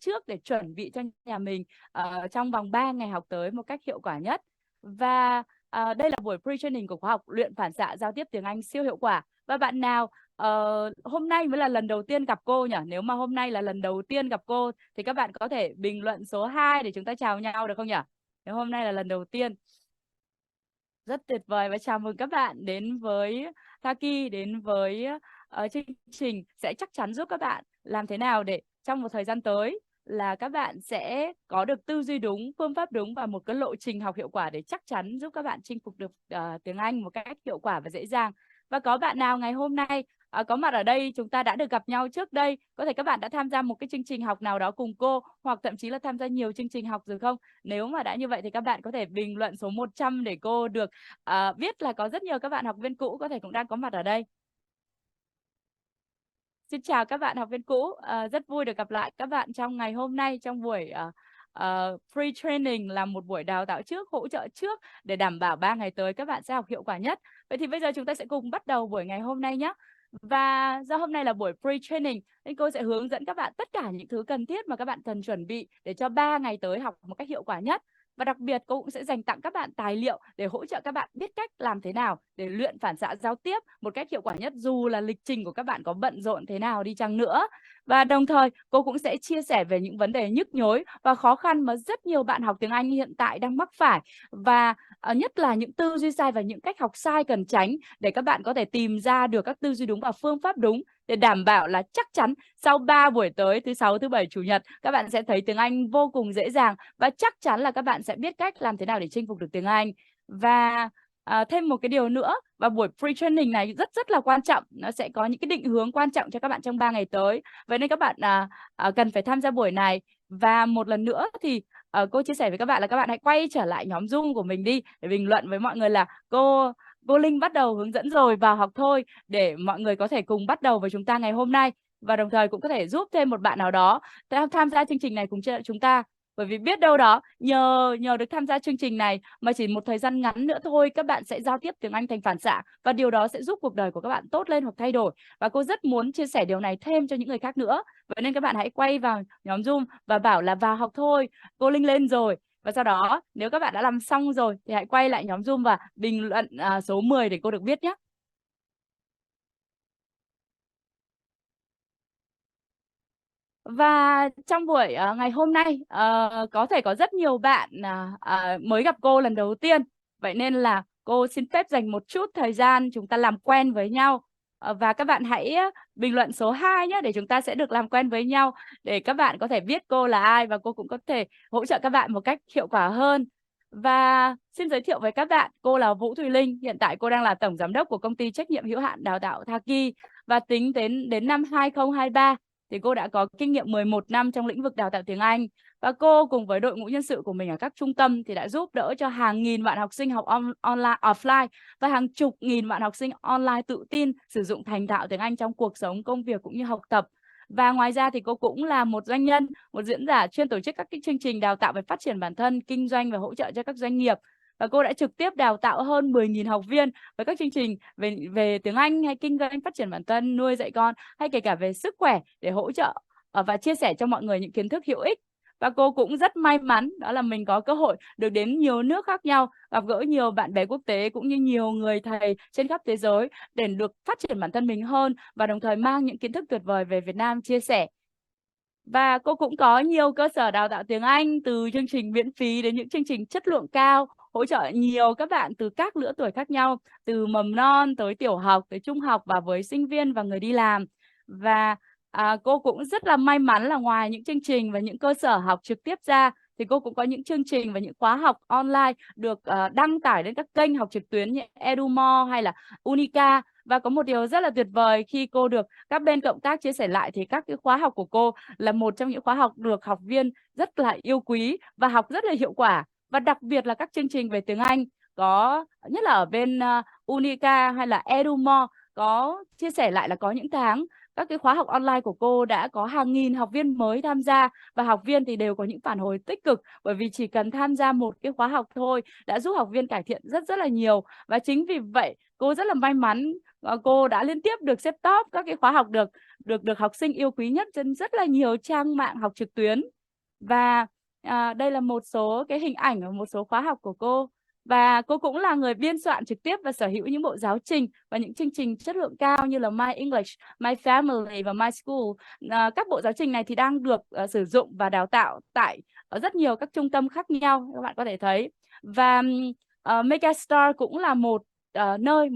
trước để chuẩn bị cho nhà mình trong vòng 3 ngày học tới một cách hiệu quả nhất. Và đây là buổi pre-training của khóa học luyện phản xạ giao tiếp tiếng Anh siêu hiệu quả. Và bạn nào hôm nay mới là lần đầu tiên gặp cô nhỉ? Nếu mà hôm nay là lần đầu tiên gặp cô thì các bạn có thể bình luận số 2 để chúng ta chào nhau được không nhỉ? Nếu hôm nay là lần đầu tiên. Rất tuyệt vời và chào mừng các bạn đến với Thaki, đến với chương trình sẽ chắc chắn giúp các bạn làm thế nào để trong một thời gian tới là các bạn sẽ có được tư duy đúng, phương pháp đúng và một cái lộ trình học hiệu quả để chắc chắn giúp các bạn chinh phục được tiếng Anh một cách hiệu quả và dễ dàng. Và có bạn nào ngày hôm nay có mặt ở đây, chúng ta đã được gặp nhau trước đây, có thể các bạn đã tham gia một cái chương trình học nào đó cùng cô hoặc thậm chí là tham gia nhiều chương trình học rồi không? Nếu mà đã như vậy thì các bạn có thể bình luận số 100 để cô được biết là có rất nhiều các bạn học viên cũ có thể cũng đang có mặt ở đây. Xin chào các bạn học viên cũ, rất vui được gặp lại các bạn trong ngày hôm nay trong buổi free training là một buổi đào tạo trước, hỗ trợ trước để đảm bảo 3 ngày tới các bạn sẽ học hiệu quả nhất. Vậy thì bây giờ chúng ta sẽ cùng bắt đầu buổi ngày hôm nay nhé. Và do hôm nay là buổi free training nên cô sẽ hướng dẫn các bạn tất cả những thứ cần thiết mà các bạn cần chuẩn bị để cho 3 ngày tới học một cách hiệu quả nhất. Và đặc biệt cô cũng sẽ dành tặng các bạn tài liệu để hỗ trợ các bạn biết cách làm thế nào để luyện phản xạ giao tiếp một cách hiệu quả nhất dù là lịch trình của các bạn có bận rộn thế nào đi chăng nữa. Và đồng thời cô cũng sẽ chia sẻ về những vấn đề nhức nhối và khó khăn mà rất nhiều bạn học tiếng Anh hiện tại đang mắc phải. Và nhất là những tư duy sai và những cách học sai cần tránh để các bạn có thể tìm ra được các tư duy đúng và phương pháp đúng để đảm bảo là chắc chắn sau 3 buổi tới thứ Sáu, thứ Bảy, Chủ nhật các bạn sẽ thấy tiếng Anh vô cùng dễ dàng và chắc chắn là các bạn sẽ biết cách làm thế nào để chinh phục được tiếng Anh. Và thêm một cái điều nữa và buổi pre-training này rất rất là quan trọng, nó sẽ có những cái định hướng quan trọng cho các bạn trong 3 ngày tới. Vậy nên các bạn cần phải tham gia buổi này. Và một lần nữa thì cô chia sẻ với các bạn là các bạn hãy quay trở lại nhóm Zoom của mình đi để bình luận với mọi người là cô Linh bắt đầu hướng dẫn rồi, vào học thôi để mọi người có thể cùng bắt đầu với chúng ta ngày hôm nay và đồng thời cũng có thể giúp thêm một bạn nào đó tham gia chương trình này cùng chúng ta. Bởi vì biết đâu đó nhờ được tham gia chương trình này mà chỉ một thời gian ngắn nữa thôi các bạn sẽ giao tiếp tiếng Anh thành phản xạ và điều đó sẽ giúp cuộc đời của các bạn tốt lên hoặc thay đổi. Và cô rất muốn chia sẻ điều này thêm cho những người khác nữa. Vậy nên các bạn hãy quay vào nhóm Zoom và bảo là vào học thôi, cô Linh lên rồi. Và sau đó nếu các bạn đã làm xong rồi thì hãy quay lại nhóm Zoom và bình luận số 10 để cô được biết nhé. Và trong buổi ngày hôm nay có thể có rất nhiều bạn mới gặp cô lần đầu tiên. Vậy nên là cô xin phép dành một chút thời gian chúng ta làm quen với nhau. Và các bạn hãy bình luận số 2 nhé để chúng ta sẽ được làm quen với nhau để các bạn có thể biết cô là ai và cô cũng có thể hỗ trợ các bạn một cách hiệu quả hơn. Và xin giới thiệu với các bạn, cô là Vũ Thùy Linh, hiện tại cô đang là tổng giám đốc của công ty trách nhiệm hữu hạn đào tạo Thaki và tính đến năm 2023 thì cô đã có kinh nghiệm 11 năm trong lĩnh vực đào tạo tiếng Anh và cô cùng với đội ngũ nhân sự của mình ở các trung tâm thì đã giúp đỡ cho hàng nghìn bạn học sinh học online, offline và hàng chục nghìn bạn học sinh online tự tin sử dụng thành thạo tiếng Anh trong cuộc sống, công việc cũng như học tập. Và ngoài ra thì cô cũng là một doanh nhân, một diễn giả chuyên tổ chức các cái chương trình đào tạo về phát triển bản thân, kinh doanh và hỗ trợ cho các doanh nghiệp. Và cô đã trực tiếp đào tạo hơn 10.000 học viên với các chương trình về tiếng Anh hay kinh doanh, phát triển bản thân, nuôi dạy con hay kể cả về sức khỏe để hỗ trợ và chia sẻ cho mọi người những kiến thức hữu ích. Và cô cũng rất may mắn đó là mình có cơ hội được đến nhiều nước khác nhau, gặp gỡ nhiều bạn bè quốc tế cũng như nhiều người thầy trên khắp thế giới để được phát triển bản thân mình hơn và đồng thời mang những kiến thức tuyệt vời về Việt Nam chia sẻ. Và cô cũng có nhiều cơ sở đào tạo tiếng Anh từ chương trình miễn phí đến những chương trình chất lượng cao, hỗ trợ nhiều các bạn từ các lứa tuổi khác nhau, từ mầm non tới tiểu học, tới trung học và với sinh viên và người đi làm. Và cô cũng rất là may mắn là ngoài những chương trình và những cơ sở học trực tiếp ra thì cô cũng có những chương trình và những khóa học online được đăng tải lên các kênh học trực tuyến như Edumo hay là Unica. Và có một điều rất là tuyệt vời khi cô được các bên cộng tác chia sẻ lại thì các cái khóa học của cô là một trong những khóa học được học viên rất là yêu quý và học rất là hiệu quả. Và đặc biệt là các chương trình về tiếng Anh có nhất là ở bên Unica hay là Edumo có chia sẻ lại là có những tháng các cái khóa học online của cô đã có hàng nghìn học viên mới tham gia và học viên thì đều có những phản hồi tích cực bởi vì chỉ cần tham gia một cái khóa học thôi đã giúp học viên cải thiện rất rất là nhiều. Và chính vì vậy cô rất là may mắn cô đã liên tiếp được xếp top các cái khóa học được học sinh yêu quý nhất trên rất là nhiều trang mạng học trực tuyến. Và đây là một số cái hình ảnh ở một số khóa học của cô. Và cô cũng là người biên soạn trực tiếp và sở hữu những bộ giáo trình và những chương trình chất lượng cao như là My English, My Family và My School. Các bộ giáo trình này thì đang được sử dụng và đào tạo tại ở rất nhiều các trung tâm khác nhau, các bạn có thể thấy. Và Megastar cũng là một nơi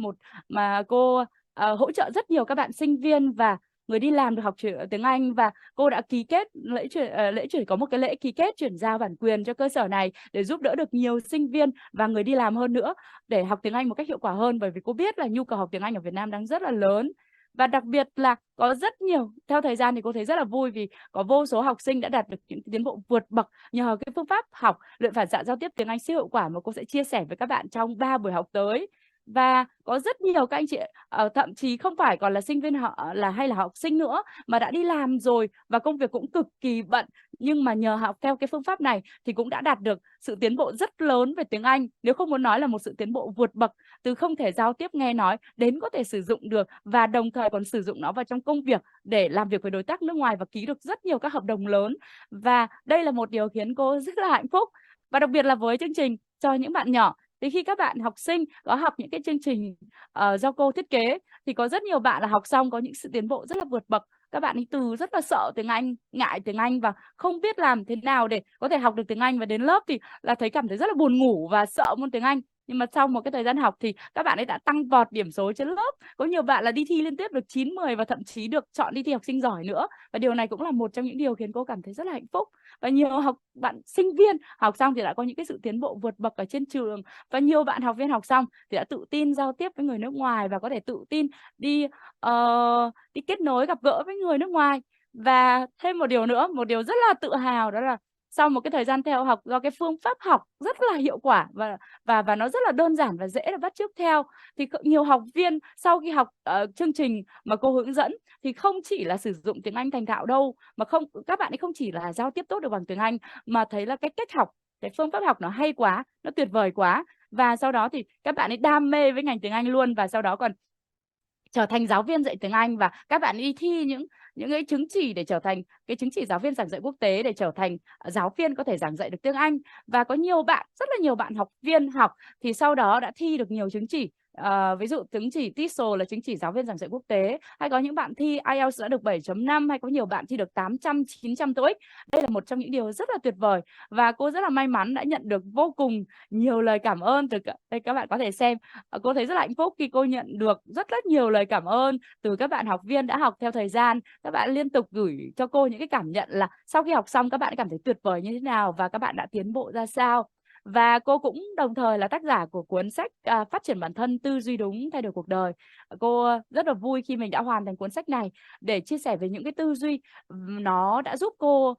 mà cô hỗ trợ rất nhiều các bạn sinh viên và người đi làm được học tiếng Anh, và cô đã ký kết có một cái lễ ký kết chuyển giao bản quyền cho cơ sở này để giúp đỡ được nhiều sinh viên và người đi làm hơn nữa để học tiếng Anh một cách hiệu quả hơn, bởi vì cô biết là nhu cầu học tiếng Anh ở Việt Nam đang rất là lớn. Và đặc biệt là có rất nhiều, theo thời gian thì cô thấy rất là vui vì có vô số học sinh đã đạt được những tiến bộ vượt bậc nhờ cái phương pháp học luyện phản xạ giao tiếp tiếng Anh siêu hiệu quả mà cô sẽ chia sẻ với các bạn trong 3 buổi học tới. Và có rất nhiều các anh chị thậm chí không phải còn là sinh viên hay là học sinh nữa mà đã đi làm rồi và công việc cũng cực kỳ bận, nhưng mà nhờ học theo cái phương pháp này thì cũng đã đạt được sự tiến bộ rất lớn về tiếng Anh, nếu không muốn nói là một sự tiến bộ vượt bậc, từ không thể giao tiếp nghe nói đến có thể sử dụng được, và đồng thời còn sử dụng nó vào trong công việc để làm việc với đối tác nước ngoài và ký được rất nhiều các hợp đồng lớn. Và đây là một điều khiến cô rất là hạnh phúc. Và đặc biệt là với chương trình cho những bạn nhỏ, thì khi các bạn học sinh có học những cái chương trình do cô thiết kế thì có rất nhiều bạn là học xong có những sự tiến bộ rất là vượt bậc. Các bạn ấy từ rất là sợ tiếng Anh, ngại tiếng Anh và không biết làm thế nào để có thể học được tiếng Anh, và đến lớp thì là cảm thấy rất là buồn ngủ và sợ môn tiếng Anh. Nhưng mà sau một cái thời gian học thì các bạn ấy đã tăng vọt điểm số trên lớp. Có nhiều bạn là đi thi liên tiếp được 9, 10 và thậm chí được chọn đi thi học sinh giỏi nữa. Và điều này cũng là một trong những điều khiến cô cảm thấy rất là hạnh phúc. Và nhiều bạn sinh viên học xong thì đã có những cái sự tiến bộ vượt bậc ở trên trường, và nhiều bạn học viên học xong thì đã tự tin giao tiếp với người nước ngoài và có thể tự tin đi đi kết nối gặp gỡ với người nước ngoài. Và thêm một điều nữa, một điều rất là tự hào, đó là sau một cái thời gian theo học, do cái phương pháp học rất là hiệu quả và nó rất là đơn giản và dễ để bắt chước theo, thì nhiều học viên sau khi học chương trình mà cô hướng dẫn thì không chỉ là sử dụng tiếng Anh thành thạo đâu, mà các bạn ấy không chỉ là giao tiếp tốt được bằng tiếng Anh, mà thấy là cái cách học, cái phương pháp học nó hay quá, nó tuyệt vời quá. Và sau đó thì các bạn ấy đam mê với ngành tiếng Anh luôn, và sau đó còn trở thành giáo viên dạy tiếng Anh, và các bạn đi thi những cái chứng chỉ để trở thành cái chứng chỉ giáo viên giảng dạy quốc tế, để trở thành giáo viên có thể giảng dạy được tiếng Anh. Và có nhiều bạn, rất là nhiều bạn học viên học thì sau đó đã thi được nhiều chứng chỉ. Ví dụ chứng chỉ TESOL là chứng chỉ giáo viên giảng dạy quốc tế, hay có những bạn thi IELTS đã được 7.5, hay có nhiều bạn thi được 800, 900 TOEIC. Đây là một trong những điều rất là tuyệt vời, và cô rất là may mắn đã nhận được vô cùng nhiều lời cảm ơn từ đây, các bạn có thể xem. Cô thấy rất là hạnh phúc khi cô nhận được rất nhiều lời cảm ơn từ các bạn học viên đã học theo thời gian. Các bạn liên tục gửi cho cô những cái cảm nhận là sau khi học xong các bạn cảm thấy tuyệt vời như thế nào và các bạn đã tiến bộ ra sao. Và cô cũng đồng thời là tác giả của cuốn sách Phát triển bản thân, tư duy đúng, thay đổi cuộc đời. Cô rất là vui khi mình đã hoàn thành cuốn sách này để chia sẻ về những cái tư duy nó đã giúp cô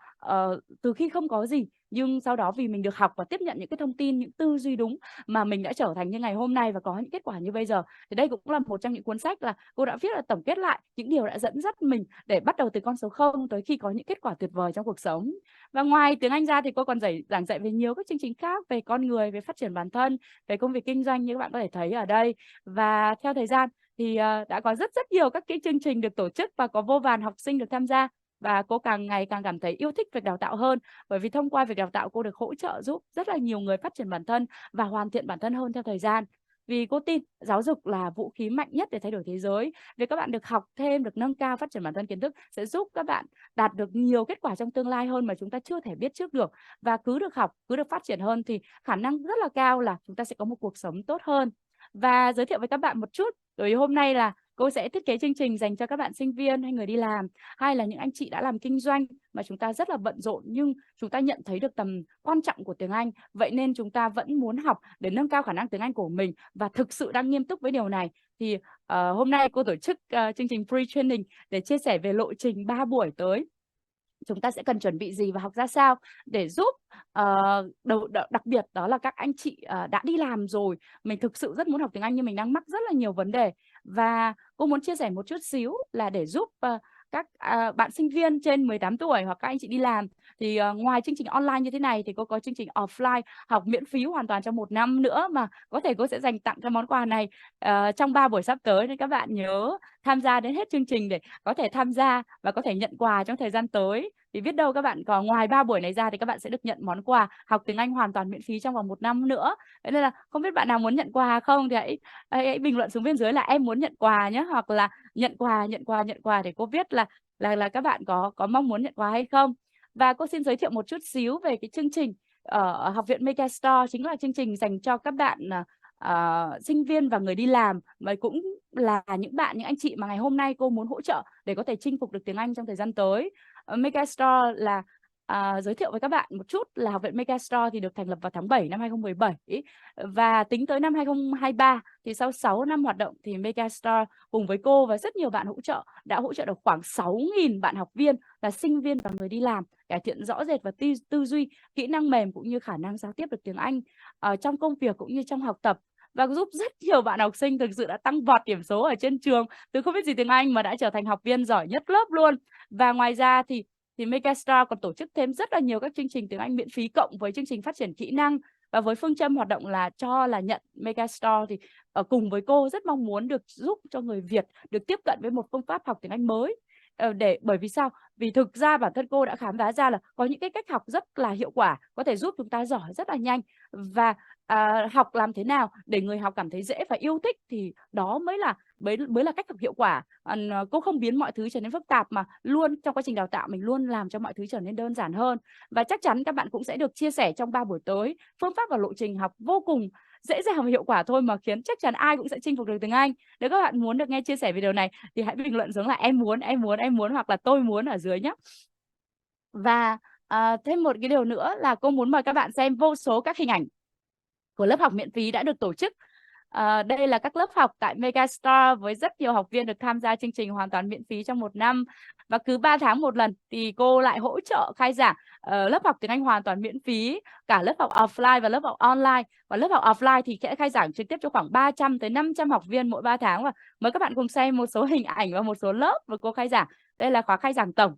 từ khi không có gì, nhưng sau đó vì mình được học và tiếp nhận những cái thông tin, những tư duy đúng mà mình đã trở thành như ngày hôm nay và có những kết quả như bây giờ. Thì đây cũng là một trong những cuốn sách là cô đã viết là tổng kết lại những điều đã dẫn dắt mình để bắt đầu từ con số 0 tới khi có những kết quả tuyệt vời trong cuộc sống. Và ngoài tiếng Anh ra thì cô còn giảng dạy về nhiều các chương trình khác, về con người, về phát triển bản thân, về công việc kinh doanh như các bạn có thể thấy ở đây. Và theo thời gian thì đã có rất nhiều các cái chương trình được tổ chức và có vô vàn học sinh được tham gia. Và cô càng ngày càng cảm thấy yêu thích việc đào tạo hơn, bởi vì thông qua việc đào tạo cô được hỗ trợ giúp rất là nhiều người phát triển bản thân và hoàn thiện bản thân hơn theo thời gian. Vì cô tin giáo dục là vũ khí mạnh nhất để thay đổi thế giới. Việc các bạn được học thêm, được nâng cao, phát triển bản thân kiến thức sẽ giúp các bạn đạt được nhiều kết quả trong tương lai hơn mà chúng ta chưa thể biết trước được. Và cứ được học, cứ được phát triển hơn thì khả năng rất là cao là chúng ta sẽ có một cuộc sống tốt hơn. Và giới thiệu với các bạn một chút, bởi vì hôm nay là cô sẽ thiết kế chương trình dành cho các bạn sinh viên hay người đi làm, hay là những anh chị đã làm kinh doanh mà chúng ta rất là bận rộn nhưng chúng ta nhận thấy được tầm quan trọng của tiếng Anh. Vậy nên chúng ta vẫn muốn học để nâng cao khả năng tiếng Anh của mình và thực sự đang nghiêm túc với điều này. Thì hôm nay cô tổ chức chương trình free training để chia sẻ về lộ trình 3 buổi tới. Chúng ta sẽ cần chuẩn bị gì và học ra sao để giúp đặc biệt đó là các anh chị đã đi làm rồi, mình thực sự rất muốn học tiếng Anh nhưng mình đang mắc rất là nhiều vấn đề. Và cô muốn chia sẻ một chút xíu là để giúp các bạn sinh viên trên 18 tuổi hoặc các anh chị đi làm thì ngoài chương trình online như thế này thì cô có chương trình offline học miễn phí hoàn toàn trong 1 năm nữa, mà có thể cô sẽ dành tặng cái món quà này trong 3 buổi sắp tới, nên các bạn nhớ tham gia đến hết chương trình để có thể tham gia và có thể nhận quà trong thời gian tới. thì biết đâu các bạn còn ngoài 3 buổi này ra thì các bạn sẽ được nhận món quà học tiếng Anh hoàn toàn miễn phí trong vòng 1 năm nữa. Thế nên là không biết bạn nào muốn nhận quà không thì hãy bình luận xuống bên dưới là em muốn nhận quà nhé, hoặc là nhận quà để cô biết là các bạn có mong muốn nhận quà hay không. Và cô xin giới thiệu một chút xíu về cái chương trình ở Học viện Megastore, chính là chương trình dành cho các bạn sinh viên và người đi làm, mà cũng là những anh chị mà ngày hôm nay cô muốn hỗ trợ để có thể chinh phục được tiếng Anh trong thời gian tới. Megastore là giới thiệu với các bạn một chút là Học viện Megastore thì được thành lập vào tháng 7 năm 2017 và tính tới năm 2023 thì sau 6 năm hoạt động thì Megastore cùng với cô và rất nhiều bạn đã hỗ trợ được khoảng 6.000 bạn học viên là sinh viên và người đi làm cải thiện rõ rệt và tư duy, kỹ năng mềm cũng như khả năng giao tiếp được tiếng Anh trong công việc cũng như trong học tập, và giúp rất nhiều bạn học sinh thực sự đã tăng vọt điểm số ở trên trường từ không biết gì tiếng Anh mà đã trở thành học viên giỏi nhất lớp luôn. Và ngoài ra thì Megastore còn tổ chức thêm rất là nhiều các chương trình tiếng Anh miễn phí cộng với chương trình phát triển kỹ năng, và với phương châm hoạt động là cho là nhận. Megastore thì cùng với cô rất mong muốn được giúp cho người Việt được tiếp cận với một phương pháp học tiếng Anh mới. Bởi vì sao? Vì thực ra bản thân cô đã khám phá ra là có những cái cách học rất là hiệu quả, có thể giúp chúng ta giỏi rất là nhanh, và học làm thế nào để người học cảm thấy dễ và yêu thích thì đó mới là cách học hiệu quả. Cô không biến mọi thứ trở nên phức tạp mà luôn trong quá trình đào tạo mình luôn làm cho mọi thứ trở nên đơn giản hơn. Và chắc chắn các bạn cũng sẽ được chia sẻ trong 3 buổi tới phương pháp và lộ trình học vô cùng dễ dàng và hiệu quả thôi mà khiến chắc chắn ai cũng sẽ chinh phục được tiếng Anh. Nếu các bạn muốn được nghe chia sẻ về điều này thì hãy bình luận xuống là em muốn hoặc là tôi muốn ở dưới nhé. Và thêm một cái điều nữa là cô muốn mời các bạn xem vô số các hình ảnh của lớp học miễn phí đã được tổ chức. Đây là các lớp học tại Megastore với rất nhiều học viên được tham gia chương trình hoàn toàn miễn phí trong 1 năm. Và cứ 3 tháng một lần thì cô lại hỗ trợ khai giảng lớp học tiếng Anh hoàn toàn miễn phí, cả lớp học offline và lớp học online. Và lớp học offline thì sẽ khai giảng trực tiếp cho khoảng 300 tới 500 học viên mỗi 3 tháng. Và mời các bạn cùng xem một số hình ảnh và một số lớp mà cô khai giảng. Đây là khóa khai giảng tổng.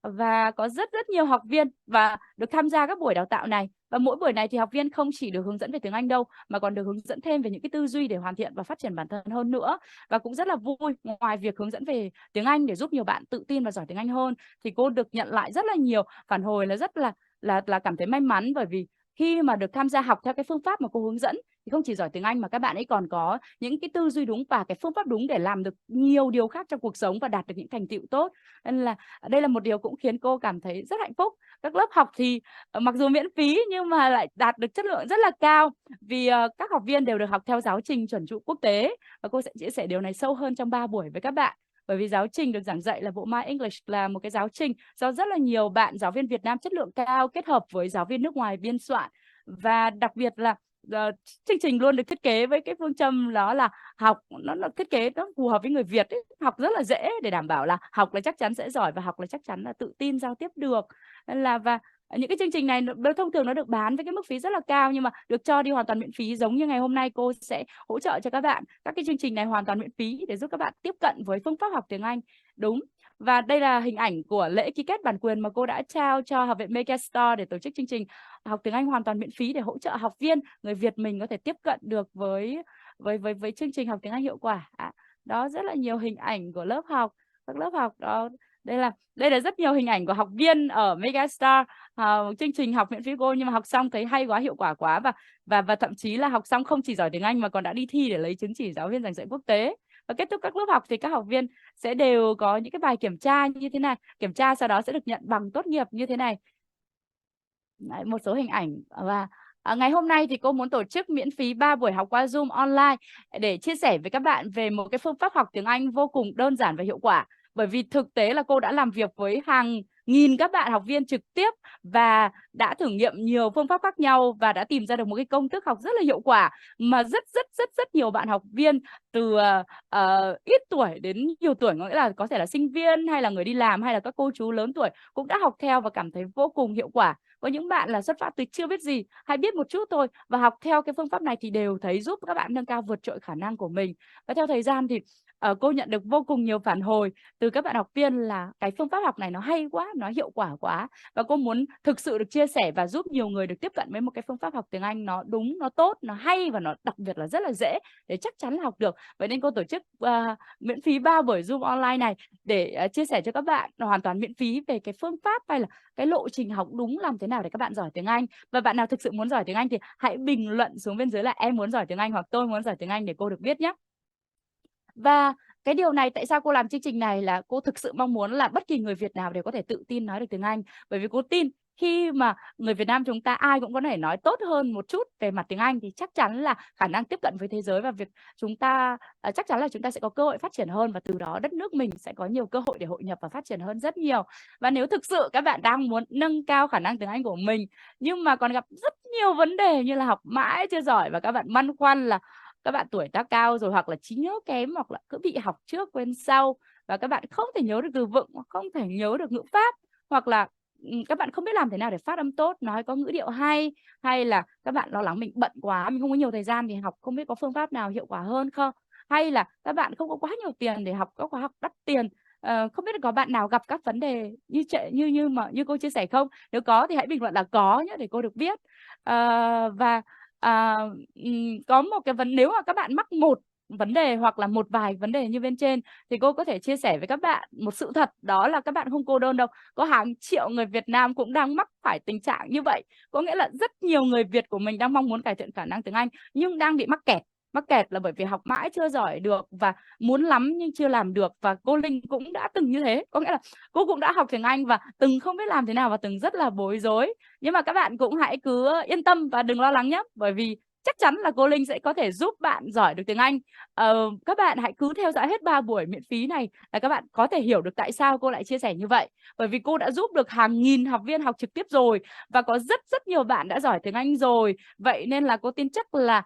Và có rất nhiều học viên và được tham gia các buổi đào tạo này. Và mỗi buổi này thì học viên không chỉ được hướng dẫn về tiếng Anh đâu, mà còn được hướng dẫn thêm về những cái tư duy để hoàn thiện và phát triển bản thân hơn nữa. Và cũng rất là vui, ngoài việc hướng dẫn về tiếng Anh để giúp nhiều bạn tự tin và giỏi tiếng Anh hơn, thì cô được nhận lại rất là nhiều phản hồi là rất là cảm thấy may mắn, bởi vì khi mà được tham gia học theo cái phương pháp mà cô hướng dẫn thì không chỉ giỏi tiếng Anh mà các bạn ấy còn có những cái tư duy đúng và cái phương pháp đúng để làm được nhiều điều khác trong cuộc sống và đạt được những thành tựu tốt. Nên là đây là một điều cũng khiến cô cảm thấy rất hạnh phúc. Các lớp học thì mặc dù miễn phí nhưng mà lại đạt được chất lượng rất là cao, vì các học viên đều được học theo giáo trình chuẩn trụ quốc tế, và cô sẽ chia sẻ điều này sâu hơn trong 3 buổi với các bạn. Bởi vì giáo trình được giảng dạy là bộ My English là một cái giáo trình do rất là nhiều bạn giáo viên Việt Nam chất lượng cao kết hợp với giáo viên nước ngoài biên soạn, và đặc biệt là chương trình luôn được thiết kế với cái phương châm đó là học nó thiết kế nó phù hợp với người Việt ấy. Học rất là dễ để đảm bảo là học là chắc chắn sẽ giỏi và học là chắc chắn là tự tin giao tiếp được. Nên là và những cái chương trình này thông thường nó được bán với cái mức phí rất là cao, nhưng mà được cho đi hoàn toàn miễn phí, giống như ngày hôm nay cô sẽ hỗ trợ cho các bạn các cái chương trình này hoàn toàn miễn phí để giúp các bạn tiếp cận với phương pháp học tiếng Anh đúng. Và đây là hình ảnh của lễ ký kết bản quyền mà cô đã trao cho Học viện Megastore để tổ chức chương trình học tiếng Anh hoàn toàn miễn phí để hỗ trợ học viên người Việt mình có thể tiếp cận được với chương trình học tiếng Anh hiệu quả. Đó, rất là nhiều hình ảnh của lớp học, các lớp học đó. Đây là rất nhiều hình ảnh của học viên ở Megastore, chương trình học miễn phí cô, nhưng mà học xong thấy hay quá, hiệu quả quá, và thậm chí là học xong không chỉ giỏi tiếng Anh mà còn đã đi thi để lấy chứng chỉ giáo viên giảng dạy quốc tế. Và kết thúc các lớp học thì các học viên sẽ đều có những cái bài kiểm tra như thế này, kiểm tra sau đó sẽ được nhận bằng tốt nghiệp như thế này. Đấy, một số hình ảnh. Và ngày hôm nay thì cô muốn tổ chức miễn phí 3 buổi học qua Zoom online để chia sẻ với các bạn về một cái phương pháp học tiếng Anh vô cùng đơn giản và hiệu quả. Bởi vì thực tế là cô đã làm việc với hàng nghìn các bạn học viên trực tiếp và đã thử nghiệm nhiều phương pháp khác nhau và đã tìm ra được một cái công thức học rất là hiệu quả mà rất nhiều bạn học viên từ ít tuổi đến nhiều tuổi, có nghĩa là có thể là sinh viên hay là người đi làm hay là các cô chú lớn tuổi cũng đã học theo và cảm thấy vô cùng hiệu quả. Có những bạn là xuất phát từ chưa biết gì hay biết một chút thôi và học theo cái phương pháp này thì đều thấy giúp các bạn nâng cao vượt trội khả năng của mình. Và theo thời gian thì cô nhận được vô cùng nhiều phản hồi từ các bạn học viên là cái phương pháp học này nó hay quá, nó hiệu quả quá. Và cô muốn thực sự được chia sẻ và giúp nhiều người được tiếp cận với một cái phương pháp học tiếng Anh nó đúng, nó tốt, nó hay và nó đặc biệt là rất là dễ để chắc chắn là học được. Vậy nên cô tổ chức miễn phí 3 buổi Zoom online này để chia sẻ cho các bạn hoàn toàn miễn phí về cái phương pháp hay là cái lộ trình học đúng làm thế nào để các bạn giỏi tiếng Anh. Và bạn nào thực sự muốn giỏi tiếng Anh thì hãy bình luận xuống bên dưới là em muốn giỏi tiếng Anh hoặc tôi muốn giỏi tiếng Anh để cô được biết nhé. Và cái điều này tại sao cô làm chương trình này là cô thực sự mong muốn là bất kỳ người Việt nào đều có thể tự tin nói được tiếng Anh. Bởi vì cô tin khi mà người Việt Nam chúng ta ai cũng có thể nói tốt hơn một chút về mặt tiếng Anh thì chắc chắn là khả năng tiếp cận với thế giới và việc chúng ta chắc chắn là chúng ta sẽ có cơ hội phát triển hơn và từ đó đất nước mình sẽ có nhiều cơ hội để hội nhập và phát triển hơn rất nhiều. Và nếu thực sự các bạn đang muốn nâng cao khả năng tiếng Anh của mình nhưng mà còn gặp rất nhiều vấn đề như là học mãi chưa giỏi và các bạn băn khoăn là các bạn tuổi tác cao rồi hoặc là trí nhớ kém hoặc là cứ bị học trước quên sau và các bạn không thể nhớ được từ vựng, hoặc không thể nhớ được ngữ pháp hoặc là các bạn không biết làm thế nào để phát âm tốt, nói có ngữ điệu hay là các bạn lo lắng mình bận quá, mình không có nhiều thời gian để học, không biết có phương pháp nào hiệu quả hơn không? Hay là các bạn không có quá nhiều tiền để học các khóa học đắt tiền. Không biết là có bạn nào gặp các vấn đề như cô chia sẻ không? Nếu có thì hãy bình luận là có nhé để cô được biết. Và À, có một cái nếu mà các bạn mắc một vấn đề hoặc là một vài vấn đề như bên trên thì cô có thể chia sẻ với các bạn một sự thật đó là các bạn không cô đơn đâu. Có hàng triệu người Việt Nam cũng đang mắc phải tình trạng như vậy. Có nghĩa là rất nhiều người Việt của mình đang mong muốn cải thiện khả năng tiếng Anh nhưng đang bị mắc kẹt. Mắc kẹt là bởi vì học mãi chưa giỏi được và muốn lắm nhưng chưa làm được và cô Linh cũng đã từng như thế. Có nghĩa là cô cũng đã học tiếng Anh và từng không biết làm thế nào và từng rất là bối rối. Nhưng mà các bạn cũng hãy cứ yên tâm và đừng lo lắng nhé, bởi vì chắc chắn là cô Linh sẽ có thể giúp bạn giỏi được tiếng Anh. Các bạn hãy cứ theo dõi hết 3 buổi miễn phí này là các bạn có thể hiểu được tại sao cô lại chia sẻ như vậy. Bởi vì cô đã giúp được hàng nghìn học viên học trực tiếp rồi và có rất nhiều bạn đã giỏi tiếng Anh rồi. Vậy nên là cô tin chắc là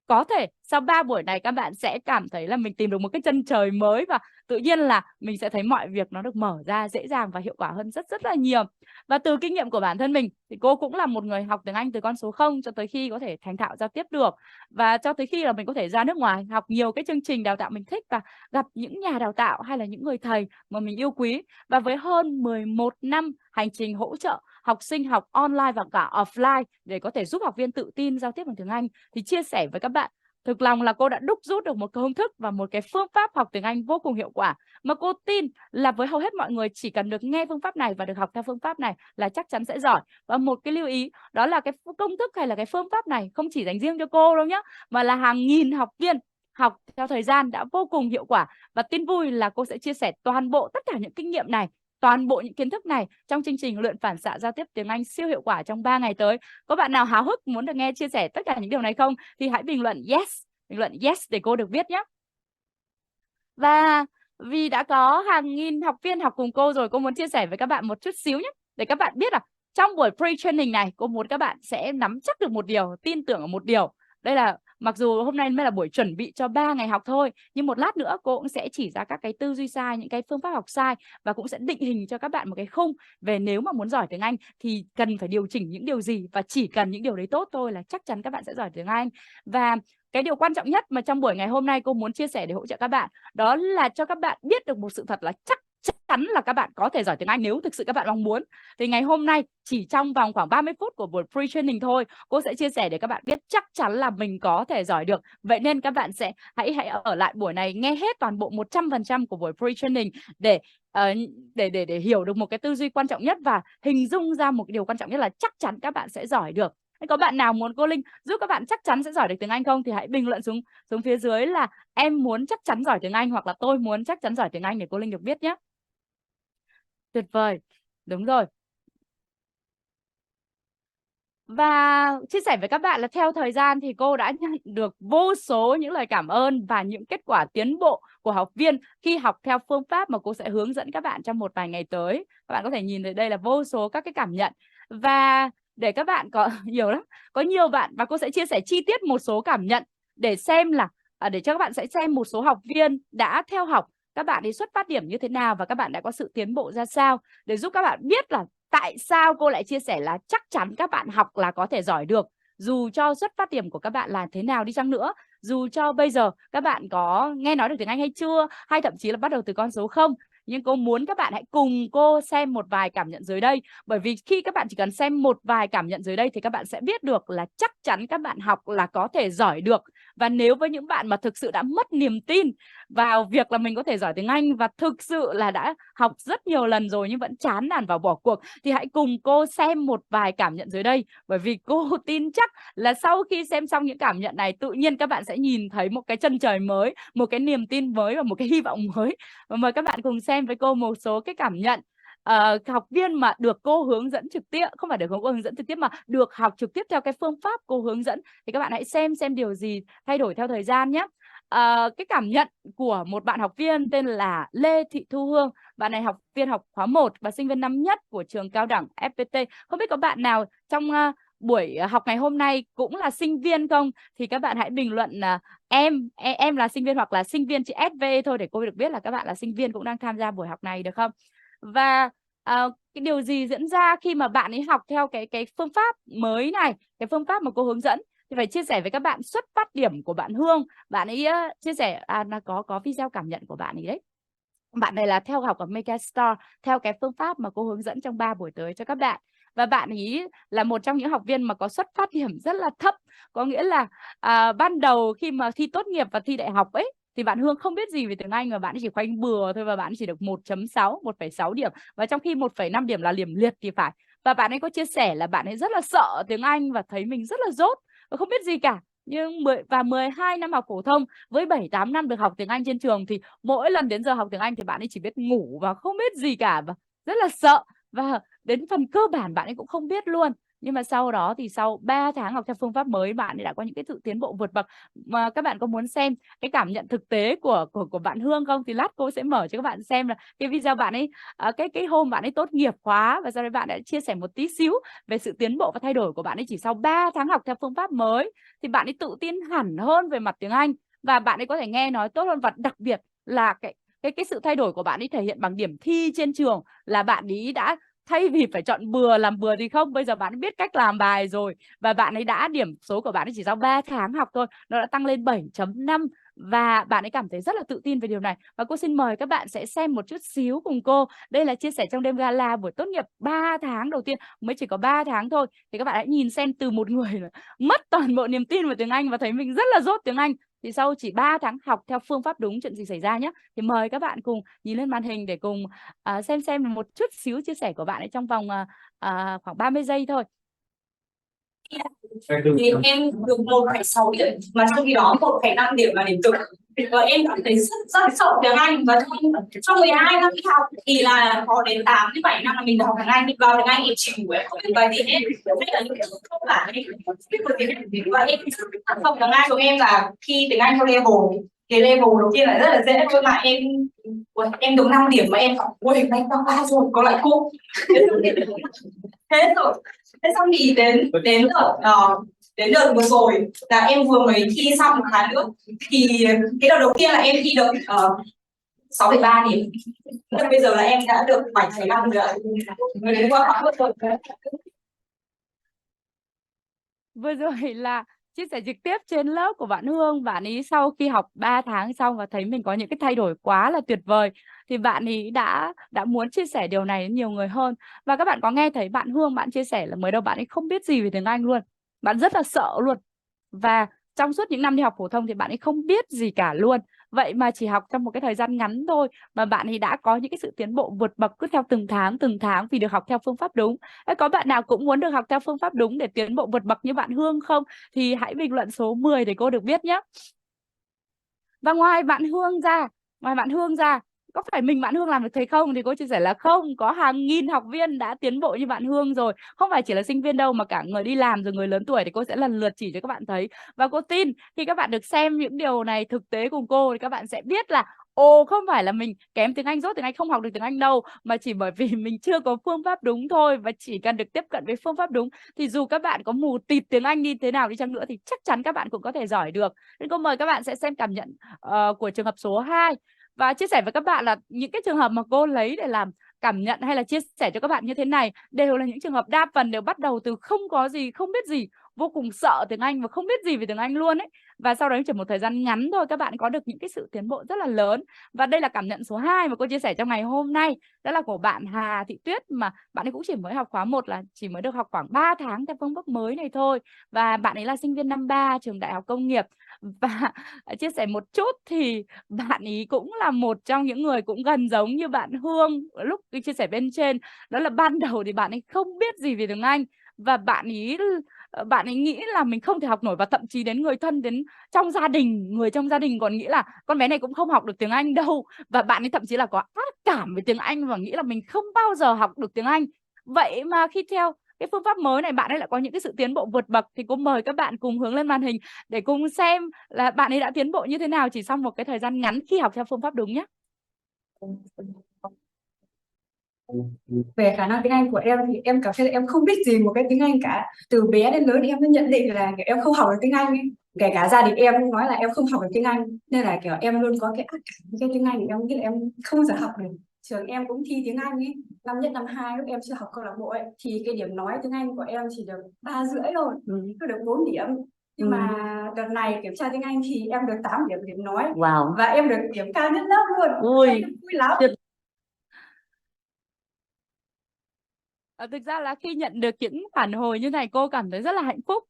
có thể sau 3 buổi này các bạn sẽ cảm thấy là mình tìm được một cái chân trời mới và tự nhiên là mình sẽ thấy mọi việc nó được mở ra dễ dàng và hiệu quả hơn rất là nhiều. Và từ kinh nghiệm của bản thân mình thì cô cũng là một người học tiếng Anh từ con số 0 cho tới khi có thể thành thạo giao tiếp được. Và cho tới khi là mình có thể ra nước ngoài học nhiều cái chương trình đào tạo mình thích và gặp những nhà đào tạo hay là những người thầy mà mình yêu quý. Và với hơn 11 năm hành trình hỗ trợ học sinh học online và cả offline để có thể giúp học viên tự tin giao tiếp bằng tiếng Anh thì chia sẻ với các bạn thực lòng là cô đã đúc rút được một công thức và một cái phương pháp học tiếng Anh vô cùng hiệu quả mà cô tin là với hầu hết mọi người chỉ cần được nghe phương pháp này và được học theo phương pháp này là chắc chắn sẽ giỏi. Và một cái lưu ý đó là cái công thức hay là cái phương pháp này không chỉ dành riêng cho cô đâu nhé, mà là hàng nghìn học viên học theo thời gian đã vô cùng hiệu quả. Và tin vui là cô sẽ chia sẻ toàn bộ tất cả những kinh nghiệm này, toàn bộ những kiến thức này trong chương trình luyện phản xạ giao tiếp tiếng Anh siêu hiệu quả trong 3 ngày tới. Có bạn nào háo hức muốn được nghe chia sẻ tất cả những điều này không? Thì hãy bình luận yes để cô được biết nhé. Và vì đã có hàng nghìn học viên học cùng cô rồi, cô muốn chia sẻ với các bạn một chút xíu nhé. Để các bạn biết là trong buổi pre-training này, cô muốn các bạn sẽ nắm chắc được một điều, tin tưởng ở một điều. Đây là mặc dù hôm nay mới là buổi chuẩn bị cho 3 ngày học thôi, nhưng một lát nữa cô cũng sẽ chỉ ra các cái tư duy sai, những cái phương pháp học sai và cũng sẽ định hình cho các bạn một cái khung về nếu mà muốn giỏi tiếng Anh thì cần phải điều chỉnh những điều gì và chỉ cần những điều đấy tốt thôi là chắc chắn các bạn sẽ giỏi tiếng Anh. Và cái điều quan trọng nhất mà trong buổi ngày hôm nay cô muốn chia sẻ để hỗ trợ các bạn đó là cho các bạn biết được một sự thật là chắc chắn là các bạn có thể giỏi tiếng Anh nếu thực sự các bạn mong muốn. Thì ngày hôm nay chỉ trong vòng khoảng 30 phút của buổi pre-training thôi, cô sẽ chia sẻ để các bạn biết chắc chắn là mình có thể giỏi được. Vậy nên các bạn sẽ hãy ở lại buổi này nghe hết toàn bộ 100% của buổi pre-training để hiểu được một cái tư duy quan trọng nhất và hình dung ra một điều quan trọng nhất là chắc chắn các bạn sẽ giỏi được. Có bạn nào muốn cô Linh giúp các bạn chắc chắn sẽ giỏi được tiếng Anh không? Thì hãy bình luận xuống phía dưới là em muốn chắc chắn giỏi tiếng Anh hoặc là tôi muốn chắc chắn giỏi tiếng Anh để cô Linh được biết nhé. Tuyệt vời. Đúng rồi. Và chia sẻ với các bạn là theo thời gian thì cô đã nhận được vô số những lời cảm ơn và những kết quả tiến bộ của học viên khi học theo phương pháp mà cô sẽ hướng dẫn các bạn trong một vài ngày tới. Các bạn có thể nhìn thấy đây là vô số các cái cảm nhận. Và để các bạn có nhiều lắm, có nhiều bạn và cô sẽ chia sẻ chi tiết một số cảm nhận để xem là để cho các bạn sẽ xem một số học viên đã theo học, các bạn ấy xuất phát điểm như thế nào và các bạn đã có sự tiến bộ ra sao để giúp các bạn biết là tại sao cô lại chia sẻ là chắc chắn các bạn học là có thể giỏi được. dù cho xuất phát điểm của các bạn là thế nào đi chăng nữa, dù cho bây giờ các bạn có nghe nói được tiếng Anh hay chưa, hay thậm chí là bắt đầu từ con số 0, nhưng cô muốn các bạn hãy cùng cô xem một vài cảm nhận dưới đây. Bởi vì khi các bạn chỉ cần xem một vài cảm nhận dưới đây thì các bạn sẽ biết được là chắc chắn các bạn học là có thể giỏi được. Và nếu với những bạn mà thực sự đã mất niềm tin vào việc là mình có thể giỏi tiếng Anh và thực sự là đã học rất nhiều lần rồi nhưng vẫn chán nản và bỏ cuộc, thì hãy cùng cô xem một vài cảm nhận dưới đây. Bởi vì cô tin chắc là sau khi xem xong những cảm nhận này, tự nhiên các bạn sẽ nhìn thấy một cái chân trời mới, một cái niềm tin mới và một cái hy vọng mới. Và mời các bạn cùng xem với cô một số cái cảm nhận học viên mà được cô hướng dẫn trực tiếp, không phải được cô hướng dẫn trực tiếp mà được học trực tiếp theo cái phương pháp cô hướng dẫn. Thì các bạn hãy xem điều gì thay đổi theo thời gian nhé. Cái cảm nhận của một bạn học viên tên là Lê Thị Thu Hương. Bạn này học viên học khóa 1 và sinh viên năm nhất của trường cao đẳng FPT. Không biết có bạn nào trong buổi học ngày hôm nay cũng là sinh viên không? Thì các bạn hãy bình luận em là sinh viên hoặc là sinh viên chữ SV thôi, để cô được biết là các bạn là sinh viên cũng đang tham gia buổi học này được không? Và cái điều gì diễn ra khi mà bạn ấy học theo cái phương pháp mới này, cái phương pháp mà cô hướng dẫn, thì phải chia sẻ với các bạn xuất phát điểm của bạn Hương. Bạn ấy chia sẻ là có video cảm nhận của bạn ấy đấy. Bạn này là theo học ở Megastar theo cái phương pháp mà cô hướng dẫn trong 3 buổi tới cho các bạn. Và bạn ấy là một trong những học viên mà có xuất phát điểm rất là thấp. Có nghĩa là ban đầu khi mà thi tốt nghiệp và thi đại học ấy, thì bạn Hương không biết gì về tiếng Anh và bạn ấy chỉ khoanh bừa thôi, và bạn ấy chỉ được 1.6, 1,6 điểm. Và trong khi 1,5 điểm là điểm liệt thì phải. Và bạn ấy có chia sẻ là bạn ấy rất là sợ tiếng Anh và thấy mình rất là dốt và không biết gì cả. Nhưng 12 năm học phổ thông với 7-8 năm được học tiếng Anh trên trường, thì mỗi lần đến giờ học tiếng Anh thì bạn ấy chỉ biết ngủ và không biết gì cả, và rất là sợ. Và đến phần cơ bản bạn ấy cũng không biết luôn. Nhưng mà sau đó thì sau 3 tháng học theo phương pháp mới, bạn ấy đã có những cái sự tiến bộ vượt bậc. Mà các bạn có muốn xem cái cảm nhận thực tế của bạn Hương không? Thì lát cô sẽ mở cho các bạn xem là cái video bạn ấy cái hôm bạn ấy tốt nghiệp khóa, và sau đấy bạn đã chia sẻ một tí xíu về sự tiến bộ và thay đổi của bạn ấy chỉ sau 3 tháng học theo phương pháp mới. Thì bạn ấy tự tin hẳn hơn về mặt tiếng Anh, và bạn ấy có thể nghe nói tốt hơn, và đặc biệt là cái sự thay đổi của bạn ấy thể hiện bằng điểm thi trên trường, là bạn ấy đã thay vì phải chọn bừa làm bừa thì không, bây giờ bạn ấy biết cách làm bài rồi, và bạn ấy đã điểm số của bạn ấy chỉ sau 3 tháng học thôi, nó đã tăng lên 7.5, và bạn ấy cảm thấy rất là tự tin về điều này. Và cô xin mời các bạn sẽ xem một chút xíu cùng cô. Đây là chia sẻ trong đêm gala buổi tốt nghiệp 3 tháng đầu tiên, mới chỉ có 3 tháng thôi. Thì các bạn hãy nhìn xem, từ một người mất toàn bộ niềm tin vào tiếng Anh và thấy mình rất là dốt tiếng Anh, thì sau chỉ 3 tháng học theo phương pháp đúng, chuyện gì xảy ra nhé. Thì mời các bạn cùng nhìn lên màn hình để cùng xem một chút xíu chia sẻ của bạn ấy trong vòng khoảng 30 giây thôi. Thì em được 1,6 điểm, mà trong khi đó 1,5 điểm là điểm cực. Và em cảm thấy rất sợ tiếng Anh, và trong 12 năm đi học thì là có đến 8 đến 7 năm là mình học tiếng Anh, đi vào tiếng Anh em chịu, em không biết bài gì hết, hay là những không phải và em không tiếng Anh của em là khi tiếng Anh theo level, cái level đầu tiên là rất là dễ thôi, mà em được 5 điểm mà em học ui anh qua rồi có lại cô thế rồi. Thế xong thì đến đợt vừa rồi là em vừa mới thi xong một tháng nữa, thì cái đợt đầu tiên là em thi được 6,3 điểm, nhưng bây giờ là em đã được 7,5 rồi, mới đến qua khóa rồi. Vừa rồi là chia sẻ trực tiếp trên lớp của bạn Hương. Bạn ấy sau khi học 3 tháng xong và thấy mình có những cái thay đổi quá là tuyệt vời, thì bạn ấy đã muốn chia sẻ điều này đến nhiều người hơn. Và các bạn có nghe thấy bạn Hương bạn chia sẻ là mới đầu bạn ấy không biết gì về tiếng Anh luôn, bạn rất là sợ luôn. Và trong suốt những năm đi học phổ thông thì bạn ấy không biết gì cả luôn. Vậy mà chỉ học trong một cái thời gian ngắn thôi mà bạn ấy đã có những cái sự tiến bộ vượt bậc cứ theo từng tháng vì được học theo phương pháp đúng. Có bạn nào cũng muốn được học theo phương pháp đúng để tiến bộ vượt bậc như bạn Hương không? Thì hãy bình luận số 10 để cô được biết nhé. Và ngoài bạn Hương ra, có phải mình bạn Hương làm được thế không? Thì cô chia sẻ là không, có hàng nghìn học viên đã tiến bộ như bạn Hương rồi. Không phải chỉ là sinh viên đâu, mà cả người đi làm rồi người lớn tuổi, thì cô sẽ lần lượt chỉ cho các bạn thấy. Và cô tin khi các bạn được xem những điều này thực tế cùng cô, thì các bạn sẽ biết là không phải là mình kém tiếng Anh, dốt tiếng Anh, không học được tiếng Anh đâu, mà chỉ bởi vì mình chưa có phương pháp đúng thôi. Và chỉ cần được tiếp cận với phương pháp đúng, thì dù các bạn có mù tịt tiếng Anh như thế nào đi chăng nữa, thì chắc chắn các bạn cũng có thể giỏi được. Nên cô mời các bạn sẽ xem cảm nhận của trường hợp số 2 và chia sẻ với các bạn là những cái trường hợp mà cô lấy để làm cảm nhận hay là chia sẻ cho các bạn như thế này đều là những trường hợp đa phần đều bắt đầu từ không có gì, không biết gì, vô cùng sợ tiếng Anh và không biết gì về tiếng Anh luôn ấy. Và sau đó chỉ một thời gian ngắn thôi các bạn có được những cái sự tiến bộ rất là lớn. Và đây là cảm nhận số 2 mà cô chia sẻ trong ngày hôm nay, đó là của bạn Hà Thị Tuyết, mà bạn ấy cũng chỉ mới học khóa 1, là chỉ mới được học khoảng 3 tháng theo phương pháp mới này thôi. Và bạn ấy là sinh viên năm 3 trường Đại học Công nghiệp. Và chia sẻ một chút thì bạn ấy cũng là một trong những người cũng gần giống như bạn Hương lúc chia sẻ bên trên, đó là ban đầu thì bạn ấy không biết gì về tiếng Anh và bạn ấy nghĩ là mình không thể học nổi, và thậm chí đến người thân, đến trong gia đình, người trong gia đình còn nghĩ là con bé này cũng không học được tiếng Anh đâu, và bạn ấy thậm chí là có ác cảm với tiếng Anh và nghĩ là mình không bao giờ học được tiếng Anh. Vậy mà khi theo cái phương pháp mới này bạn ấy lại có những cái sự tiến bộ vượt bậc, thì cô mời các bạn cùng hướng lên màn hình để cùng xem là bạn ấy đã tiến bộ như thế nào chỉ trong một cái thời gian ngắn khi học theo phương pháp đúng nhé. Về khả năng tiếng Anh của em thì em cảm thấy là em không biết gì một cái tiếng Anh cả. Từ bé đến lớn thì em mới nhận định là kiểu em không học được tiếng Anh ấy. Kể cả gia đình em cũng nói là em không học được tiếng Anh, nên là kiểu em luôn có cái ác cảm với cái tiếng Anh, em nghĩ là em không bao giờ học được. Trường em cũng thi tiếng Anh ấy, năm nhất năm hai lúc em chưa học câu lạc bộ ấy thì cái điểm nói tiếng Anh của em chỉ được 3,5 thôi, cứ được 4 điểm. Nhưng mà đợt này kiểm tra tiếng Anh thì em được 8 điểm điểm nói. Wow. Và em được điểm cao nhất lớp luôn. Ui, em vui lắm. Thực ra là khi nhận được những phản hồi như này cô cảm thấy rất là hạnh phúc.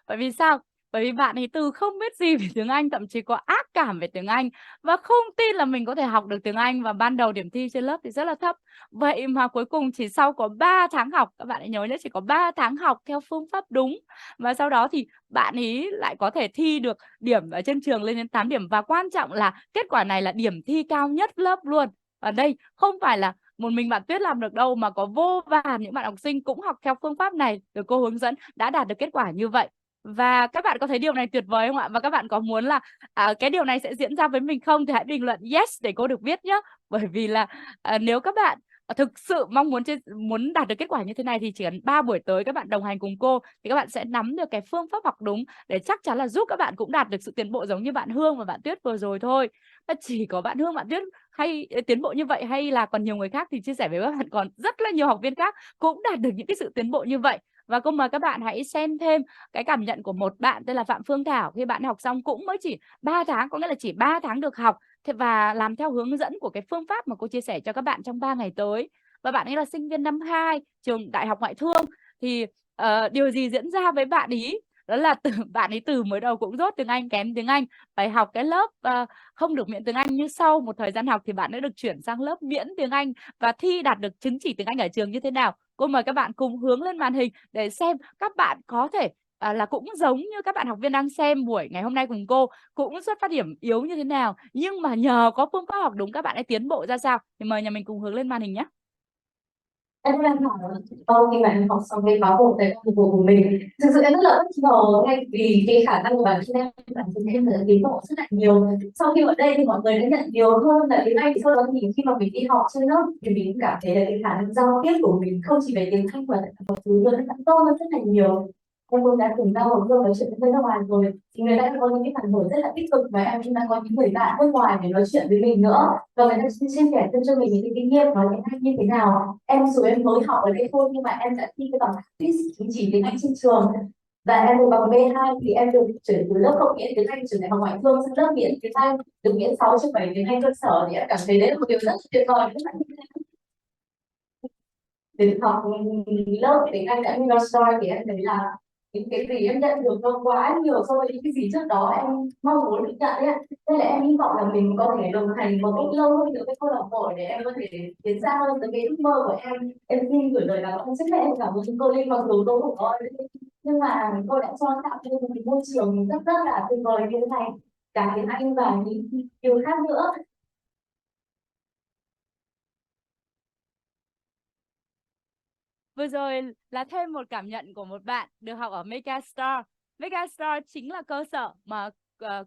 Bởi vì sao? Bởi vì bạn ấy từ không biết gì về tiếng Anh, thậm chí có ác cảm về tiếng Anh và không tin là mình có thể học được tiếng Anh, và ban đầu điểm thi trên lớp thì rất là thấp. Vậy mà cuối cùng chỉ sau có 3 tháng học, các bạn hãy nhớ nhé, chỉ có 3 tháng học theo phương pháp đúng. Và sau đó thì bạn ấy lại có thể thi được điểm ở trên trường lên đến 8 điểm. Và quan trọng là kết quả này là điểm thi cao nhất lớp luôn. Ở đây không phải là một mình bạn Tuyết làm được đâu, mà có vô vàn những bạn học sinh cũng học theo phương pháp này được cô hướng dẫn đã đạt được kết quả như vậy. Và các bạn có thấy điều này tuyệt vời không ạ? Và các bạn có muốn là cái điều này sẽ diễn ra với mình không? Thì hãy bình luận yes để cô được biết nhé. Bởi vì là nếu các bạn thực sự mong muốn đạt được kết quả như thế này thì chỉ cần 3 buổi tới các bạn đồng hành cùng cô thì các bạn sẽ nắm được cái phương pháp học đúng, để chắc chắn là giúp các bạn cũng đạt được sự tiến bộ giống như bạn Hương và bạn Tuyết vừa rồi thôi. Và chỉ có bạn Hương, bạn Tuyết hay tiến bộ như vậy, hay là còn nhiều người khác thì chia sẻ với các bạn còn rất là nhiều học viên khác cũng đạt được những cái sự tiến bộ như vậy. Và cô mời các bạn hãy xem thêm cái cảm nhận của một bạn tên là Phạm Phương Thảo, khi bạn học xong cũng mới chỉ 3 tháng, có nghĩa là chỉ 3 tháng được học và làm theo hướng dẫn của cái phương pháp mà cô chia sẻ cho các bạn trong 3 ngày tới. Và bạn ấy là sinh viên năm 2 trường Đại học Ngoại thương. Thì điều gì diễn ra với bạn ý? Đó là bạn ấy từ mới đầu cũng dốt tiếng Anh, kém tiếng Anh, phải học cái lớp không được miễn tiếng Anh, như sau một thời gian học thì bạn đã được chuyển sang lớp miễn tiếng Anh và thi đạt được chứng chỉ tiếng Anh ở trường như thế nào. Cô mời các bạn cùng hướng lên màn hình để xem các bạn có thể là cũng giống như các bạn học viên đang xem buổi ngày hôm nay cùng cô, cũng xuất phát điểm yếu như thế nào, nhưng mà nhờ có phương pháp học đúng các bạn ấy tiến bộ ra sao. Thì mời nhà mình cùng hướng lên màn hình nhé. Em đang hỏi là sau khi mà em học xong cái khóa một cái công việc của mình, thực sự em rất là bất ngờ ngay vì cái khả năng của bản thân bản thân em là tiến bộ rất là nhiều. Sau khi ở đây thì mọi người đã nhận nhiều hơn là tiếng Anh, thì sau đó thì khi mà mình đi học trên lớp thì mình cũng cảm thấy là cái khả năng giao tiếp của mình không chỉ về tiếng Anh mà một thứ nữa nó tốt hơn rất là nhiều. Em cũng đã từng giao lưu nói chuyện với nước ngoài rồi thì người ta đã có những cái phản hồi rất là tích cực, và em cũng đã có những người bạn nước ngoài để nói chuyện với mình nữa, và người ta chia sẻ thêm cho mình những cái kinh nghiệm nói tiếng Anh như thế nào. Em dù em mới học ở đây thôi nhưng mà em đã thi cái bằng chứng chỉ tiếng Anh trên trường, và em được bằng B2 thì em được chuyển từ lớp không miễn tiếng Anh trường Đại học Ngoại thương sang lớp miễn tiếng Anh, được miễn 6/7 tiếng Anh cơ sở, thì em cảm thấy đấy là một điều rất tuyệt vời. Để được học lớp tiếng Anh tại Universal thì em thấy là những cái gì em nhận được nó quá nhiều so với những cái gì trước đó em mong muốn được nhận ấy. Nên là em hy vọng là mình có thể đồng hành một cách lâu hơn nữa với câu lạc bộ để em có thể tiến xa hơn tới cái ước mơ của em. Em xin gửi lời cảm ơn rất là em cảm ơn cô Linh, mặc dù tôi không có nhưng mà cô đã cho tạo nên một cái môi trường rất rất là tuyệt vời như thế này, cả tiếng Anh và những điều khác nữa. Vừa rồi là thêm một cảm nhận của một bạn được học ở Megastar. Megastar chính là cơ sở mà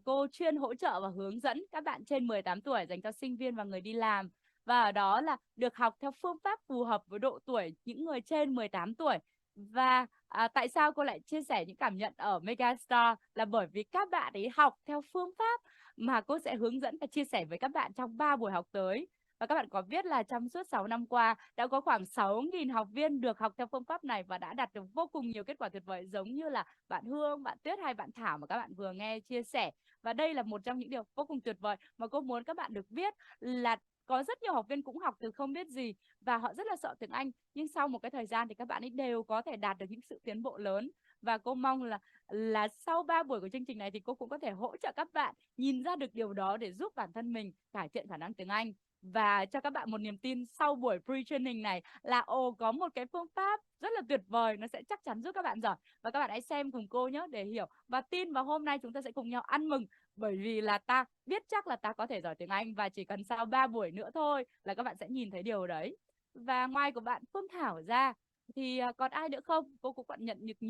cô chuyên hỗ trợ và hướng dẫn các bạn trên 18 tuổi dành cho sinh viên và người đi làm. Và ở đó là được học theo phương pháp phù hợp với độ tuổi những người trên 18 tuổi. Và tại sao cô lại chia sẻ những cảm nhận ở Megastar là bởi vì các bạn ấy học theo phương pháp mà cô sẽ hướng dẫn và chia sẻ với các bạn trong 3 buổi học tới. Và các bạn có biết là trong suốt 6 năm qua đã có khoảng 6.000 học viên được học theo phương pháp này và đã đạt được vô cùng nhiều kết quả tuyệt vời, giống như là bạn Hương, bạn Tuyết hay bạn Thảo mà các bạn vừa nghe chia sẻ. Và đây là một trong những điều vô cùng tuyệt vời mà cô muốn các bạn được biết, là có rất nhiều học viên cũng học từ không biết gì và họ rất là sợ tiếng Anh, nhưng sau một cái thời gian thì các bạn ấy đều có thể đạt được những sự tiến bộ lớn. Và cô mong là sau 3 buổi của chương trình này thì cô cũng có thể hỗ trợ các bạn nhìn ra được điều đó để giúp bản thân mình cải thiện khả năng tiếng Anh. Và cho các bạn một niềm tin sau buổi pre-training này là có một cái phương pháp rất là tuyệt vời, nó sẽ chắc chắn giúp các bạn giỏi. Và các bạn hãy xem cùng cô nhé để hiểu. Và tin vào hôm nay chúng ta sẽ cùng nhau ăn mừng, bởi vì là ta biết chắc là ta có thể giỏi tiếng Anh, và chỉ cần sau 3 buổi nữa thôi là các bạn sẽ nhìn thấy điều đấy. Và ngoài của bạn Phương Thảo ra thì còn ai nữa không? Cô cũng nhận được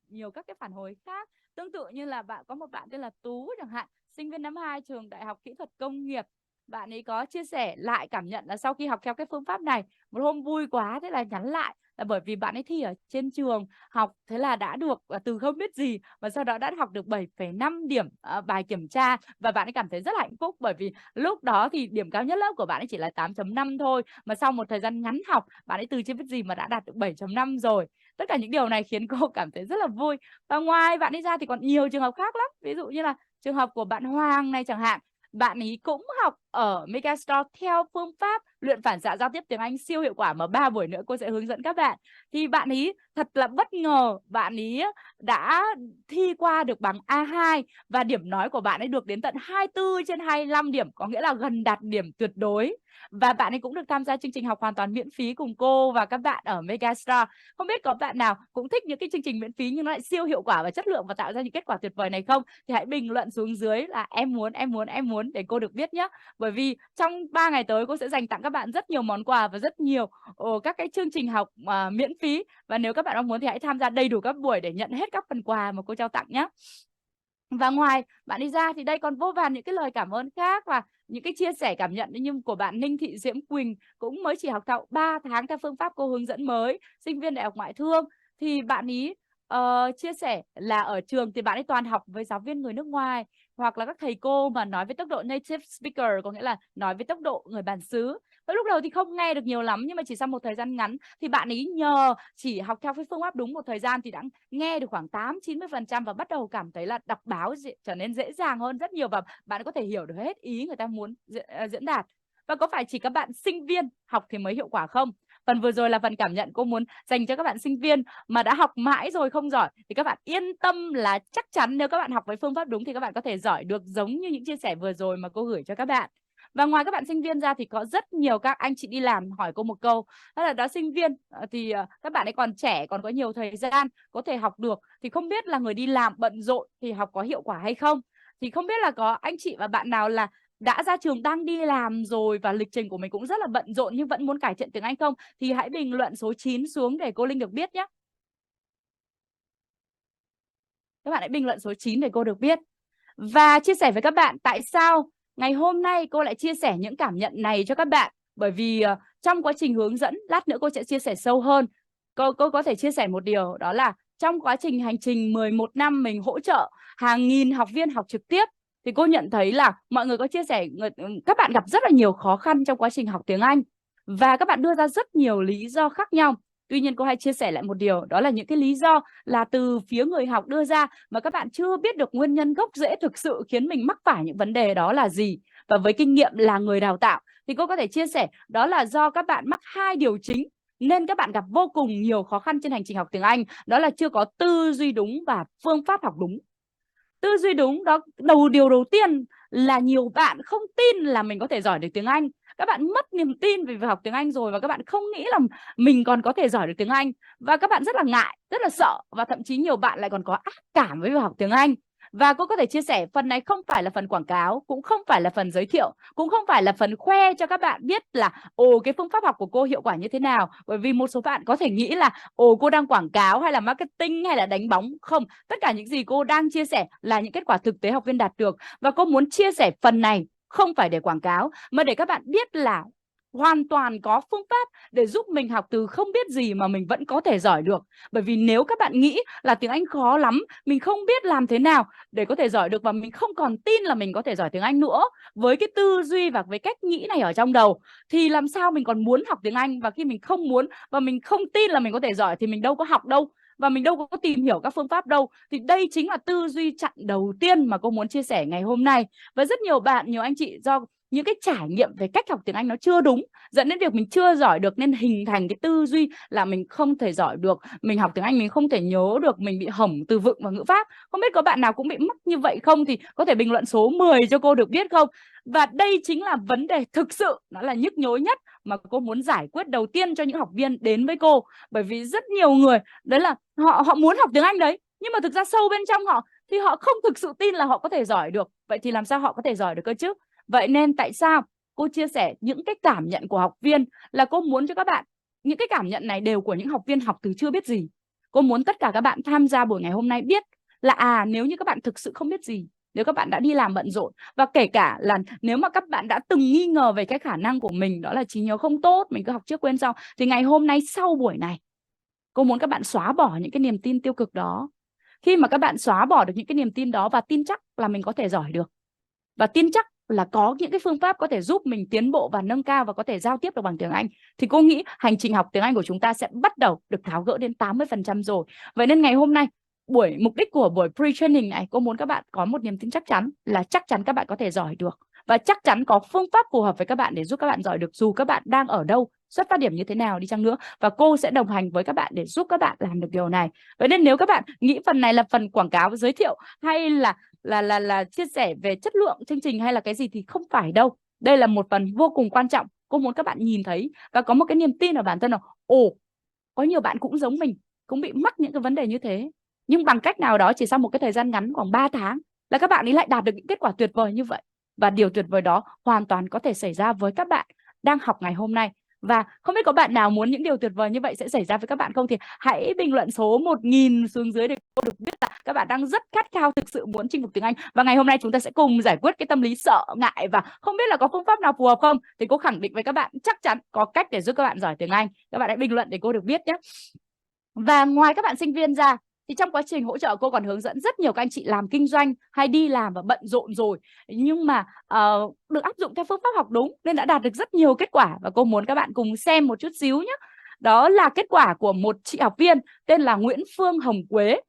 nhiều các cái phản hồi khác. Tương tự như là có một bạn tên là Tú chẳng hạn, sinh viên năm 2 trường Đại học Kỹ thuật Công nghiệp. Bạn ấy có chia sẻ lại cảm nhận là sau khi học theo cái phương pháp này, một hôm vui quá thế là nhắn lại là bởi vì bạn ấy thi ở trên trường học, thế là đã được từ không biết gì và sau đó đã học được 7,5 điểm bài kiểm tra, và bạn ấy cảm thấy rất là hạnh phúc bởi vì lúc đó thì điểm cao nhất lớp của bạn ấy chỉ là 8,5 thôi, mà sau một thời gian ngắn học bạn ấy từ chưa biết gì mà đã đạt được 7,5 rồi. Tất cả những điều này khiến cô cảm thấy rất là vui. Và ngoài bạn ấy ra thì còn nhiều trường hợp khác lắm, ví dụ như là trường hợp của bạn Hoàng này chẳng hạn. Bạn ấy cũng học ở Megastore theo phương pháp luyện phản xạ giao tiếp tiếng Anh siêu hiệu quả mà 3 buổi nữa cô sẽ hướng dẫn các bạn. Thì bạn ấy thật là bất ngờ, bạn ấy đã thi qua được bằng A2 và điểm nói của bạn ấy được đến tận 24 trên 25 điểm, có nghĩa là gần đạt điểm tuyệt đối. Và bạn ấy cũng được tham gia chương trình học hoàn toàn miễn phí cùng cô và các bạn ở Megastore. Không biết có bạn nào cũng thích những cái chương trình miễn phí nhưng nó lại siêu hiệu quả và chất lượng và tạo ra những kết quả tuyệt vời này không? Thì hãy bình luận xuống dưới là em muốn để cô được biết nhé. Bởi vì trong 3 ngày tới cô sẽ dành tặng các bạn rất nhiều món quà và rất nhiều các cái chương trình học miễn phí. Và nếu các bạn mong muốn thì hãy tham gia đầy đủ các buổi để nhận hết các phần quà mà cô trao tặng nhé. Và ngoài bạn đi ra thì đây còn vô vàn những cái lời cảm ơn khác và những cái chia sẻ cảm nhận như của bạn Ninh Thị Diễm Quỳnh, cũng mới chỉ học thạo 3 tháng theo phương pháp cô hướng dẫn mới, sinh viên Đại học Ngoại thương. Thì bạn ý chia sẻ là ở trường thì bạn ấy toàn học với giáo viên người nước ngoài hoặc là các thầy cô mà nói với tốc độ native speaker, có nghĩa là nói với tốc độ người bản xứ. Và lúc đầu thì không nghe được nhiều lắm, nhưng mà chỉ sau một thời gian ngắn thì bạn ấy nhờ chỉ học theo cái phương pháp đúng một thời gian thì đã nghe được khoảng 80-90% và bắt đầu cảm thấy là đọc báo trở nên dễ dàng hơn rất nhiều và bạn có thể hiểu được hết ý người ta muốn diễn đạt. Và có phải chỉ các bạn sinh viên học thì mới hiệu quả không? Phần vừa rồi là phần cảm nhận cô muốn dành cho các bạn sinh viên mà đã học mãi rồi không giỏi thì các bạn yên tâm là chắc chắn nếu các bạn học với phương pháp đúng thì các bạn có thể giỏi được giống như những chia sẻ vừa rồi mà cô gửi cho các bạn. Và ngoài các bạn sinh viên ra thì có rất nhiều các anh chị đi làm hỏi cô một câu, đó là sinh viên thì các bạn ấy còn trẻ, còn có nhiều thời gian có thể học được, thì không biết là người đi làm bận rộn thì học có hiệu quả hay không. Thì không biết là có anh chị và bạn nào là đã ra trường đang đi làm rồi và lịch trình của mình cũng rất là bận rộn nhưng vẫn muốn cải thiện tiếng Anh không? Thì hãy bình luận số 9 xuống để cô Linh được biết nhé. Các bạn hãy bình luận số 9 để cô được biết. Và chia sẻ với các bạn tại sao ngày hôm nay cô lại chia sẻ những cảm nhận này cho các bạn. Bởi vì trong quá trình hướng dẫn, lát nữa cô sẽ chia sẻ sâu hơn. Cô có thể chia sẻ một điều, đó là trong quá trình hành trình 11 năm mình hỗ trợ hàng nghìn học viên học trực tiếp, thì cô nhận thấy là mọi người có chia sẻ, các bạn gặp rất là nhiều khó khăn trong quá trình học tiếng Anh. Và các bạn đưa ra rất nhiều lý do khác nhau. Tuy nhiên cô hay chia sẻ lại một điều, đó là những cái lý do là từ phía người học đưa ra mà các bạn chưa biết được nguyên nhân gốc rễ thực sự khiến mình mắc phải những vấn đề đó là gì. Và với kinh nghiệm là người đào tạo thì cô có thể chia sẻ đó là do các bạn mắc 2 điều chính nên các bạn gặp vô cùng nhiều khó khăn trên hành trình học tiếng Anh. Đó là chưa có tư duy đúng và phương pháp học đúng. Tư duy đúng đó, điều đầu tiên là nhiều bạn không tin là mình có thể giỏi được tiếng Anh. Các bạn mất niềm tin về việc học tiếng Anh rồi và các bạn không nghĩ là mình còn có thể giỏi được tiếng Anh. Và các bạn rất là ngại, rất là sợ và thậm chí nhiều bạn lại còn có ác cảm với việc học tiếng Anh. Và cô có thể chia sẻ phần này không phải là phần quảng cáo, cũng không phải là phần giới thiệu, cũng không phải là phần khoe cho các bạn biết là cái phương pháp học của cô hiệu quả như thế nào. Bởi vì một số bạn có thể nghĩ là cô đang quảng cáo hay là marketing hay là đánh bóng. Không, tất cả những gì cô đang chia sẻ là những kết quả thực tế học viên đạt được. Và cô muốn chia sẻ phần này không phải để quảng cáo mà để các bạn biết là hoàn toàn có phương pháp để giúp mình học từ không biết gì mà mình vẫn có thể giỏi được. Bởi vì nếu các bạn nghĩ là tiếng Anh khó lắm, mình không biết làm thế nào để có thể giỏi được, và mình không còn tin là mình có thể giỏi tiếng Anh nữa, với cái tư duy và với cách nghĩ này ở trong đầu, thì làm sao mình còn muốn học tiếng Anh? Và khi mình không muốn và mình không tin là mình có thể giỏi thì mình đâu có học đâu, và mình đâu có tìm hiểu các phương pháp đâu. Thì đây chính là tư duy chặn đầu tiên mà cô muốn chia sẻ ngày hôm nay. Và rất nhiều bạn, nhiều anh chị do những cái trải nghiệm về cách học tiếng Anh nó chưa đúng, dẫn đến việc mình chưa giỏi được, nên hình thành cái tư duy là mình không thể giỏi được, mình học tiếng Anh mình không thể nhớ được, mình bị hỏng từ vựng và ngữ pháp. Không biết có bạn nào cũng bị mắc như vậy không, thì có thể bình luận số 10 cho cô được biết không? Và đây chính là vấn đề thực sự, nó là nhức nhối nhất mà cô muốn giải quyết đầu tiên cho những học viên đến với cô. Bởi vì rất nhiều người, đấy là họ muốn học tiếng Anh đấy, nhưng mà thực ra sâu bên trong họ thì họ không thực sự tin là họ có thể giỏi được. Vậy thì làm sao họ có thể giỏi được cơ chứ? Vậy nên tại sao cô chia sẻ những cái cảm nhận của học viên, là cô muốn cho các bạn, những cái cảm nhận này đều của những học viên học từ chưa biết gì. Cô muốn tất cả các bạn tham gia buổi ngày hôm nay biết là nếu như các bạn thực sự không biết gì, nếu các bạn đã đi làm bận rộn, và kể cả là nếu mà các bạn đã từng nghi ngờ về cái khả năng của mình, đó là trí nhớ không tốt, mình cứ học trước quên sau, thì ngày hôm nay sau buổi này, cô muốn các bạn xóa bỏ những cái niềm tin tiêu cực đó. Khi mà các bạn xóa bỏ được những cái niềm tin đó và tin chắc là mình có thể giỏi được, và tin chắc là có những cái phương pháp có thể giúp mình tiến bộ và nâng cao và có thể giao tiếp được bằng tiếng Anh, thì cô nghĩ hành trình học tiếng Anh của chúng ta sẽ bắt đầu được tháo gỡ đến 80% rồi. Vậy nên ngày hôm nay, mục đích của buổi pre-training này, cô muốn các bạn có một niềm tin chắc chắn là chắc chắn các bạn có thể giỏi được, và chắc chắn có phương pháp phù hợp với các bạn để giúp các bạn giỏi được, dù các bạn đang ở đâu, xuất phát điểm như thế nào đi chăng nữa, và cô sẽ đồng hành với các bạn để giúp các bạn làm được điều này. Vậy nên nếu các bạn nghĩ phần này là phần quảng cáo, giới thiệu, hay là chia sẻ về chất lượng chương trình hay là cái gì, thì không phải đâu. Đây là một phần vô cùng quan trọng. Cô muốn các bạn nhìn thấy và có một cái niềm tin ở bản thân là có nhiều bạn cũng giống mình, cũng bị mắc những cái vấn đề như thế, nhưng bằng cách nào đó chỉ sau một cái thời gian ngắn khoảng 3 tháng là các bạn ấy lại đạt được những kết quả tuyệt vời như vậy. Và điều tuyệt vời đó hoàn toàn có thể xảy ra với các bạn đang học ngày hôm nay. Và không biết có bạn nào muốn những điều tuyệt vời như vậy sẽ xảy ra với các bạn không, thì hãy bình luận số 1000 xuống dưới để cô được biết là các bạn đang rất khát khao thực sự muốn chinh phục tiếng Anh. Và ngày hôm nay chúng ta sẽ cùng giải quyết cái tâm lý sợ ngại và không biết là có phương pháp nào phù hợp không. Thì cô khẳng định với các bạn chắc chắn có cách để giúp các bạn giỏi tiếng Anh. Các bạn hãy bình luận để cô được biết nhé. Và ngoài các bạn sinh viên ra, thì trong quá trình hỗ trợ cô còn hướng dẫn rất nhiều các anh chị làm kinh doanh hay đi làm và bận rộn rồi, nhưng mà được áp dụng theo phương pháp học đúng nên đã đạt được rất nhiều kết quả. Và cô muốn các bạn cùng xem một chút xíu nhé. Đó là kết quả của một chị học viên tên là Nguyễn Phương Hồng Quế.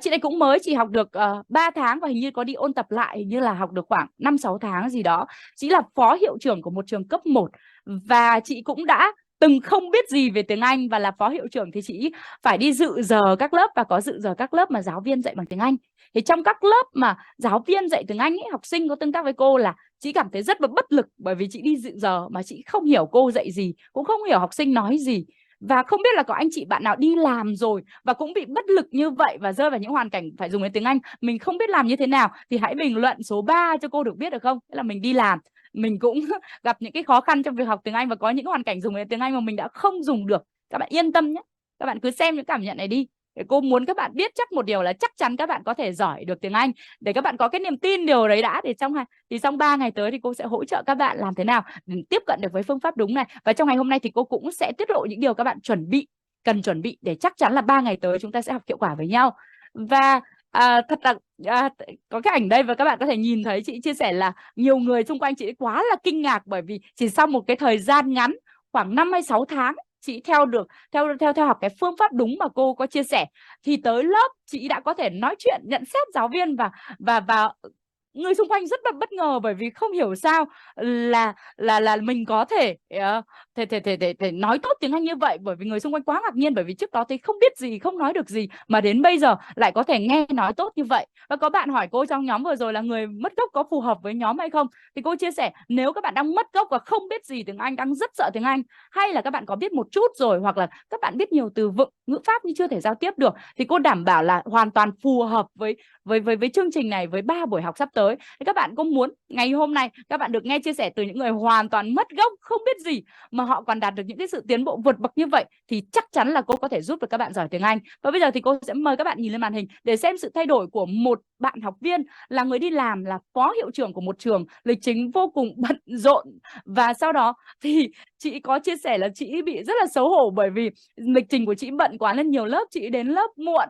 Chị này cũng mới chỉ học được 3 tháng và hình như có đi ôn tập lại, hình như là học được khoảng 5-6 tháng gì đó. Chị là phó hiệu trưởng của một trường cấp 1 và chị cũng đã từng không biết gì về tiếng Anh, và là phó hiệu trưởng thì chị phải đi dự giờ các lớp, và có dự giờ các lớp mà giáo viên dạy bằng tiếng Anh. Thì trong các lớp mà giáo viên dạy tiếng Anh ấy, học sinh có tương tác với cô là chị cảm thấy rất là bất lực, bởi vì chị đi dự giờ mà chị không hiểu cô dạy gì, cũng không hiểu học sinh nói gì. Và không biết là có anh chị bạn nào đi làm rồi và cũng bị bất lực như vậy và rơi vào những hoàn cảnh phải dùng đến tiếng Anh, mình không biết làm như thế nào, thì hãy bình luận số 3 cho cô được biết được không? Thế là mình đi làm, mình cũng gặp những cái khó khăn trong việc học tiếng Anh và có những hoàn cảnh dùng đến tiếng Anh mà mình đã không dùng được. Các bạn yên tâm nhé, các bạn cứ xem những cảm nhận này đi. Để cô muốn các bạn biết chắc một điều là chắc chắn các bạn có thể giỏi được tiếng Anh, để các bạn có cái niềm tin điều đấy đã. Thì trong 3 ngày tới thì cô sẽ hỗ trợ các bạn làm thế nào để tiếp cận được với phương pháp đúng này. Và trong ngày hôm nay thì cô cũng sẽ tiết lộ những điều các bạn cần chuẩn bị để chắc chắn là 3 ngày tới chúng ta sẽ học hiệu quả với nhau. Và thật là có cái ảnh đây và các bạn có thể nhìn thấy chị chia sẻ là nhiều người xung quanh chị quá là kinh ngạc, bởi vì chỉ sau một cái thời gian ngắn khoảng 5 hay 6 tháng chị theo học cái phương pháp đúng mà cô có chia sẻ, thì tới lớp chị đã có thể nói chuyện, nhận xét giáo viên và người xung quanh rất là bất ngờ, bởi vì không hiểu sao là mình có thể nói tốt tiếng Anh như vậy. Bởi vì người xung quanh quá ngạc nhiên, bởi vì trước đó thì không biết gì, không nói được gì, mà đến bây giờ lại có thể nghe nói tốt như vậy. Và có bạn hỏi cô trong nhóm vừa rồi là người mất gốc có phù hợp với nhóm hay không, thì cô chia sẻ nếu các bạn đang mất gốc và không biết gì tiếng Anh, đang rất sợ tiếng Anh, hay là các bạn có biết một chút rồi, hoặc là các bạn biết nhiều từ vựng, ngữ pháp nhưng chưa thể giao tiếp được, thì cô đảm bảo là hoàn toàn phù hợp với chương trình này, với 3 buổi học sắp tới. Thì các bạn cũng muốn ngày hôm nay các bạn được nghe chia sẻ từ những người hoàn toàn mất gốc, không biết gì mà họ còn đạt được những cái sự tiến bộ vượt bậc như vậy, thì chắc chắn là cô có thể giúp được các bạn giỏi tiếng Anh. Và bây giờ thì cô sẽ mời các bạn nhìn lên màn hình để xem sự thay đổi của một bạn học viên là người đi làm, là phó hiệu trưởng của một trường, lịch trình vô cùng bận rộn. Và sau đó thì chị có chia sẻ là chị bị rất là xấu hổ, bởi vì lịch trình của chị bận quá nên nhiều lớp chị đến lớp muộn,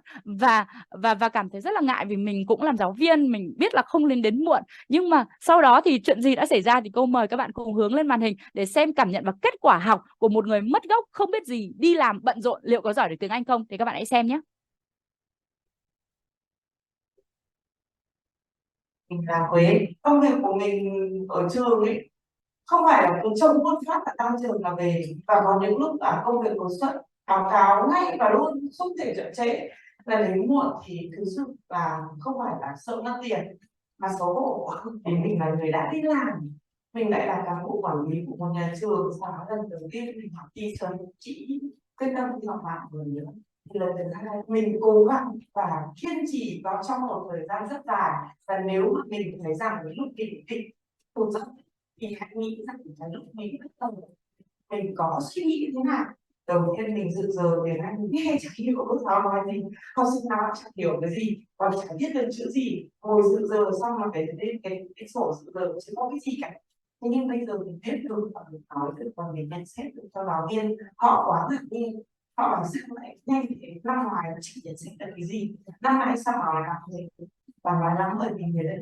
và cảm thấy rất là ngại vì mình cũng làm giáo viên, mình biết là không nên đến muộn. Nhưng mà sau đó thì chuyện gì đã xảy ra thì cô mời các bạn cùng hướng lên màn hình để xem cảm nhận và kết quả học của một người mất gốc, không biết gì, đi làm bận rộn, liệu có giỏi được tiếng Anh không. Thì các bạn hãy xem nhé. Mình là Quế. Công việc của mình ở trường ấy không phải là cứ trông khuôn phát là tan trường là về, và có những lúc là công việc đột xuất báo cáo ngay và luôn, không thể chậm trễ, là đến muộn thì thực sự là không phải là sợ mất tiền mà xấu hổ vì mình là người đã đi làm, mình lại là cán bộ quản lý của một nhà trường. Sau đó lần đầu tiên mình học đi sớm, chỉ quyết tâm đi học lại một nữa, thì lần thứ hai mình cố gắng và kiên trì vào trong một thời gian rất dài. Và nếu mà mình thấy rằng lúc đỉnh tụt dốc thì hãy nghĩ rằng cái lúc mình bắt đầu mình có suy nghĩ như thế nào. Đầu tiên mình dự giờ tiếng Anh nghe chẳng hiểu cô giáo nói gì, học sinh nào chẳng hiểu cái gì, còn chẳng biết được chữ gì, ngồi dự giờ xong mà phải lên cái sổ dự giờ chứ có cái gì cả. Thế nhưng bây giờ mình biết được và mình nói được và mình nhận xét được cho giáo viên, họ quá ngạc nhiên, họ bảo sao lại nhanh thế, năm ngoài nó chỉ nhận xét được cái gì, năm nay sao mà lại làm thế, và nói lắm bởi vì người đấy.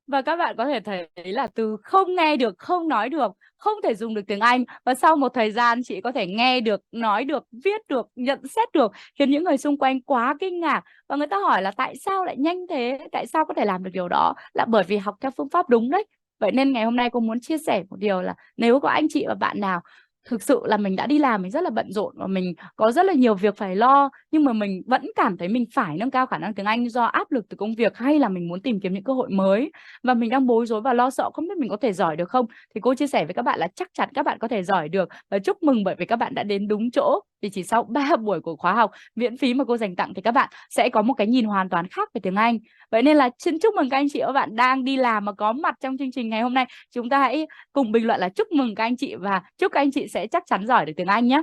Và các bạn có thể thấy là từ không nghe được, không nói được, không thể dùng được tiếng Anh, và sau một thời gian chị có thể nghe được, nói được, viết được, nhận xét được, khiến những người xung quanh quá kinh ngạc. Và người ta hỏi là tại sao lại nhanh thế, tại sao có thể làm được điều đó, là bởi vì học theo phương pháp đúng đấy. Vậy nên ngày hôm nay cô muốn chia sẻ một điều là nếu có anh chị và bạn nào thực sự là mình đã đi làm, mình rất là bận rộn và mình có rất là nhiều việc phải lo, nhưng mà mình vẫn cảm thấy mình phải nâng cao khả năng tiếng Anh do áp lực từ công việc, hay là mình muốn tìm kiếm những cơ hội mới, và mình đang bối rối và lo sợ không biết mình có thể giỏi được không, thì cô chia sẻ với các bạn là chắc chắn các bạn có thể giỏi được. Và chúc mừng, bởi vì các bạn đã đến đúng chỗ. Vì chỉ sau 3 buổi của khóa học miễn phí mà cô dành tặng thì các bạn sẽ có một cái nhìn hoàn toàn khác về tiếng Anh. Vậy nên là xin chúc mừng các anh chị và các bạn đang đi làm mà có mặt trong chương trình ngày hôm nay. Chúng ta hãy cùng bình luận là chúc mừng các anh chị và chúc các anh chị sẽ chắc chắn giỏi được tiếng Anh nhé.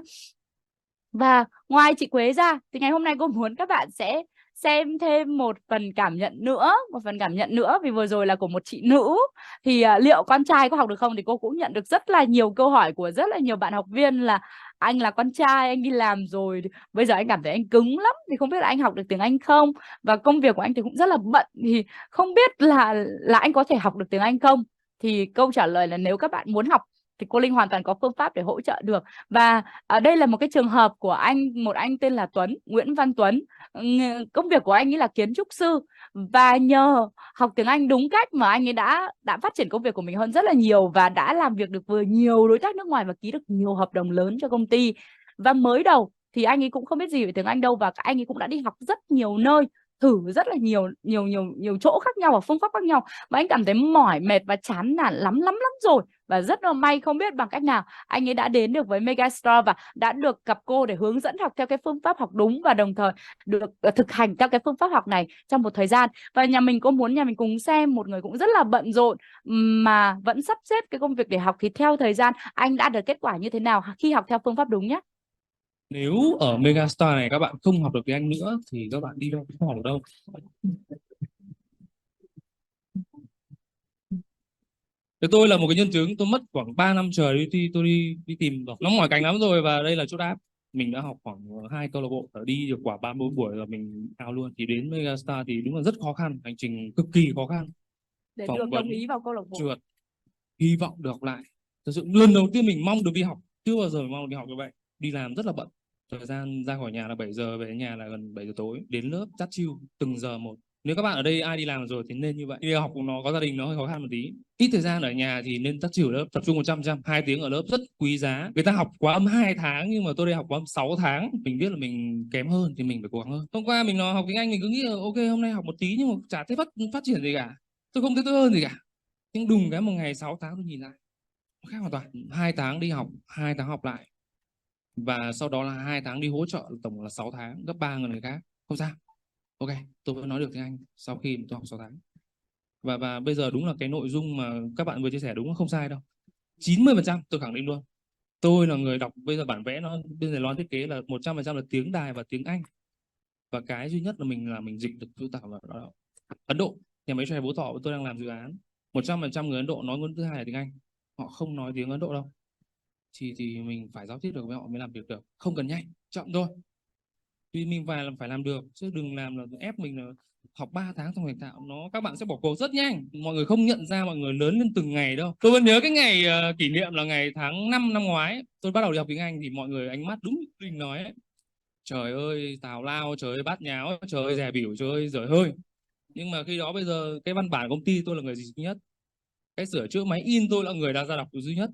Và ngoài chị Quế ra thì ngày hôm nay cô muốn các bạn sẽ xem thêm một phần cảm nhận nữa, vì vừa rồi là của một chị nữ. Thì liệu con trai có học được không, thì cô cũng nhận được rất là nhiều câu hỏi của rất là nhiều bạn học viên là anh là con trai, anh đi làm rồi, bây giờ anh cảm thấy anh cứng lắm, thì không biết là anh học được tiếng Anh không, và công việc của anh thì cũng rất là bận, thì không biết là anh có thể học được tiếng Anh không. Thì câu trả lời là nếu các bạn muốn học thì cô Linh hoàn toàn có phương pháp để hỗ trợ được. Và ở đây là một cái trường hợp của một anh tên là Tuấn, Nguyễn Văn Tuấn. Công việc của anh ấy là kiến trúc sư, và nhờ học tiếng Anh đúng cách mà anh ấy đã phát triển công việc của mình hơn rất là nhiều, và đã làm việc được với nhiều đối tác nước ngoài và ký được nhiều hợp đồng lớn cho công ty. Và mới đầu thì anh ấy cũng không biết gì về tiếng Anh đâu, và anh ấy cũng đã đi học rất nhiều nơi, thử rất là nhiều chỗ khác nhau và phương pháp khác nhau, và anh cảm thấy mỏi mệt và chán nản lắm rồi. Và rất là may, không biết bằng cách nào anh ấy đã đến được với Megastore và đã được gặp cô để hướng dẫn học theo cái phương pháp học đúng, và đồng thời được thực hành theo cái phương pháp học này trong một thời gian. Và nhà mình cùng xem một người cũng rất là bận rộn mà vẫn sắp xếp cái công việc để học, thì theo thời gian anh đã được kết quả như thế nào khi học theo phương pháp đúng nhé. Nếu ở Megastar này các bạn không học được tiếng Anh nữa thì các bạn đi đâu cũng không học được đâu. Thế tôi là một cái nhân chứng, tôi mất khoảng 3 năm trời tôi đi tìm, nó mỏi cánh lắm rồi, và đây là chốt đáp. Mình đã học khoảng 2 câu lạc bộ, đi được quả 30 buổi là mình out luôn. Thì đến Megastar thì đúng là rất khó khăn, hành trình cực kỳ khó khăn. Để Phỏng được vấn đồng ý vào câu lạc bộ. trượt, hy vọng được học lại. Thật sự lần đầu tiên mình mong được đi học, chưa bao giờ mình mong được đi học như vậy. Đi làm rất là bận, thời gian ra khỏi nhà là 7 giờ, về nhà là gần 7 giờ tối, đến lớp chát chiu từng giờ một. Nếu các bạn ở đây ai đi làm rồi thì nên như vậy. Đi học nó có gia đình nó hơi khó khăn một tí, ít thời gian ở nhà thì nên chát chiu lớp, tập trung 100%. 2 tiếng ở lớp rất quý giá. Người ta học quá âm 2 tháng nhưng mà tôi đây học quá âm 6 tháng. Mình biết là mình kém hơn thì mình phải cố gắng hơn. Hôm qua mình học tiếng Anh mình cứ nghĩ là ok hôm nay học một tí nhưng mà chả thấy phát triển gì cả, tôi không thấy tôi hơn gì cả. Nhưng đùng cái một ngày 6 tháng tôi nhìn lại khác hoàn toàn. 2 tháng đi học, 2 tháng học lại, và sau đó là 2 tháng đi hỗ trợ, tổng là 6 tháng, gấp 3 người khác. Không sao, ok, tôi vẫn nói được tiếng Anh sau khi tôi học 6 tháng. Và bây giờ đúng là cái nội dung mà các bạn vừa chia sẻ đúng là không sai đâu. 90% tôi khẳng định luôn. Tôi là người đọc bây giờ bản vẽ nó bên Đài Loan thiết kế là 100% là tiếng Đài và tiếng Anh. Và cái duy nhất là mình dịch được phức tạp vào đó là Ấn Độ. Nhà máy chè Phú Thọ tôi đang làm dự án, 100% người Ấn Độ nói ngôn thứ hai là tiếng Anh, họ không nói tiếng Ấn Độ đâu. Thì mình phải giao tiếp được với họ mới làm việc được, không cần nhanh, chậm thôi. Vì mình phải làm được, chứ đừng làm là ép mình là học 3 tháng xong thành thạo nó, các bạn sẽ bỏ cuộc rất nhanh. Mọi người không nhận ra mọi người lớn lên từng ngày đâu. Tôi vẫn nhớ cái ngày kỷ niệm là ngày tháng 5 năm ngoái, tôi bắt đầu đi học tiếng Anh thì mọi người ánh mắt đúng như Linh nói ấy. Trời ơi tào lao, trời ơi bát nháo, trời ơi dè bỉu, trời ơi dở hơi. Nhưng mà khi đó bây giờ cái văn bản công ty tôi là người duy nhất, cái sửa chữa máy in tôi là người đã ra đọc duy nhất,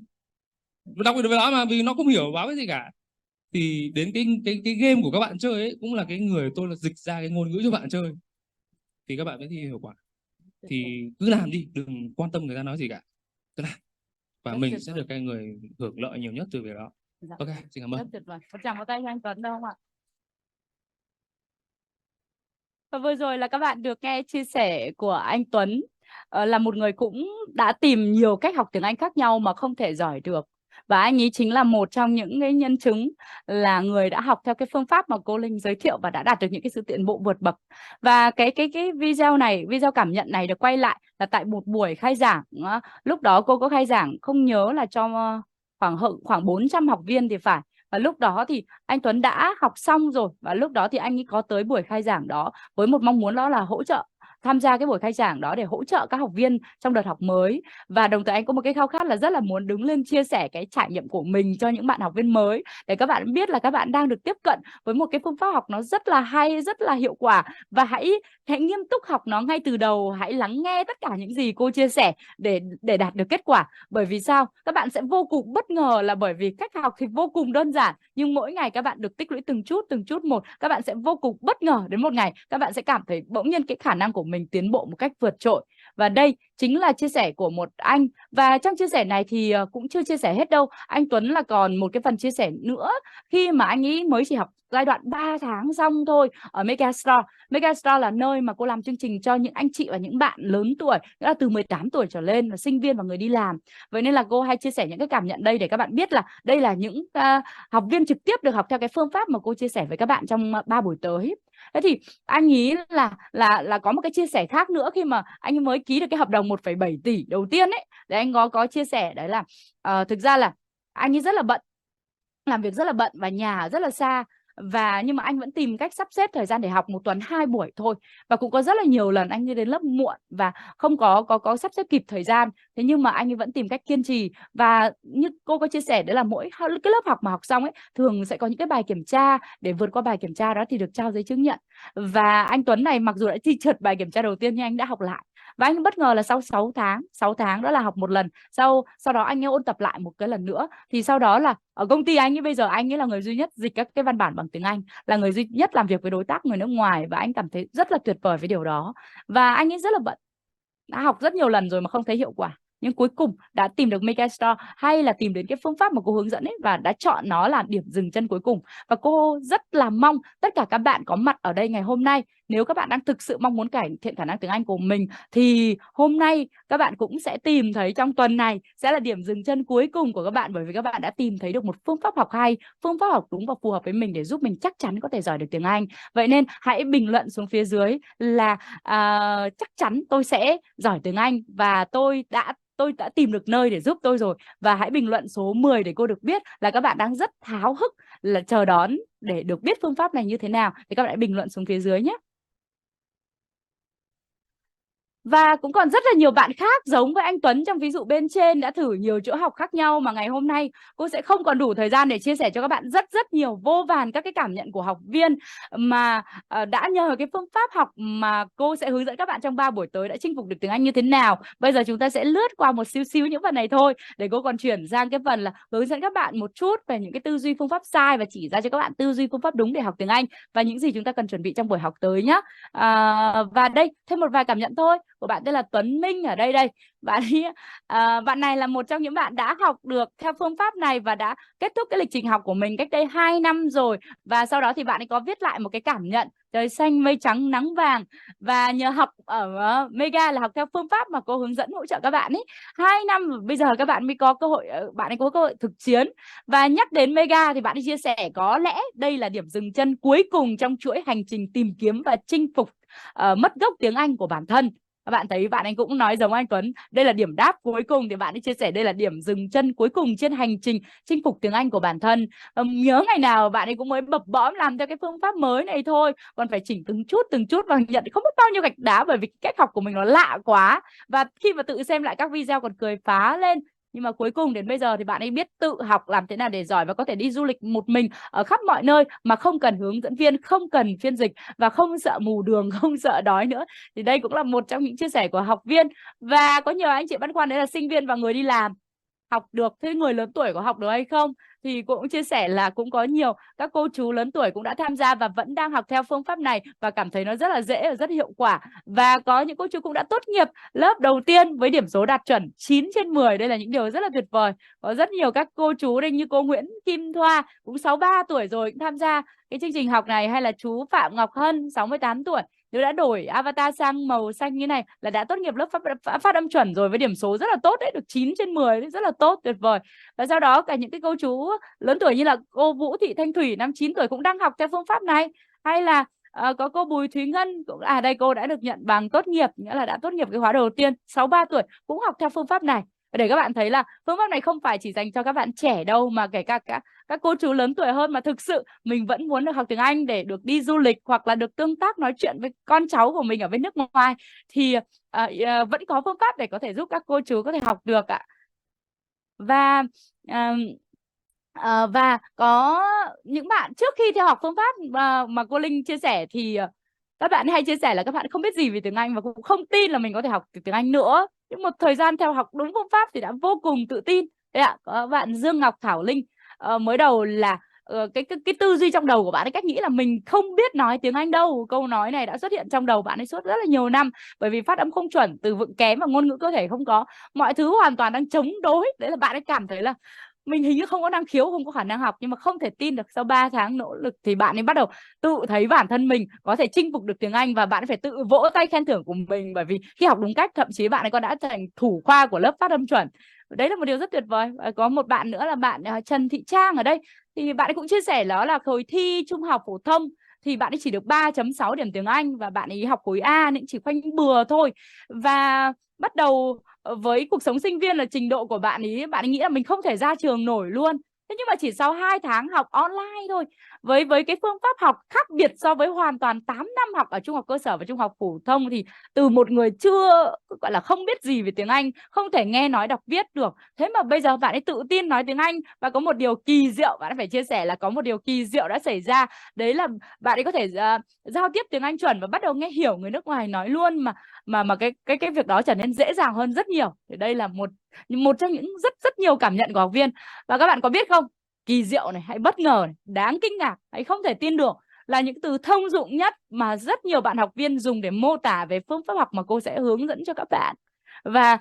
đặc biệt với nó mà vì nó không hiểu báo cái gì cả. Thì đến cái game của các bạn chơi ấy cũng là cái người tôi là dịch ra cái ngôn ngữ cho bạn chơi, thì các bạn mới thi hiệu quả. Thì cứ làm đi, đừng quan tâm người ta nói gì cả, cứ làm và Rất mình tuyệt sẽ vời. được cái người hưởng lợi nhiều nhất từ việc đó. Dạ. Ok, xin cảm Rất ơn. tuyệt vời. Một tràng vào tay cho anh Tuấn được không ạ? Và vừa rồi là các bạn được nghe chia sẻ của anh Tuấn, là một người cũng đã tìm nhiều cách học tiếng Anh khác nhau mà không thể giỏi được. Và anh ấy chính là một trong những cái nhân chứng là người đã học theo cái phương pháp mà cô Linh giới thiệu và đã đạt được những cái sự tiến bộ vượt bậc. Và cái video này, video cảm nhận này được quay lại là tại một buổi khai giảng. Lúc đó cô có khai giảng không nhớ là cho khoảng 400 học viên thì phải. Và lúc đó thì anh Tuấn đã học xong rồi, và lúc đó thì anh ấy có tới buổi khai giảng đó với một mong muốn đó là hỗ trợ, tham gia cái buổi khai giảng đó để hỗ trợ các học viên trong đợt học mới. Và đồng thời anh có một cái khao khát là rất là muốn đứng lên chia sẻ cái trải nghiệm của mình cho những bạn học viên mới, để các bạn biết là các bạn đang được tiếp cận với một cái phương pháp học nó rất là hay, rất là hiệu quả. Và hãy nghiêm túc học nó ngay từ đầu, hãy lắng nghe tất cả những gì cô chia sẻ để đạt được kết quả. Bởi vì sao? Các bạn sẽ vô cùng bất ngờ là bởi vì cách học thì vô cùng đơn giản, nhưng mỗi ngày các bạn được tích lũy từng chút một, các bạn sẽ vô cùng bất ngờ, đến một ngày các bạn sẽ cảm thấy bỗng nhiên cái khả năng của mình tiến bộ một cách vượt trội. Và đây chính là chia sẻ của một anh. Và trong chia sẻ này thì cũng chưa chia sẻ hết đâu. Anh Tuấn là còn một cái phần chia sẻ nữa khi mà anh ấy mới chỉ học giai đoạn 3 tháng xong thôi ở Megastore. Megastore là nơi mà cô làm chương trình cho những anh chị và những bạn lớn tuổi, nghĩa là từ 18 tuổi trở lên, là sinh viên và người đi làm. Vậy nên là cô hay chia sẻ những cái cảm nhận đây để các bạn biết là đây là những học viên trực tiếp được học theo cái phương pháp mà cô chia sẻ với các bạn trong 3 buổi tới. Thế thì anh nghĩ là có một cái chia sẻ khác nữa khi mà anh ấy mới ký được cái hợp đồng 1,7 tỷ đầu tiên ấy. Để anh có chia sẻ đấy là thực ra là anh ấy rất là bận, làm việc rất là bận và nhà rất là xa, nhưng mà anh vẫn tìm cách sắp xếp thời gian để học một tuần 2 buổi thôi. Và cũng có rất là nhiều lần anh ấy đến lớp muộn và không có sắp xếp kịp thời gian. Thế nhưng mà anh ấy vẫn tìm cách kiên trì. Và như cô có chia sẻ đấy là mỗi cái lớp học mà học xong ấy thường sẽ có những cái bài kiểm tra, để vượt qua bài kiểm tra đó thì được trao giấy chứng nhận. Và anh Tuấn này mặc dù đã thi trượt bài kiểm tra đầu tiên nhưng anh đã học lại. Và anh bất ngờ là sau 6 tháng đó là học một lần, sau đó anh ấy ôn tập lại một cái lần nữa. Thì sau đó là ở công ty anh ấy bây giờ anh ấy là người duy nhất dịch các cái văn bản bằng tiếng Anh, là người duy nhất làm việc với đối tác người nước ngoài, và anh cảm thấy rất là tuyệt vời với điều đó. Và anh ấy rất là bận, đã học rất nhiều lần rồi mà không thấy hiệu quả, nhưng cuối cùng đã tìm được Megastore, hay là tìm đến cái phương pháp mà cô hướng dẫn ấy, và đã chọn nó là điểm dừng chân cuối cùng. Và cô rất là mong tất cả các bạn có mặt ở đây ngày hôm nay, nếu các bạn đang thực sự mong muốn cải thiện khả năng tiếng Anh của mình, thì hôm nay các bạn cũng sẽ tìm thấy trong tuần này sẽ là điểm dừng chân cuối cùng của các bạn, bởi vì các bạn đã tìm thấy được một phương pháp học hay, phương pháp học đúng và phù hợp với mình để giúp mình chắc chắn có thể giỏi được tiếng Anh. Vậy nên hãy bình luận xuống phía dưới là chắc chắn tôi sẽ giỏi tiếng Anh và tôi đã tìm được nơi để giúp tôi rồi. Và hãy bình luận số 10 để cô được biết là các bạn đang rất háo hức là chờ đón để được biết phương pháp này như thế nào. Thì các bạn hãy bình luận xuống phía dưới nhé. Và cũng còn rất là nhiều bạn khác giống với anh Tuấn trong ví dụ bên trên, đã thử nhiều chỗ học khác nhau, mà ngày hôm nay cô sẽ không còn đủ thời gian để chia sẻ cho các bạn rất nhiều vô vàn các cái cảm nhận của học viên mà đã nhờ cái phương pháp học mà cô sẽ hướng dẫn các bạn trong 3 buổi tới đã chinh phục được tiếng Anh như thế nào. Bây giờ chúng ta sẽ lướt qua một xíu những phần này thôi, để cô còn chuyển sang cái phần là hướng dẫn các bạn một chút về những cái tư duy phương pháp sai và chỉ ra cho các bạn tư duy phương pháp đúng để học tiếng Anh, và những gì chúng ta cần chuẩn bị trong buổi học tới nhé. Và đây thêm một vài cảm nhận thôi. của bạn tên là Tuấn Minh ở đây. Bạn này là một trong những bạn đã học được theo phương pháp này và đã kết thúc cái lịch trình học của mình cách đây 2 năm rồi. Và sau đó thì bạn ấy có viết lại một cái cảm nhận trời xanh mây trắng nắng vàng. Và nhờ học ở Mega là học theo phương pháp mà cô hướng dẫn hỗ trợ các bạn ấy 2 năm, bây giờ các bạn mới có cơ hội, bạn ấy có cơ hội thực chiến. Và nhắc đến Mega thì bạn ấy chia sẻ có lẽ đây là điểm dừng chân cuối cùng trong chuỗi hành trình tìm kiếm và chinh phục mất gốc tiếng Anh của bản thân. Các bạn thấy bạn ấy cũng nói giống anh Tuấn, đây là điểm đáp cuối cùng, thì bạn ấy chia sẻ đây là điểm dừng chân cuối cùng trên hành trình chinh phục tiếng Anh của bản thân. Nhớ ngày nào bạn ấy cũng mới bập bõm làm theo cái phương pháp mới này thôi, còn phải chỉnh từng chút và nhận không biết bao nhiêu gạch đá, bởi vì cách học của mình nó lạ quá. Và khi mà tự xem lại các video còn cười phá lên. Nhưng mà cuối cùng đến bây giờ thì bạn ấy biết tự học làm thế nào để giỏi và có thể đi du lịch một mình ở khắp mọi nơi mà không cần hướng dẫn viên, không cần phiên dịch và không sợ mù đường, không sợ đói nữa. Thì đây cũng là một trong những chia sẻ của học viên. Và có nhiều anh chị băn khoăn đấy là sinh viên và người đi làm học được, thế người lớn tuổi có học được hay không? Thì cũng chia sẻ là cũng có nhiều các cô chú lớn tuổi cũng đã tham gia và vẫn đang học theo phương pháp này và cảm thấy nó rất là dễ và rất hiệu quả. Và có những cô chú cũng đã tốt nghiệp lớp đầu tiên với điểm số đạt chuẩn 9/10. Đây là những điều rất là tuyệt vời. Có rất nhiều các cô chú đây như cô Nguyễn Kim Thoa cũng 63 tuổi rồi cũng tham gia cái chương trình học này, hay là chú Phạm Ngọc Hân 68 tuổi. Nếu đã đổi avatar sang màu xanh như này là đã tốt nghiệp lớp phát âm chuẩn rồi với điểm số rất là tốt đấy, được 9/10 đấy, rất là tốt, tuyệt vời. Và sau đó cả những cái cô chú lớn tuổi như là cô Vũ Thị Thanh Thủy năm 9 tuổi cũng đang học theo phương pháp này, hay là có cô Bùi Thúy Ngân cũng đây, cô đã được nhận bằng tốt nghiệp, nghĩa là đã tốt nghiệp cái khóa đầu tiên, 63 tuổi cũng học theo phương pháp này. Để các bạn thấy là phương pháp này không phải chỉ dành cho các bạn trẻ đâu, mà kể cả các cô chú lớn tuổi hơn mà thực sự mình vẫn muốn được học tiếng Anh để được đi du lịch hoặc là được tương tác nói chuyện với con cháu của mình ở bên nước ngoài thì vẫn có phương pháp để có thể giúp các cô chú có thể học được ạ. Và và có những bạn trước khi theo học phương pháp mà cô Linh chia sẻ thì các bạn hay chia sẻ là các bạn không biết gì về tiếng Anh và cũng không tin là mình có thể học tiếng Anh nữa. Nhưng một thời gian theo học đúng phương pháp thì đã vô cùng tự tin. Đấy ạ, có bạn Dương Ngọc Thảo Linh mới đầu là cái tư duy trong đầu của bạn ấy, cách nghĩ là mình không biết nói tiếng Anh đâu. Câu nói này đã xuất hiện trong đầu bạn ấy suốt rất là nhiều năm, bởi vì phát âm không chuẩn, từ vựng kém và ngôn ngữ cơ thể không có, mọi thứ hoàn toàn đang chống đối. Đấy là bạn ấy cảm thấy là mình hình như không có năng khiếu, không có khả năng học. Nhưng mà không thể tin được sau 3 tháng nỗ lực thì bạn ấy bắt đầu tự thấy bản thân mình có thể chinh phục được tiếng Anh, và bạn ấy phải tự vỗ tay khen thưởng của mình, bởi vì khi học đúng cách thậm chí bạn ấy còn đã thành thủ khoa của lớp phát âm chuẩn. Đấy là một điều rất tuyệt vời. Có một bạn nữa là bạn Trần Thị Trang ở đây, thì bạn ấy cũng chia sẻ đó là khối thi trung học phổ thông thì bạn ấy chỉ được 3.6 điểm tiếng Anh và bạn ấy học khối A nên chỉ khoanh bừa thôi. Và bắt đầu với cuộc sống sinh viên là trình độ của bạn ấy nghĩ là mình không thể ra trường nổi luôn. Thế nhưng mà chỉ sau 2 tháng học online thôi, với cái phương pháp học khác biệt so với hoàn toàn 8 năm học ở trung học cơ sở và trung học phổ thông, thì từ một người chưa gọi là không biết gì về tiếng Anh, không thể nghe nói đọc viết được, thế mà bây giờ bạn ấy tự tin nói tiếng Anh. Và có một điều kỳ diệu, bạn ấy phải chia sẻ là có một điều kỳ diệu đã xảy ra, đấy là bạn ấy có thể giao tiếp tiếng Anh chuẩn và bắt đầu nghe hiểu người nước ngoài nói luôn, mà cái việc đó trở nên dễ dàng hơn rất nhiều. Thì đây là một trong những rất nhiều cảm nhận của học viên. Và các bạn có biết không, kỳ diệu này, hay bất ngờ này, đáng kinh ngạc, hay không thể tin được, là những từ thông dụng nhất mà rất nhiều bạn học viên dùng để mô tả về phương pháp học mà cô sẽ hướng dẫn cho các bạn. Và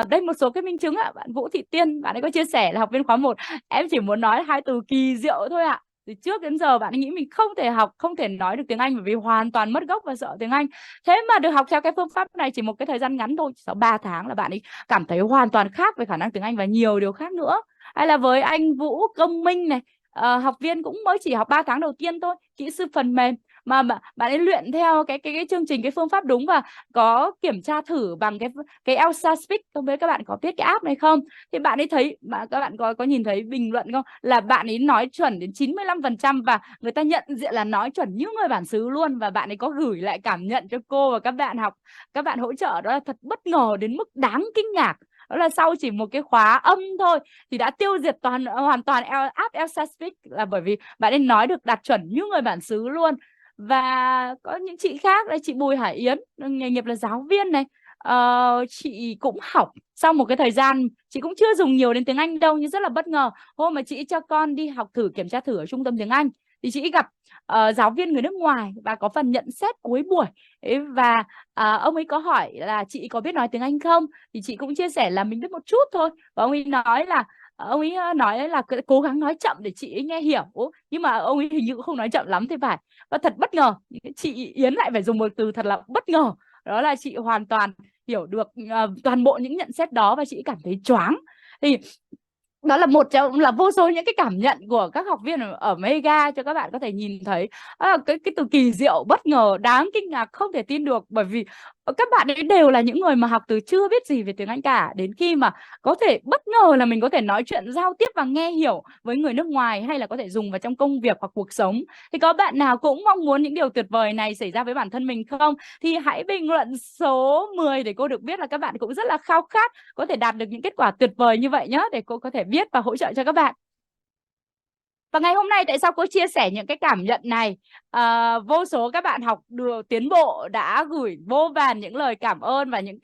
đây một số cái minh chứng ạ. Bạn Vũ Thị Tiên, bạn ấy có chia sẻ là học viên khóa 1, em chỉ muốn nói 2 từ kỳ diệu thôi ạ. Từ trước đến giờ bạn ấy nghĩ mình không thể học, không thể nói được tiếng Anh bởi vì hoàn toàn mất gốc và sợ tiếng Anh. Thế mà được học theo cái phương pháp này chỉ một cái thời gian ngắn thôi, sau 3 tháng là bạn ấy cảm thấy hoàn toàn khác về khả năng tiếng Anh và nhiều điều khác nữa. Hay là với anh Vũ Công Minh này, học viên cũng mới chỉ học 3 tháng đầu tiên thôi, kỹ sư phần mềm, mà bạn ấy luyện theo cái chương trình, cái phương pháp đúng và có kiểm tra thử bằng cái Elsa Speak. Không biết các bạn có biết cái app này không? Thì bạn ấy thấy, các bạn có nhìn thấy bình luận không, là bạn ấy nói chuẩn đến 95% và người ta nhận diện là nói chuẩn như người bản xứ luôn. Và bạn ấy có gửi lại cảm nhận cho cô và các bạn học, các bạn hỗ trợ, đó là thật bất ngờ đến mức đáng kinh ngạc. Đó là sau chỉ một cái khóa âm thôi thì đã tiêu diệt hoàn toàn app Elsa Speak, là bởi vì bạn ấy nói được đạt chuẩn như người bản xứ luôn. Và có những chị khác đây, chị Bùi Hải Yến, nghề nghiệp là giáo viên này, chị cũng học sau một cái thời gian, chị cũng chưa dùng nhiều đến tiếng Anh đâu, nhưng rất là bất ngờ. Hôm mà chị cho con đi học thử, kiểm tra thử ở trung tâm tiếng Anh thì chị gặp giáo viên người nước ngoài và có phần nhận xét cuối buổi. Và ông ấy có hỏi là chị có biết nói tiếng Anh không? Thì chị cũng chia sẻ là mình biết một chút thôi. Và ông ấy nói là cố gắng nói chậm để chị ấy nghe hiểu. Nhưng mà ông ấy hình như cũng không nói chậm lắm thì phải. Và thật bất ngờ, chị Yến lại phải dùng một từ thật là bất ngờ. Đó là chị hoàn toàn hiểu được toàn bộ những nhận xét đó và chị cảm thấy choáng. Thì đó là một trong là vô số những cái cảm nhận của các học viên ở Mega cho các bạn có thể nhìn thấy. Cái từ kỳ diệu, bất ngờ, đáng kinh ngạc, không thể tin được, bởi vì các bạn ấy đều là những người mà học từ chưa biết gì về tiếng Anh cả, đến khi mà có thể bất ngờ là mình có thể nói chuyện, giao tiếp và nghe hiểu với người nước ngoài, hay là có thể dùng vào trong công việc hoặc cuộc sống. Thì có bạn nào cũng mong muốn những điều tuyệt vời này xảy ra với bản thân mình không? Thì hãy bình luận số 10 để cô được biết là các bạn cũng rất là khao khát có thể đạt được những kết quả tuyệt vời như vậy nhé, để cô có thể biết và hỗ trợ cho các bạn. Và ngày hôm nay tại sao cô chia sẻ những cái cảm nhận này? Vô số các bạn học được tiến bộ đã gửi vô vàn những lời cảm ơn và những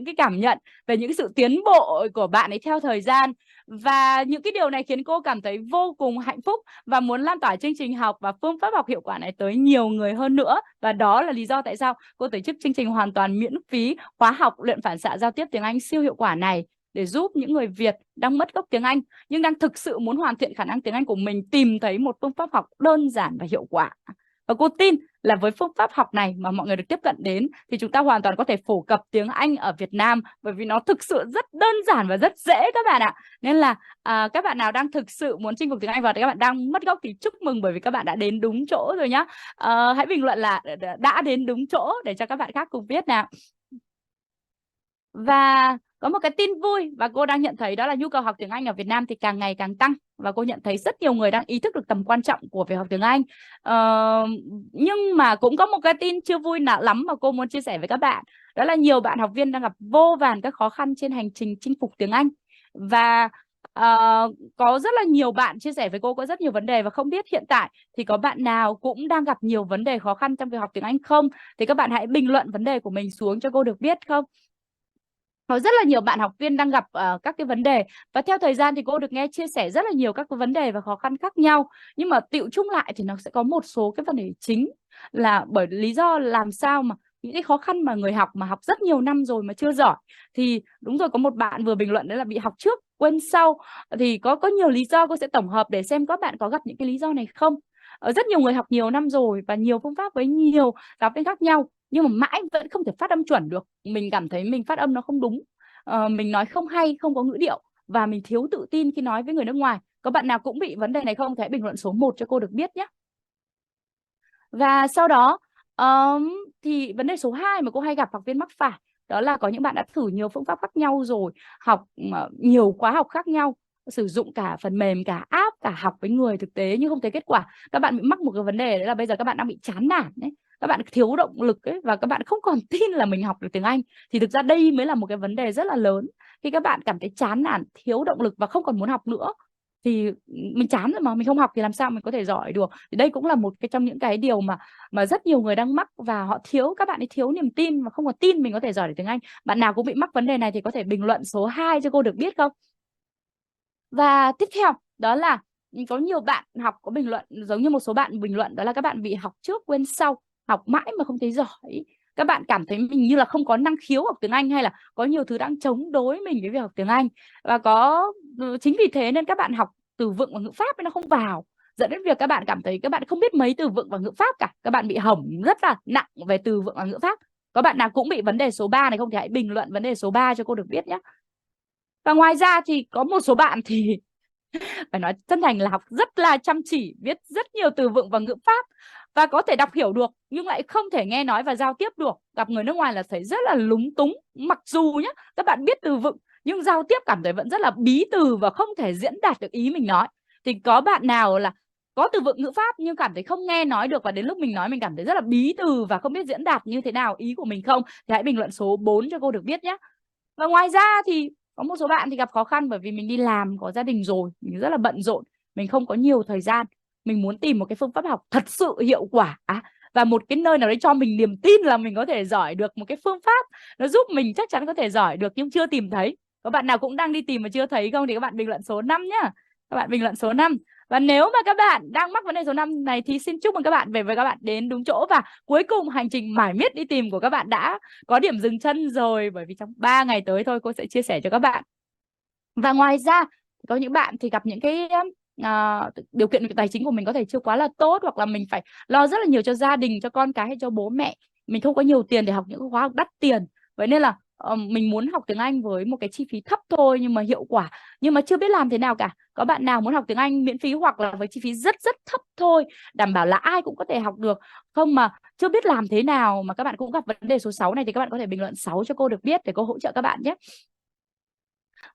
cái cảm nhận về những sự tiến bộ của bạn ấy theo thời gian. Và những cái điều này khiến cô cảm thấy vô cùng hạnh phúc và muốn lan tỏa chương trình học và phương pháp học hiệu quả này tới nhiều người hơn nữa. Và đó là lý do tại sao cô tổ chức chương trình hoàn toàn miễn phí khóa học luyện phản xạ giao tiếp tiếng Anh siêu hiệu quả này, để giúp những người Việt đang mất gốc tiếng Anh nhưng đang thực sự muốn hoàn thiện khả năng tiếng Anh của mình tìm thấy một phương pháp học đơn giản và hiệu quả. Và cô tin là với phương pháp học này mà mọi người được tiếp cận đến thì chúng ta hoàn toàn có thể phổ cập tiếng Anh ở Việt Nam, bởi vì nó thực sự rất đơn giản và rất dễ các bạn ạ. Nên là các bạn nào đang thực sự muốn chinh phục tiếng Anh và các bạn đang mất gốc thì chúc mừng, bởi vì các bạn đã đến đúng chỗ rồi nhá. Hãy bình luận là đã đến đúng chỗ để cho các bạn khác cùng biết nào. Và có một cái tin vui và cô đang nhận thấy, đó là nhu cầu học tiếng Anh ở Việt Nam thì càng ngày càng tăng. Và cô nhận thấy rất nhiều người đang ý thức được tầm quan trọng của việc học tiếng Anh. Nhưng mà cũng có một cái tin chưa vui lắm mà cô muốn chia sẻ với các bạn. Đó là nhiều bạn học viên đang gặp vô vàn các khó khăn trên hành trình chinh phục tiếng Anh. Và có rất là nhiều bạn chia sẻ với cô có rất nhiều vấn đề, và không biết hiện tại thì có bạn nào cũng đang gặp nhiều vấn đề khó khăn trong việc học tiếng Anh không? Thì các bạn hãy bình luận vấn đề của mình xuống cho cô được biết không? Có rất là nhiều bạn học viên đang gặp các cái vấn đề, và theo thời gian thì cô được nghe chia sẻ rất là nhiều các cái vấn đề và khó khăn khác nhau. Nhưng mà tựu chung lại thì nó sẽ có một số cái vấn đề chính, là bởi lý do làm sao mà những cái khó khăn mà người học mà học rất nhiều năm rồi mà chưa giỏi. Thì đúng rồi, có một bạn vừa bình luận đấy là bị học trước quên sau. Thì có nhiều lý do, cô sẽ tổng hợp để xem các bạn có gặp những cái lý do này không. Rất nhiều người học nhiều năm rồi và nhiều phương pháp với nhiều giáo viên khác nhau, nhưng mà mãi vẫn không thể phát âm chuẩn được. Mình cảm thấy mình phát âm nó không đúng, mình nói không hay, không có ngữ điệu, và mình thiếu tự tin khi nói với người nước ngoài. Có bạn nào cũng bị vấn đề này không? Thì hãy bình luận số 1 cho cô được biết nhé. Và sau đó thì vấn đề số 2 mà cô hay gặp học viên mắc phải, đó là có những bạn đã thử nhiều phương pháp khác nhau rồi, học nhiều khóa học khác nhau, sử dụng cả phần mềm, cả app, cả học với người thực tế nhưng không thấy kết quả. Các bạn bị mắc một cái vấn đề, đấy là bây giờ các bạn đang bị chán nản đấy. Các bạn thiếu động lực ấy, và các bạn không còn tin là mình học được tiếng Anh. Thì thực ra đây mới là một cái vấn đề rất là lớn. Khi các bạn cảm thấy chán nản, thiếu động lực và không còn muốn học nữa, thì mình chán rồi mà mình không học thì làm sao mình có thể giỏi được. Thì đây cũng là một cái trong những cái điều mà rất nhiều người đang mắc, và họ các bạn ấy thiếu niềm tin và không có tin mình có thể giỏi được tiếng Anh. Bạn nào cũng bị mắc vấn đề này thì có thể bình luận số 2 cho cô được biết không? Và tiếp theo đó là có nhiều bạn học có bình luận giống như một số bạn bình luận, đó là các bạn bị học trước quên sau, học mãi mà không thấy giỏi. Các bạn cảm thấy mình như là không có năng khiếu học tiếng Anh, hay là có nhiều thứ đang chống đối mình với việc học tiếng Anh. Và chính vì thế nên các bạn học từ vựng và ngữ pháp nó không vào, dẫn đến việc các bạn cảm thấy các bạn không biết mấy từ vựng và ngữ pháp cả. Các bạn bị hỏng rất là nặng về từ vựng và ngữ pháp. Có bạn nào cũng bị vấn đề số 3 này không thì hãy bình luận vấn đề số 3 cho cô được biết nhé. Và ngoài ra thì có một số bạn thì phải nói chân thành là học rất là chăm chỉ, biết rất nhiều từ vựng và ngữ pháp, và có thể đọc hiểu được nhưng lại không thể nghe nói và giao tiếp được. Gặp người nước ngoài là thấy rất là lúng túng. Mặc dù nhá, các bạn biết từ vựng nhưng giao tiếp cảm thấy vẫn rất là bí từ và không thể diễn đạt được ý mình nói. Thì có bạn nào là có từ vựng ngữ pháp nhưng cảm thấy không nghe nói được, và đến lúc mình nói mình cảm thấy rất là bí từ và không biết diễn đạt như thế nào ý của mình không? Thì hãy bình luận số 4 cho cô được biết nhé. Và ngoài ra thì có một số bạn thì gặp khó khăn bởi vì mình đi làm, có gia đình rồi, mình rất là bận rộn, mình không có nhiều thời gian. Mình muốn tìm một cái phương pháp học thật sự hiệu quả, và một cái nơi nào đấy cho mình niềm tin là mình có thể giỏi được, một cái phương pháp nó giúp mình chắc chắn có thể giỏi được nhưng chưa tìm thấy. Có bạn nào cũng đang đi tìm mà chưa thấy không thì các bạn bình luận số 5 nhá. Các bạn bình luận số 5. Và nếu mà các bạn đang mắc vấn đề số 5 này thì xin chúc mừng các bạn, về với các bạn đến đúng chỗ. Và cuối cùng hành trình mải miết đi tìm của các bạn đã có điểm dừng chân rồi, bởi vì trong 3 ngày tới thôi cô sẽ chia sẻ cho các bạn. Và ngoài ra có những bạn thì gặp những cái điều kiện tài chính của mình có thể chưa quá là tốt, hoặc là mình phải lo rất là nhiều cho gia đình, cho con cái hay cho bố mẹ, mình không có nhiều tiền để học những khóa học đắt tiền. Vậy nên là mình muốn học tiếng Anh với một cái chi phí thấp thôi nhưng mà hiệu quả, nhưng mà chưa biết làm thế nào cả. Có bạn nào muốn học tiếng Anh miễn phí hoặc là với chi phí rất rất thấp thôi, đảm bảo là ai cũng có thể học được không, mà chưa biết làm thế nào, mà các bạn cũng gặp vấn đề số 6 này, thì các bạn có thể bình luận 6 cho cô được biết để cô hỗ trợ các bạn nhé.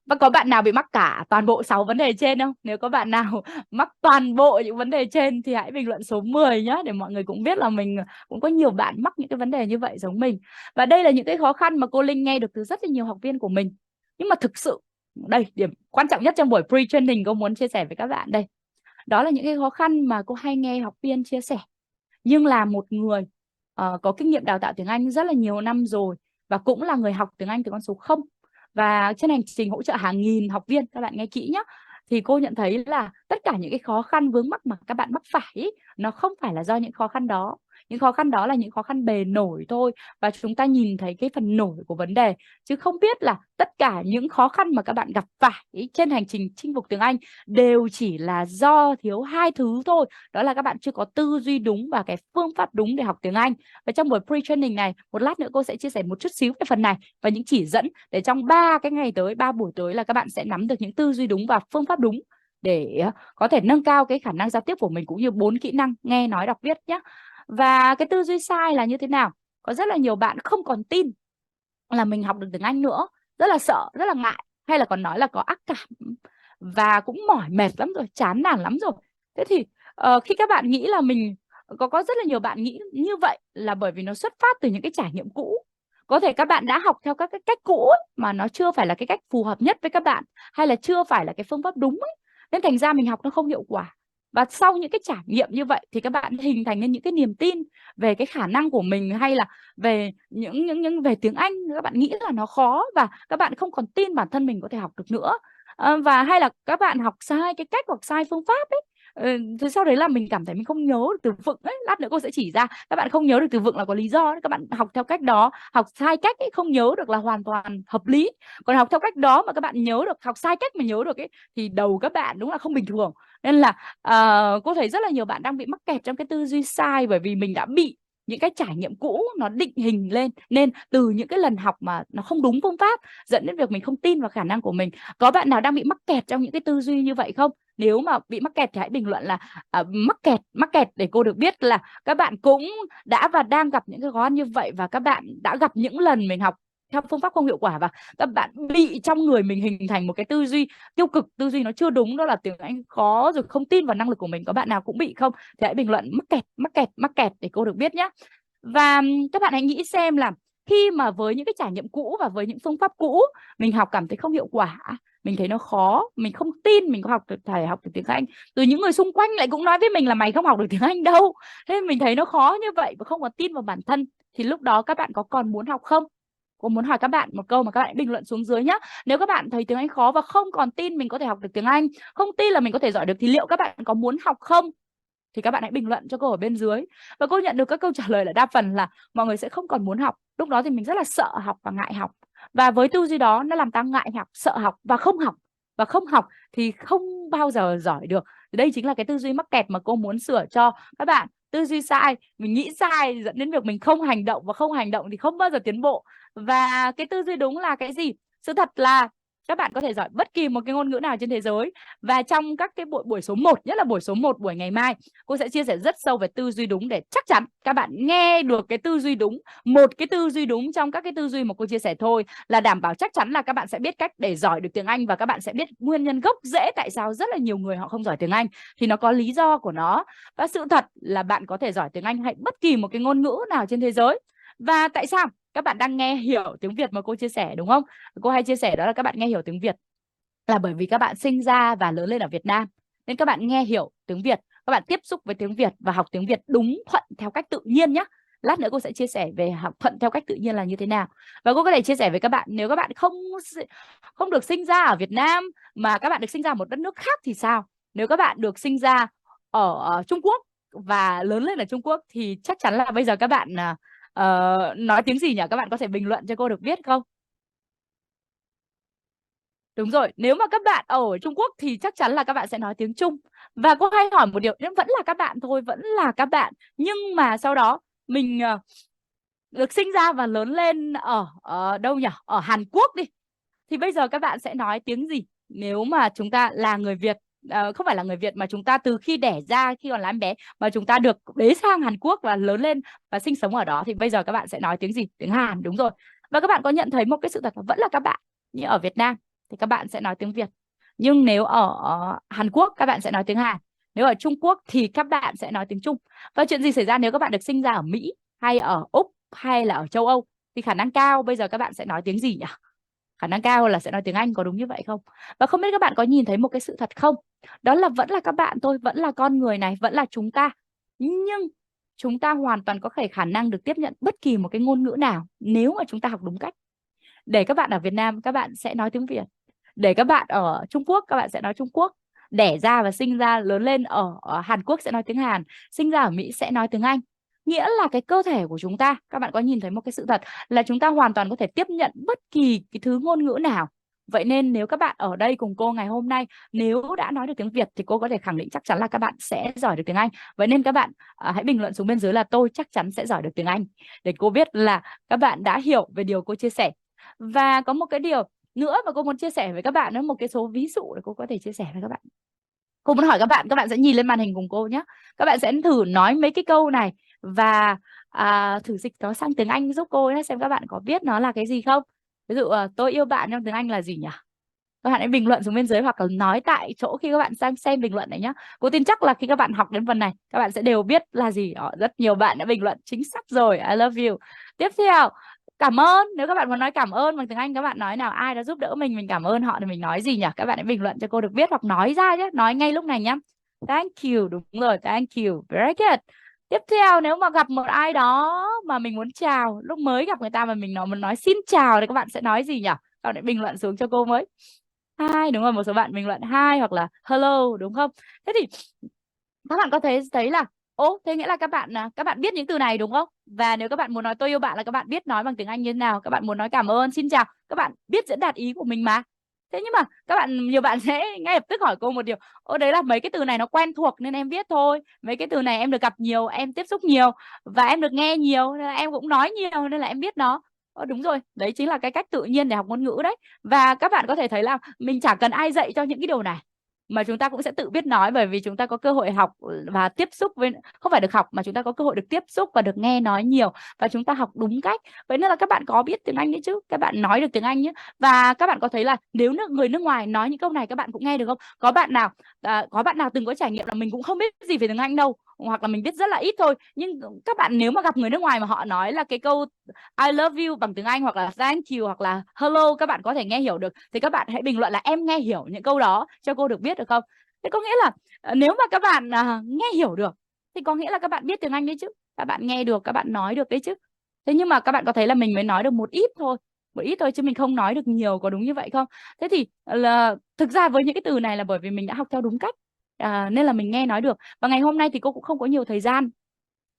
Và có bạn nào bị mắc cả toàn bộ 6 vấn đề trên không? Nếu có bạn nào mắc toàn bộ những vấn đề trên thì hãy bình luận số 10 nhé, để mọi người cũng biết là mình cũng có nhiều bạn mắc những cái vấn đề như vậy giống mình. Và đây là những cái khó khăn mà cô Linh nghe được từ rất là nhiều học viên của mình. Nhưng mà thực sự đây, điểm quan trọng nhất trong buổi pre-training cô muốn chia sẻ với các bạn đây. Đó là những cái khó khăn mà cô hay nghe học viên chia sẻ. Nhưng là một người có kinh nghiệm đào tạo tiếng Anh rất là nhiều năm rồi, và cũng là người học tiếng Anh từ con số 0. Và trên hành trình hỗ trợ hàng nghìn học viên, các bạn nghe kỹ nhé, thì cô nhận thấy là tất cả những cái khó khăn vướng mắc mà các bạn mắc phải ý, nó không phải là do những khó khăn đó. Những khó khăn đó là những khó khăn bề nổi thôi, và chúng ta nhìn thấy cái phần nổi của vấn đề, chứ không biết là tất cả những khó khăn mà các bạn gặp phải trên hành trình chinh phục tiếng Anh đều chỉ là do thiếu 2 thứ thôi. Đó là các bạn chưa có tư duy đúng và cái phương pháp đúng để học tiếng Anh. Và trong buổi pre-training này, một lát nữa cô sẽ chia sẻ một chút xíu về phần này và những chỉ dẫn để trong 3 cái ngày tới, 3 buổi tới là các bạn sẽ nắm được những tư duy đúng và phương pháp đúng để có thể nâng cao cái khả năng giao tiếp của mình, cũng như 4 kỹ năng nghe, nói, đọc, viết nhé. Và cái tư duy sai là như thế nào? Có rất là nhiều bạn không còn tin là mình học được tiếng Anh nữa, rất là sợ, rất là ngại, hay là còn nói là có ác cảm và cũng mỏi mệt lắm rồi, chán nản lắm rồi. Thế thì khi các bạn nghĩ là mình có rất là nhiều bạn nghĩ như vậy là bởi vì nó xuất phát từ những cái trải nghiệm cũ. Có thể các bạn đã học theo các cái cách cũ ấy, mà nó chưa phải là cái cách phù hợp nhất với các bạn, hay là chưa phải là cái phương pháp đúng ấy, nên thành ra mình học nó không hiệu quả. Và sau những cái trải nghiệm như vậy thì các bạn hình thành nên những cái niềm tin về cái khả năng của mình, hay là về những về tiếng Anh, các bạn nghĩ là nó khó và các bạn không còn tin bản thân mình có thể học được nữa. Và hay là các bạn học sai cái cách hoặc sai phương pháp ấy. Thế sau đấy là mình cảm thấy mình không nhớ được từ vựng ấy, lát nữa cô sẽ chỉ ra. Các bạn không nhớ được từ vựng là có lý do đấy. Các bạn học theo cách đó, học sai cách ấy, không nhớ được là hoàn toàn hợp lý. Còn học theo cách đó mà các bạn nhớ được, học sai cách mà nhớ được ấy, thì đầu các bạn đúng là không bình thường. Nên là cô thấy rất là nhiều bạn đang bị mắc kẹt trong cái tư duy sai, bởi vì mình đã bị những cái trải nghiệm cũ nó định hình lên, nên từ những cái lần học mà nó không đúng phương pháp dẫn đến việc mình không tin vào khả năng của mình. Có bạn nào đang bị mắc kẹt trong những cái tư duy như vậy không? Nếu mà bị mắc kẹt thì hãy bình luận là mắc kẹt để cô được biết là các bạn cũng đã và đang gặp những cái khó khăn như vậy, và các bạn đã gặp những lần mình học theo phương pháp không hiệu quả, và các bạn bị trong người mình hình thành một cái tư duy tiêu cực, tư duy nó chưa đúng, đó là tiếng Anh khó rồi, không tin vào năng lực của mình. Có bạn nào cũng bị không? Thì hãy bình luận mắc kẹt để cô được biết nhé. Và các bạn hãy nghĩ xem là khi mà với những cái trải nghiệm cũ và với những phương pháp cũ mình học cảm thấy không hiệu quả, mình thấy nó khó, mình không tin mình có thể học được tiếng Anh, từ những người xung quanh lại cũng nói với mình là mày không học được tiếng Anh đâu, thế mình thấy nó khó như vậy và không có tin vào bản thân, thì lúc đó các bạn có còn muốn học không? Cô muốn hỏi các bạn một câu mà các bạn hãy bình luận xuống dưới nhé. Nếu các bạn thấy tiếng Anh khó và không còn tin mình có thể học được tiếng Anh, không tin là mình có thể giỏi được, thì liệu các bạn có muốn học không? Thì các bạn hãy bình luận cho cô ở bên dưới. Và cô nhận được các câu trả lời là đa phần là mọi người sẽ không còn muốn học. Lúc đó thì mình rất là sợ học và ngại học. Và với tư duy đó nó làm ta ngại học, sợ học và không học. Và không học thì không bao giờ giỏi được. Thì đây chính là cái tư duy mắc kẹt mà cô muốn sửa cho các bạn. Tư duy sai, mình nghĩ sai dẫn đến việc mình không hành động, và không hành động thì không bao giờ tiến bộ. Và cái tư duy đúng là cái gì? Sự thật là các bạn có thể giỏi bất kỳ một cái ngôn ngữ nào trên thế giới. Và trong các cái buổi số 1, nhất là buổi số 1 buổi ngày mai, cô sẽ chia sẻ rất sâu về tư duy đúng, để chắc chắn các bạn nghe được cái tư duy đúng. Một cái tư duy đúng trong các cái tư duy mà cô chia sẻ thôi là đảm bảo chắc chắn là các bạn sẽ biết cách để giỏi được tiếng Anh, và các bạn sẽ biết nguyên nhân gốc rễ tại sao rất là nhiều người họ không giỏi tiếng Anh, thì nó có lý do của nó. Và sự thật là bạn có thể giỏi tiếng Anh hay bất kỳ một cái ngôn ngữ nào trên thế giới. Và tại sao? Các bạn đang nghe hiểu tiếng Việt mà cô chia sẻ đúng không? Cô hay chia sẻ đó là các bạn nghe hiểu tiếng Việt là bởi vì các bạn sinh ra và lớn lên ở Việt Nam, nên các bạn nghe hiểu tiếng Việt, các bạn tiếp xúc với tiếng Việt và học tiếng Việt đúng thuận theo cách tự nhiên nhé. Lát nữa cô sẽ chia sẻ về học thuận theo cách tự nhiên là như thế nào. Và cô có thể chia sẻ với các bạn, nếu các bạn không được sinh ra ở Việt Nam mà các bạn được sinh ra ở một đất nước khác thì sao? nếu các bạn được sinh ra ở Trung Quốc và lớn lên ở Trung Quốc thì chắc chắn là bây giờ các bạn nói tiếng gì nhỉ? Các bạn có thể bình luận cho cô được biết không? Đúng rồi, nếu mà các bạn ở Trung Quốc thì chắc chắn là các bạn sẽ nói tiếng Trung. Và cô hay hỏi một điều, vẫn là các bạn thôi, vẫn là các bạn. Nhưng mà sau đó mình được sinh ra và lớn lên ở đâu nhỉ? Ở Hàn Quốc đi. Thì bây giờ các bạn sẽ nói tiếng gì? Nếu mà chúng ta là người Việt, không phải là người Việt mà chúng ta từ khi đẻ ra, khi còn là em bé mà chúng ta được bế sang Hàn Quốc và lớn lên và sinh sống ở đó thì bây giờ các bạn sẽ nói tiếng gì? Tiếng Hàn, đúng rồi. Và các bạn có nhận thấy một cái sự thật là vẫn là các bạn. Như ở Việt Nam thì các bạn sẽ nói tiếng Việt. Nhưng nếu ở Hàn Quốc các bạn sẽ nói tiếng Hàn. Nếu ở Trung Quốc thì các bạn sẽ nói tiếng Trung. Và chuyện gì xảy ra nếu các bạn được sinh ra ở Mỹ hay ở Úc hay là ở châu Âu thì khả năng cao bây giờ các bạn sẽ nói tiếng gì nhỉ? Khả năng cao là sẽ nói tiếng Anh, có đúng như vậy không? Và không biết các bạn có nhìn thấy một cái sự thật không? Đó là vẫn là các bạn thôi, vẫn là con người này, vẫn là chúng ta. Nhưng chúng ta hoàn toàn có thể khả năng được tiếp nhận bất kỳ một cái ngôn ngữ nào nếu mà chúng ta học đúng cách. Để các bạn ở Việt Nam, các bạn sẽ nói tiếng Việt. Để các bạn ở Trung Quốc, các bạn sẽ nói Trung Quốc. Đẻ ra và sinh ra lớn lên ở Hàn Quốc sẽ nói tiếng Hàn. Sinh ra ở Mỹ sẽ nói tiếng Anh. Nghĩa là cái cơ thể của chúng ta, các bạn có nhìn thấy một cái sự thật là chúng ta hoàn toàn có thể tiếp nhận bất kỳ cái thứ ngôn ngữ nào. Vậy nên nếu các bạn ở đây cùng cô ngày hôm nay, nếu đã nói được tiếng Việt thì cô có thể khẳng định chắc chắn là các bạn sẽ giỏi được tiếng Anh. Vậy nên các bạn hãy bình luận xuống bên dưới là tôi chắc chắn sẽ giỏi được tiếng Anh, để cô biết là các bạn đã hiểu về điều cô chia sẻ. Và có một cái điều nữa mà cô muốn chia sẻ với các bạn, nữa một cái số ví dụ để cô có thể chia sẻ với các bạn. Cô muốn hỏi các bạn sẽ nhìn lên màn hình cùng cô nhé. Các bạn sẽ thử nói mấy cái câu này và thử dịch nó sang tiếng Anh giúp cô nhé, xem các bạn có biết nó là cái gì không. Ví dụ tôi yêu bạn trong tiếng Anh là gì nhỉ? Các bạn hãy bình luận xuống bên dưới hoặc là nói tại chỗ khi các bạn sang xem bình luận này nhé. Cô tin chắc là khi các bạn học đến phần này, các bạn sẽ đều biết là gì. Rất nhiều bạn đã bình luận chính xác rồi. I love you. Tiếp theo, cảm ơn. Nếu các bạn muốn nói cảm ơn bằng tiếng Anh, các bạn nói nào, ai đã giúp đỡ mình cảm ơn họ thì mình nói gì nhỉ? Các bạn hãy bình luận cho cô được biết hoặc nói ra nhé, nói ngay lúc này nhé. Thank you, đúng rồi, thank you, very good. Tiếp theo, nếu mà gặp một ai đó mà mình muốn chào, lúc mới gặp người ta mà mình muốn nói xin chào thì các bạn sẽ nói gì nhỉ? Các bạn hãy bình luận xuống cho cô với. Hi, đúng rồi, một số bạn bình luận hi hoặc là hello, đúng không? Thế thì các bạn có thấy là thế nghĩa là các bạn biết những từ này đúng không? Và nếu các bạn muốn nói tôi yêu bạn là các bạn biết nói bằng tiếng Anh như thế nào. Các bạn muốn nói cảm ơn, xin chào, các bạn biết diễn đạt ý của mình mà. Thế nhưng mà nhiều bạn sẽ ngay lập tức hỏi cô một điều, đấy là mấy cái từ này nó quen thuộc nên em biết thôi. Mấy cái từ này em được gặp nhiều, em tiếp xúc nhiều và em được nghe nhiều nên là em cũng nói nhiều nên là em biết nó. Đúng rồi, đấy chính là cái cách tự nhiên để học ngôn ngữ đấy. Và các bạn có thể thấy là mình chẳng cần ai dạy cho những cái điều này mà chúng ta cũng sẽ tự biết nói, bởi vì chúng ta có cơ hội học và tiếp xúc với, không phải được học mà chúng ta có cơ hội được tiếp xúc và được nghe nói nhiều và chúng ta học đúng cách. Vậy nên là các bạn có biết tiếng Anh đấy chứ, các bạn nói được tiếng Anh nhé. Và các bạn có thấy là nếu người nước ngoài nói những câu này các bạn cũng nghe được không? Có bạn nào từng có trải nghiệm là mình cũng không biết gì về tiếng Anh đâu, hoặc là mình biết rất là ít thôi, nhưng các bạn nếu mà gặp người nước ngoài mà họ nói là cái câu I love you bằng tiếng Anh hoặc là thank you hoặc là hello các bạn có thể nghe hiểu được thì các bạn hãy bình luận là em nghe hiểu những câu đó cho cô được biết được không? Thế có nghĩa là nếu mà các bạn nghe hiểu được thì có nghĩa là các bạn biết tiếng Anh đấy chứ, các bạn nghe được, các bạn nói được đấy chứ. Thế nhưng mà các bạn có thấy là mình mới nói được một ít thôi chứ mình không nói được nhiều, có đúng như vậy không? Thế thì là thực ra với những cái từ này là bởi vì mình đã học theo đúng cách nên là mình nghe nói được. Và ngày hôm nay thì cô cũng không có nhiều thời gian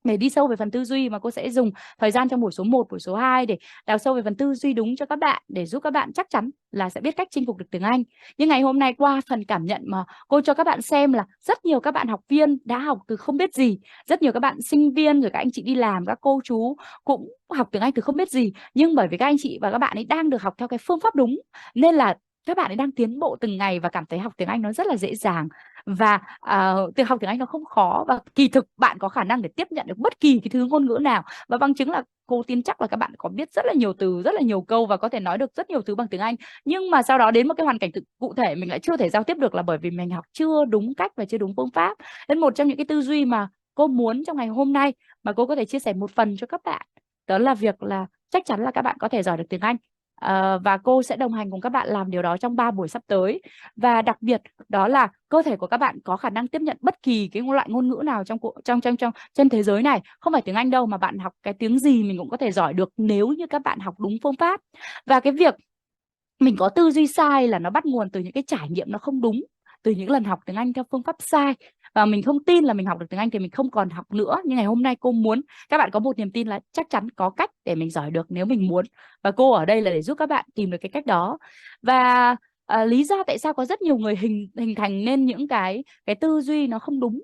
để đi sâu về phần tư duy, mà cô sẽ dùng thời gian trong buổi số 1, buổi số 2 để đào sâu về phần tư duy đúng cho các bạn, để giúp các bạn chắc chắn là sẽ biết cách chinh phục được tiếng Anh. Nhưng ngày hôm nay qua phần cảm nhận mà cô cho các bạn xem là rất nhiều các bạn học viên đã học từ không biết gì, rất nhiều các bạn sinh viên rồi các anh chị đi làm, các cô chú cũng học tiếng Anh từ không biết gì, nhưng bởi vì các anh chị và các bạn ấy đang được học theo cái phương pháp đúng nên là các bạn ấy đang tiến bộ từng ngày và cảm thấy học tiếng Anh nó rất là dễ dàng. Và việc học tiếng Anh nó không khó, và kỳ thực bạn có khả năng để tiếp nhận được bất kỳ cái thứ ngôn ngữ nào. Và bằng chứng là cô tin chắc là các bạn có biết rất là nhiều từ, rất là nhiều câu và có thể nói được rất nhiều thứ bằng tiếng Anh. Nhưng mà sau đó đến một cái hoàn cảnh cụ thể mình lại chưa thể giao tiếp được là bởi vì mình học chưa đúng cách và chưa đúng phương pháp. Nên một trong những cái tư duy mà cô muốn trong ngày hôm nay mà cô có thể chia sẻ một phần cho các bạn, đó là việc là chắc chắn là các bạn có thể giỏi được tiếng Anh. Và cô sẽ đồng hành cùng các bạn làm điều đó trong 3 buổi sắp tới. Và đặc biệt đó là cơ thể của các bạn có khả năng tiếp nhận bất kỳ cái loại ngôn ngữ nào trên thế giới này, không phải tiếng Anh đâu, mà bạn học cái tiếng gì mình cũng có thể giỏi được nếu như các bạn học đúng phương pháp. Và cái việc mình có tư duy sai là nó bắt nguồn từ những cái trải nghiệm nó không đúng, từ những lần học tiếng Anh theo phương pháp sai. Và mình không tin là mình học được tiếng Anh thì mình không còn học nữa. Nhưng ngày hôm nay cô muốn các bạn có một niềm tin là chắc chắn có cách để mình giỏi được nếu mình muốn. Và cô ở đây là để giúp các bạn tìm được cái cách đó. Và lý do tại sao có rất nhiều người hình thành nên những cái tư duy nó không đúng.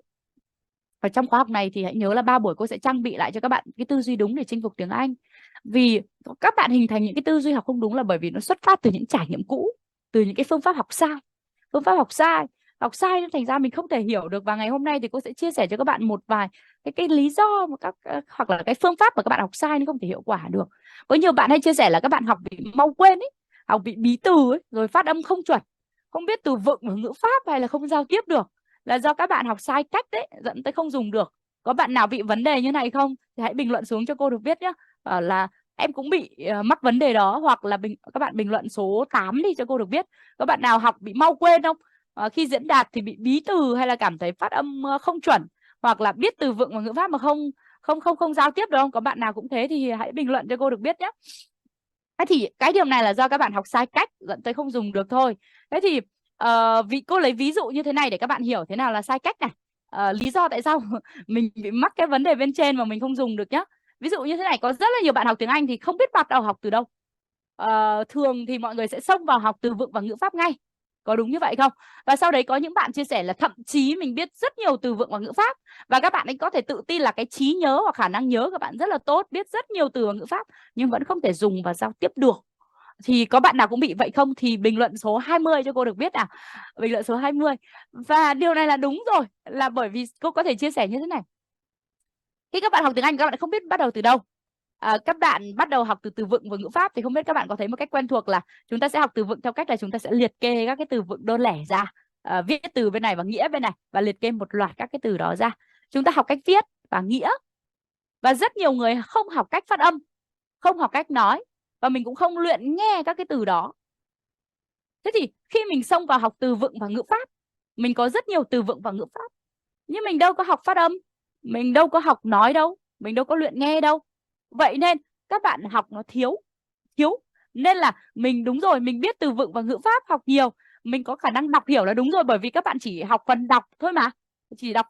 Và trong khóa học này thì hãy nhớ là 3 buổi cô sẽ trang bị lại cho các bạn cái tư duy đúng để chinh phục tiếng Anh. Vì các bạn hình thành những cái tư duy học không đúng là bởi vì nó xuất phát từ những trải nghiệm cũ, từ những cái phương pháp học sai. Phương pháp học sai nên thành ra mình không thể hiểu được. Và ngày hôm nay thì cô sẽ chia sẻ cho các bạn một vài cái lý do mà hoặc là cái phương pháp mà các bạn học sai nó không thể hiệu quả được. Có nhiều bạn hay chia sẻ là các bạn học bị mau quên ấy, học bị bí từ ấy, rồi phát âm không chuẩn, không biết từ vựng và ngữ pháp hay là không giao tiếp được, là do các bạn học sai cách đấy, dẫn tới không dùng được. Có bạn nào bị vấn đề như này không thì hãy bình luận xuống cho cô được biết nhé. Bảo là em cũng bị mắc vấn đề đó, hoặc là các bạn bình luận số 8 đi cho cô được biết. Có bạn nào học bị mau quên không? Khi diễn đạt thì bị bí từ hay là cảm thấy phát âm không chuẩn, hoặc là biết từ vựng và ngữ pháp mà không giao tiếp được không? Có bạn nào cũng thế thì hãy bình luận cho cô được biết nhé. Thế thì cái điều này là do các bạn học sai cách dẫn tới không dùng được thôi. Thế thì vì cô lấy ví dụ như thế này để các bạn hiểu thế nào là sai cách này. Lý do tại sao mình bị mắc cái vấn đề bên trên mà mình không dùng được nhá. Ví dụ như thế này, có rất là nhiều bạn học tiếng Anh thì không biết bắt đầu học từ đâu. Thường thì mọi người sẽ xông vào học từ vựng và ngữ pháp ngay. Có đúng như vậy không? Và sau đấy có những bạn chia sẻ là thậm chí mình biết rất nhiều từ vựng và ngữ pháp, và các bạn ấy có thể tự tin là cái trí nhớ hoặc khả năng nhớ các bạn rất là tốt, biết rất nhiều từ và ngữ pháp nhưng vẫn không thể dùng và giao tiếp được. Thì có bạn nào cũng bị vậy không? Thì bình luận số 20 cho cô được biết nào. Bình luận số 20. Và điều này là đúng rồi, là bởi vì cô có thể chia sẻ như thế này. Khi các bạn học tiếng Anh các bạn không biết bắt đầu từ đâu. Các bạn bắt đầu học từ từ vựng và ngữ pháp thì không biết các bạn có thấy một cách quen thuộc là chúng ta sẽ học từ vựng theo cách là chúng ta sẽ liệt kê các cái từ vựng đơn lẻ ra, viết từ bên này và nghĩa bên này, và liệt kê một loạt các cái từ đó ra. Chúng ta học cách viết và nghĩa. Và rất nhiều người không học cách phát âm, không học cách nói, và mình cũng không luyện nghe các cái từ đó. Thế thì khi mình xông vào học từ vựng và ngữ pháp, mình có rất nhiều từ vựng và ngữ pháp, nhưng mình đâu có học phát âm, mình đâu có học nói đâu, mình đâu có luyện nghe đâu. Vậy nên các bạn học nó thiếu. Nên là mình đúng rồi, mình biết từ vựng và ngữ pháp học nhiều, mình có khả năng đọc hiểu là đúng rồi, bởi vì các bạn chỉ học phần đọc thôi mà. Chỉ đọc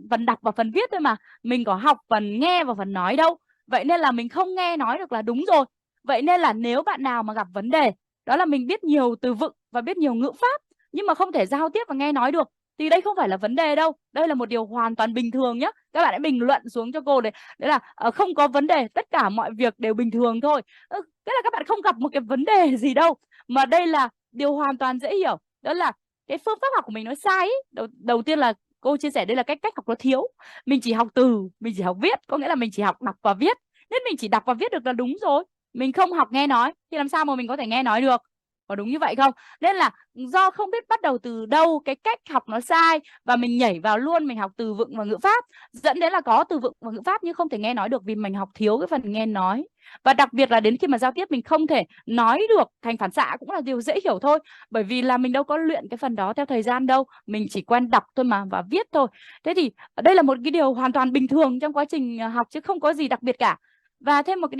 phần đọc và phần viết thôi mà. Mình có học phần nghe và phần nói đâu. Vậy nên là mình không nghe nói được là đúng rồi. Vậy nên là nếu bạn nào mà gặp vấn đề đó là mình biết nhiều từ vựng và biết nhiều ngữ pháp nhưng mà không thể giao tiếp và nghe nói được, thì đây không phải là vấn đề đâu. Đây là một điều hoàn toàn bình thường nhé. Các bạn hãy bình luận xuống cho cô đấy là không có vấn đề, tất cả mọi việc đều bình thường thôi. Thế là các bạn không gặp một cái vấn đề gì đâu, mà đây là điều hoàn toàn dễ hiểu. Đó là cái phương pháp học của mình nó sai ấy. Đầu tiên là cô chia sẻ đây là cách học nó thiếu. Mình chỉ học từ, mình chỉ học viết, có nghĩa là mình chỉ học đọc và viết. Nên mình chỉ đọc và viết được là đúng rồi. Mình không học nghe nói thì làm sao mà mình có thể nghe nói được? Có đúng như vậy không? Nên là do không biết bắt đầu từ đâu, cái cách học nó sai, và mình nhảy vào luôn mình học từ vựng và ngữ pháp, dẫn đến là có từ vựng và ngữ pháp nhưng không thể nghe nói được vì mình học thiếu cái phần nghe nói. Và đặc biệt là đến khi mà giao tiếp mình không thể nói được thành phản xạ cũng là điều dễ hiểu thôi, bởi vì là mình đâu có luyện cái phần đó theo thời gian đâu, mình chỉ quen đọc thôi mà và viết thôi. Thế thì đây là một cái điều hoàn toàn bình thường trong quá trình học chứ không có gì đặc biệt cả. Và thêm một cái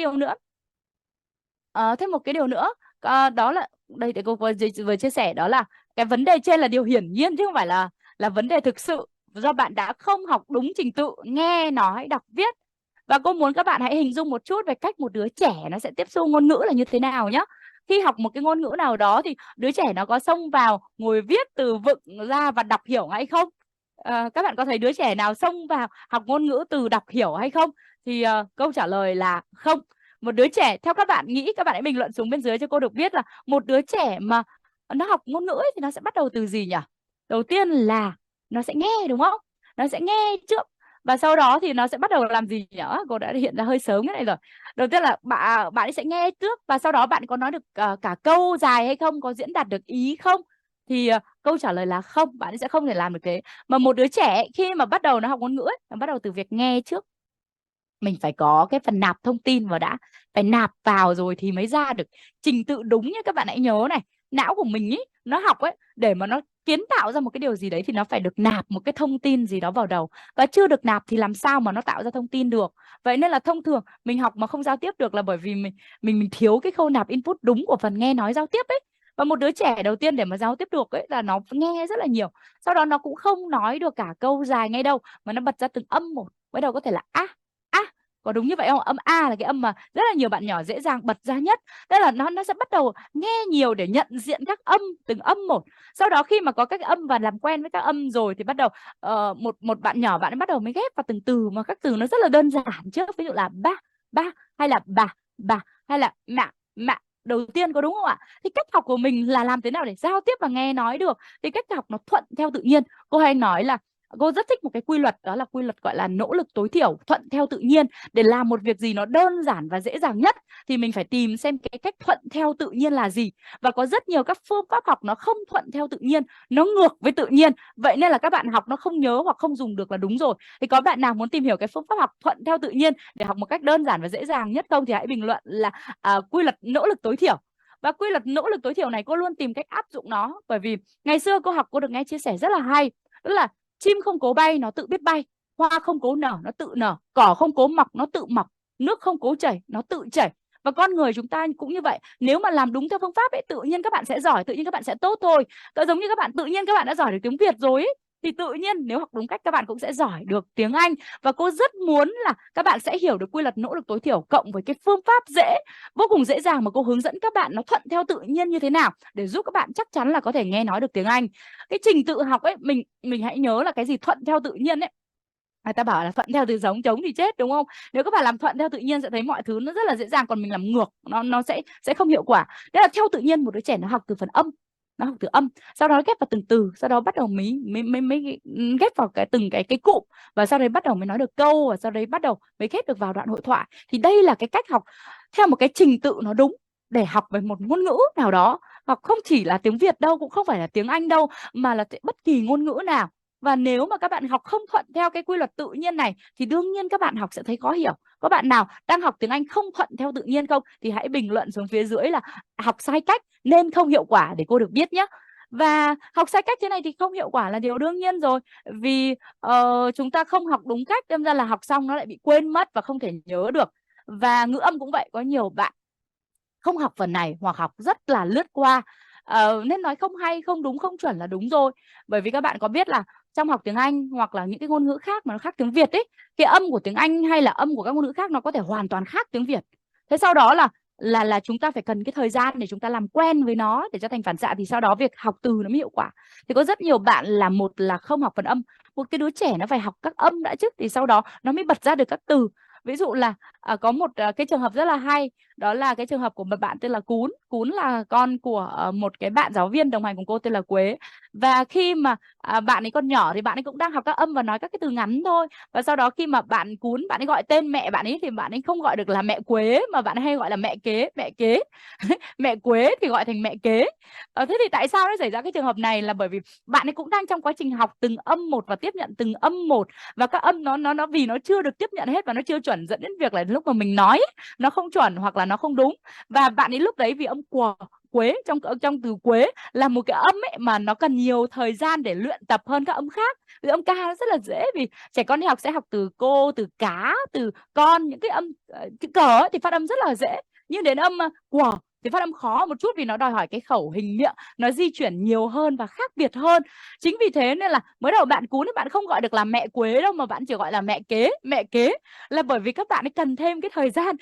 điều nữa, đó là đây để cô vừa chia sẻ, đó là cái vấn đề trên là điều hiển nhiên chứ không phải là vấn đề thực sự, do bạn đã không học đúng trình tự nghe nói đọc viết. Và cô muốn các bạn hãy hình dung một chút về cách một đứa trẻ nó sẽ tiếp thu ngôn ngữ là như thế nào nhé. Khi học một cái ngôn ngữ nào đó thì đứa trẻ nó có xông vào ngồi viết từ vựng ra và đọc hiểu hay không? Các bạn có thấy đứa trẻ nào xông vào học ngôn ngữ từ đọc hiểu hay không? Thì câu trả lời là không. Một đứa trẻ theo các bạn nghĩ, các bạn hãy bình luận xuống bên dưới cho cô được biết là một đứa trẻ mà nó học ngôn ngữ ấy, thì nó sẽ bắt đầu từ gì nhỉ? Đầu tiên là nó sẽ nghe, đúng không? Nó sẽ nghe trước và sau đó thì nó sẽ bắt đầu làm gì nhỉ? Cô đã hiện ra hơi sớm cái này rồi. Đầu tiên là bạn sẽ nghe trước và sau đó bạn có nói được cả câu dài hay không, có diễn đạt được ý không? Thì câu trả lời là không, bạn sẽ không thể làm được thế. Mà một đứa trẻ khi mà bắt đầu nó học ngôn ngữ ấy, nó bắt đầu từ việc nghe trước. Mình phải có cái phần nạp thông tin vào đã, phải nạp vào rồi thì mới ra được trình tự đúng nhé. Các bạn hãy nhớ này, não của mình ý, nó học ấy, để mà nó kiến tạo ra một cái điều gì đấy thì nó phải được nạp một cái thông tin gì đó vào đầu, và chưa được nạp thì làm sao mà nó tạo ra thông tin được. Vậy nên là thông thường mình học mà không giao tiếp được là bởi vì mình thiếu cái khâu nạp input đúng của phần nghe nói giao tiếp ấy. Và một đứa trẻ đầu tiên để mà giao tiếp được ấy là nó nghe rất là nhiều, sau đó nó cũng không nói được cả câu dài ngay đâu, mà nó bật ra từng âm một. Bắt đầu có thể là a a, có đúng như vậy không? Âm a là cái âm mà rất là nhiều bạn nhỏ dễ dàng bật ra nhất. Tức là nó sẽ bắt đầu nghe nhiều để nhận diện các âm, từng âm một. Sau đó khi mà có các âm và làm quen với các âm rồi thì bắt đầu một bạn nhỏ bạn ấy bắt đầu mới ghép vào từng từ, mà các từ nó rất là đơn giản trước. Ví dụ là ba hay là bà hay là mạ đầu tiên, có đúng không ạ? Thì cách học của mình là làm thế nào để giao tiếp và nghe nói được, thì cách học nó thuận theo tự nhiên. Cô hay nói là cô rất thích một cái quy luật, đó là quy luật gọi là nỗ lực tối thiểu, thuận theo tự nhiên. Để làm một việc gì nó đơn giản và dễ dàng nhất thì mình phải tìm xem cái cách thuận theo tự nhiên là gì. Và có rất nhiều các phương pháp học nó không thuận theo tự nhiên, nó ngược với tự nhiên. Vậy nên là các bạn học nó không nhớ hoặc không dùng được là đúng rồi. Thì có bạn nào muốn tìm hiểu cái phương pháp học thuận theo tự nhiên để học một cách đơn giản và dễ dàng nhất không, thì hãy bình luận là quy luật nỗ lực tối thiểu. Và quy luật nỗ lực tối thiểu này cô luôn tìm cách áp dụng nó, bởi vì ngày xưa cô học cô được nghe chia sẻ rất là hay. Đó là chim không cố bay nó tự biết bay, hoa không cố nở nó tự nở, cỏ không cố mọc nó tự mọc, nước không cố chảy nó tự chảy. Và con người chúng ta cũng như vậy. Nếu mà làm đúng theo phương pháp ấy, tự nhiên các bạn sẽ giỏi, tự nhiên các bạn sẽ tốt thôi. Cỡ giống như các bạn tự nhiên các bạn đã giỏi được tiếng Việt rồi ấy, thì tự nhiên nếu học đúng cách các bạn cũng sẽ giỏi được tiếng Anh. Và cô rất muốn là các bạn sẽ hiểu được quy luật nỗ lực tối thiểu cộng với cái phương pháp vô cùng dễ dàng mà cô hướng dẫn các bạn nó thuận theo tự nhiên như thế nào để giúp các bạn chắc chắn là có thể nghe nói được tiếng Anh. Cái trình tự học ấy, mình hãy nhớ là cái gì thuận theo tự nhiên ấy, người ta bảo là thuận theo từ giống thì chết, đúng không? Nếu các bạn làm thuận theo tự nhiên sẽ thấy mọi thứ nó rất là dễ dàng, còn mình làm ngược nó sẽ không hiệu quả. Thế là theo tự nhiên một đứa trẻ nó học từ phần âm, nó học từ âm, sau đó nó ghép vào từng từ, sau đó bắt đầu mới ghép vào từng cái cụm, và sau đấy bắt đầu mới nói được câu, và sau đấy bắt đầu mới ghép được vào đoạn hội thoại. Thì đây là cái cách học theo một cái trình tự nó đúng để học về một ngôn ngữ nào đó, hoặc không chỉ là tiếng Việt đâu, cũng không phải là tiếng Anh đâu, mà là bất kỳ ngôn ngữ nào. Và nếu mà các bạn học không thuận theo cái quy luật tự nhiên này thì đương nhiên các bạn học sẽ thấy khó hiểu. Có bạn nào đang học tiếng Anh không thuận theo tự nhiên không? Thì hãy bình luận xuống phía dưới là học sai cách nên không hiệu quả để cô được biết nhé. Và học sai cách thế này thì không hiệu quả là điều đương nhiên rồi. Vì chúng ta không học đúng cách, đâm ra là học xong nó lại bị quên mất và không thể nhớ được. Và ngữ âm cũng vậy, có nhiều bạn không học phần này hoặc học rất là lướt qua. Nên nói không hay, không đúng, không chuẩn là đúng rồi. Bởi vì các bạn có biết là trong học tiếng Anh hoặc là những cái ngôn ngữ khác mà nó khác tiếng Việt ấy, cái âm của tiếng Anh hay là âm của các ngôn ngữ khác nó có thể hoàn toàn khác tiếng Việt. Thế sau đó là chúng ta phải cần cái thời gian để chúng ta làm quen với nó để cho thành phản xạ, thì sau đó việc học từ nó mới hiệu quả. Thì có rất nhiều bạn là một là không học phần âm, một cái đứa trẻ nó phải học các âm đã trước thì sau đó nó mới bật ra được các từ. Ví dụ là có một cái trường hợp rất là hay, đó là cái trường hợp của một bạn tên là Cún. Cún là con của một cái bạn giáo viên đồng hành cùng cô tên là Quế. Và khi mà bạn ấy còn nhỏ thì bạn ấy cũng đang học các âm và nói các cái từ ngắn thôi. Và sau đó khi mà bạn Cún bạn ấy gọi tên mẹ bạn ấy thì bạn ấy không gọi được là mẹ Quế, mà bạn ấy hay gọi là mẹ Kế. Mẹ Quế thì gọi thành mẹ Kế. Thế thì tại sao nó xảy ra cái trường hợp này là bởi vì bạn ấy cũng đang trong quá trình học từng âm một và tiếp nhận từng âm một, và các âm nó vì nó chưa được tiếp nhận hết và nó chưa chuẩn, dẫn đến việc là lúc mà mình nói nó không chuẩn hoặc là nó không đúng. Và bạn ấy lúc đấy vì âm Quế trong từ Quế là một cái âm ấy mà nó cần nhiều thời gian để luyện tập hơn các âm khác. Vì âm ca nó rất là dễ, vì trẻ con đi học sẽ học từ cô, từ cá, từ con, những cái âm chữ cờ ấy, thì phát âm rất là dễ. Nhưng đến âm của thì phát âm khó một chút vì nó đòi hỏi cái khẩu hình miệng nó di chuyển nhiều hơn và khác biệt hơn. Chính vì thế nên là mới đầu bạn Cún thì bạn không gọi được là mẹ Quế đâu, mà bạn chỉ gọi là mẹ Kế, là bởi vì các bạn ấy cần thêm cái thời gian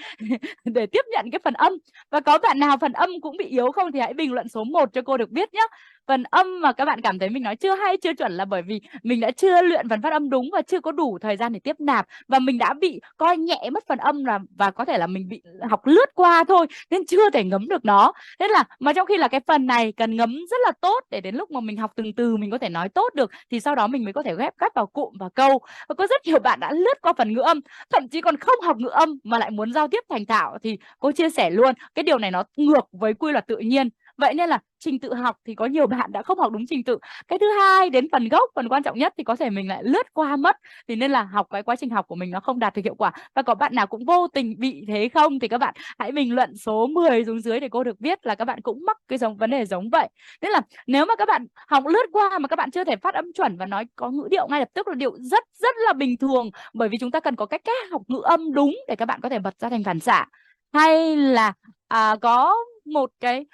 để tiếp nhận cái phần âm. Và có bạn nào phần âm cũng bị yếu không thì hãy bình luận số 1 cho cô được biết nhé. Phần âm mà các bạn cảm thấy mình nói chưa hay, chưa chuẩn là bởi vì mình đã chưa luyện phần phát âm đúng và chưa có đủ thời gian để tiếp nạp, và mình đã bị coi nhẹ mất phần âm và có thể là mình bị học lướt qua thôi nên chưa thể ngấm được nó. Thế là mà trong khi là cái phần này cần ngấm rất là tốt để đến lúc mà mình học từng từ mình có thể nói tốt được, thì sau đó mình mới có thể ghép vào cụm và câu. Và có rất nhiều bạn đã lướt qua phần ngữ âm, thậm chí còn không học ngữ âm mà lại muốn giao tiếp thành thạo, thì cô chia sẻ luôn cái điều này nó ngược với quy luật tự nhiên. Vậy nên là trình tự học thì có nhiều bạn đã không học đúng trình tự. Cái thứ hai, đến phần gốc, phần quan trọng nhất thì có thể mình lại lướt qua mất. Thì nên là học cái quá trình học của mình nó không đạt được hiệu quả. Và có bạn nào cũng vô tình bị thế không thì các bạn hãy bình luận số 10 xuống dưới để cô được biết là các bạn cũng mắc cái vấn đề giống vậy. Nên là nếu mà các bạn học lướt qua mà các bạn chưa thể phát âm chuẩn và nói có ngữ điệu ngay lập tức là điều rất là bình thường, bởi vì chúng ta cần có cách học ngữ âm đúng để các bạn có thể bật ra thành phản xạ. Hay là có một cái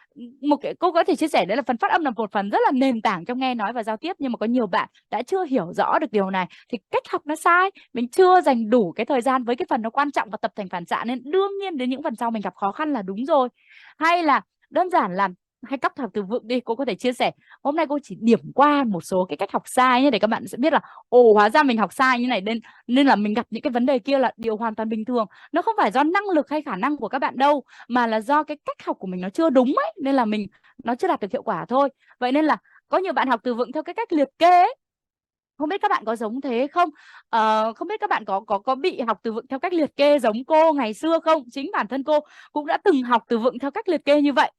cô có thể chia sẻ đấy là phần phát âm là một phần rất là nền tảng trong nghe nói và giao tiếp, nhưng mà có nhiều bạn đã chưa hiểu rõ được điều này thì cách học nó sai, mình chưa dành đủ cái thời gian với cái phần nó quan trọng và tập thành phản xạ, nên đương nhiên đến những phần sau mình gặp khó khăn là đúng rồi. Hay là đơn giản là hay cấp học từ vựng đi, cô có thể chia sẻ hôm nay cô chỉ điểm qua một số cái cách học sai nhé, để các bạn sẽ biết là ồ, hóa ra mình học sai như này, nên là mình gặp những cái vấn đề kia là điều hoàn toàn bình thường. Nó không phải do năng lực hay khả năng của các bạn đâu, mà là do cái cách học của mình nó chưa đúng ấy, nên là nó chưa đạt được hiệu quả thôi. Vậy nên là có nhiều bạn học từ vựng theo cái cách liệt kê ấy. Không biết các bạn có giống thế không? Không biết các bạn có bị học từ vựng theo cách liệt kê giống cô ngày xưa không? Chính bản thân cô cũng đã từng học từ vựng theo cách liệt kê như vậy.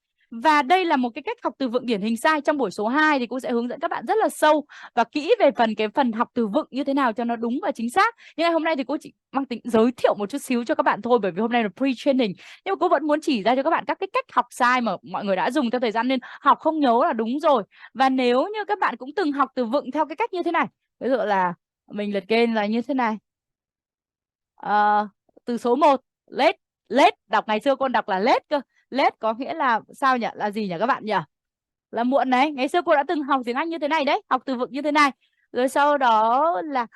Và đây là một cái cách học từ vựng điển hình sai. Trong buổi số 2 thì cô sẽ hướng dẫn các bạn rất là sâu và kỹ về phần học từ vựng như thế nào cho nó đúng và chính xác. Nhưng ngày hôm nay thì cô chỉ mang tính giới thiệu một chút xíu cho các bạn thôi, bởi vì hôm nay là pre-training. Nhưng mà cô vẫn muốn chỉ ra cho các bạn các cái cách học sai mà mọi người đã dùng theo thời gian, nên học không nhớ là đúng rồi. Và nếu như các bạn cũng từng học từ vựng theo cái cách như thế này, ví dụ là mình liệt kê là như thế này. Từ số 1, late. Late đọc ngày xưa cô đọc là late cơ. Late có nghĩa là sao nhỉ? Là gì nhỉ các bạn nhỉ? Là muộn này. Ngày xưa cô đã từng học tiếng Anh như thế này đấy, học từ vựng như thế này. Rồi sau đó là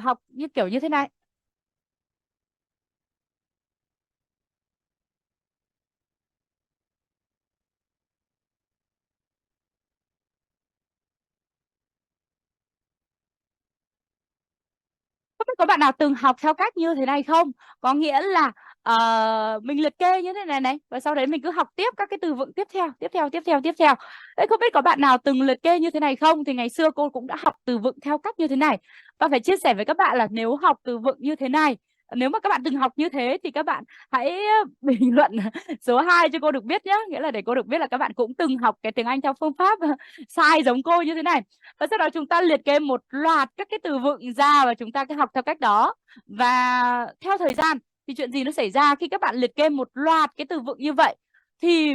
học như kiểu như thế này. Không biết có bạn nào từng học theo cách như thế này không? Có nghĩa là mình liệt kê như thế này này, và sau đấy mình cứ học tiếp các cái từ vựng tiếp theo. Đấy, không biết có bạn nào từng liệt kê như thế này không? Thì ngày xưa cô cũng đã học từ vựng theo cách như thế này. Và phải chia sẻ với các bạn là nếu học từ vựng như thế này, nếu mà các bạn từng học như thế thì các bạn hãy bình luận số 2 cho cô được biết nhé. Nghĩa là để cô được biết là các bạn cũng từng học cái tiếng Anh theo phương pháp sai giống cô như thế này. Và sau đó chúng ta liệt kê một loạt các cái từ vựng ra và chúng ta cứ học theo cách đó. Và theo thời gian thì chuyện gì nó xảy ra khi các bạn liệt kê một loạt cái từ vựng như vậy thì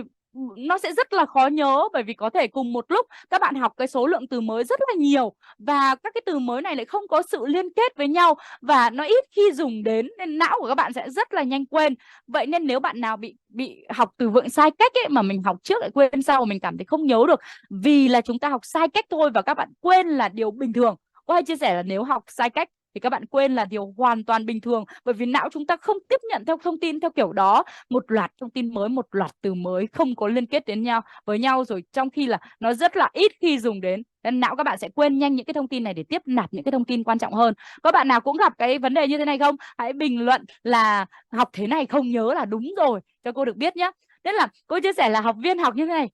nó sẽ rất là khó nhớ, bởi vì có thể cùng một lúc các bạn học cái số lượng từ mới rất là nhiều và các cái từ mới này lại không có sự liên kết với nhau và nó ít khi dùng đến, nên não của các bạn sẽ rất là nhanh quên. Vậy nên nếu bạn nào bị học từ vựng sai cách ấy, mà mình học trước lại quên sau, mình cảm thấy không nhớ được vì là chúng ta học sai cách thôi và các bạn quên là điều bình thường. Cô hay chia sẻ là nếu học sai cách thì các bạn quên là điều hoàn toàn bình thường, bởi vì não chúng ta không tiếp nhận theo thông tin theo kiểu đó, một loạt thông tin mới, một loạt từ mới không có liên kết đến nhau với nhau, rồi trong khi là nó rất là ít khi dùng đến, nên não các bạn sẽ quên nhanh những cái thông tin này để tiếp nạp những cái thông tin quan trọng hơn. Có bạn nào cũng gặp cái vấn đề như thế này không? Hãy bình luận là học thế này không nhớ là đúng rồi cho cô được biết nhé. Nên là cô chia sẻ là học viên học như thế này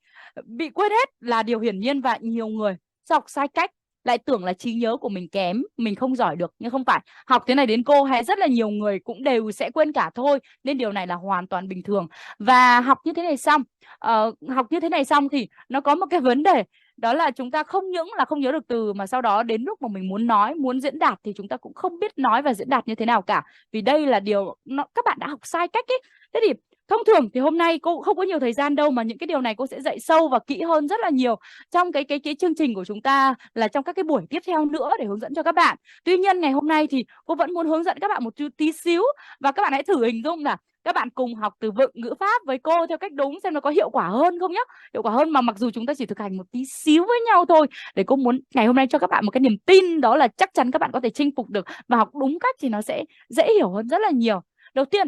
bị quên hết là điều hiển nhiên, và nhiều người học sai cách lại tưởng là trí nhớ của mình kém, mình không giỏi được, nhưng không phải. Học thế này đến cô hay rất là nhiều người cũng đều sẽ quên cả thôi, nên điều này là hoàn toàn bình thường. Và học như thế này xong thì nó có một cái vấn đề, đó là chúng ta không những là không nhớ được từ, mà sau đó đến lúc mà mình muốn nói, muốn diễn đạt thì chúng ta cũng không biết nói và diễn đạt như thế nào cả, vì đây là điều các bạn đã học sai cách ấy. Thế thì thông thường thì hôm nay cô cũng không có nhiều thời gian đâu, mà những cái điều này cô sẽ dạy sâu và kỹ hơn rất là nhiều trong cái chương trình của chúng ta, là trong các cái buổi tiếp theo nữa để hướng dẫn cho các bạn. Tuy nhiên ngày hôm nay thì cô vẫn muốn hướng dẫn các bạn một tí xíu, và các bạn hãy thử hình dung là các bạn cùng học từ vựng ngữ pháp với cô theo cách đúng, xem nó có hiệu quả hơn không nhé. Hiệu quả hơn mà mặc dù chúng ta chỉ thực hành một tí xíu với nhau thôi, để cô muốn ngày hôm nay cho các bạn một cái niềm tin, đó là chắc chắn các bạn có thể chinh phục được và học đúng cách thì nó sẽ dễ hiểu hơn rất là nhiều. Đầu tiên,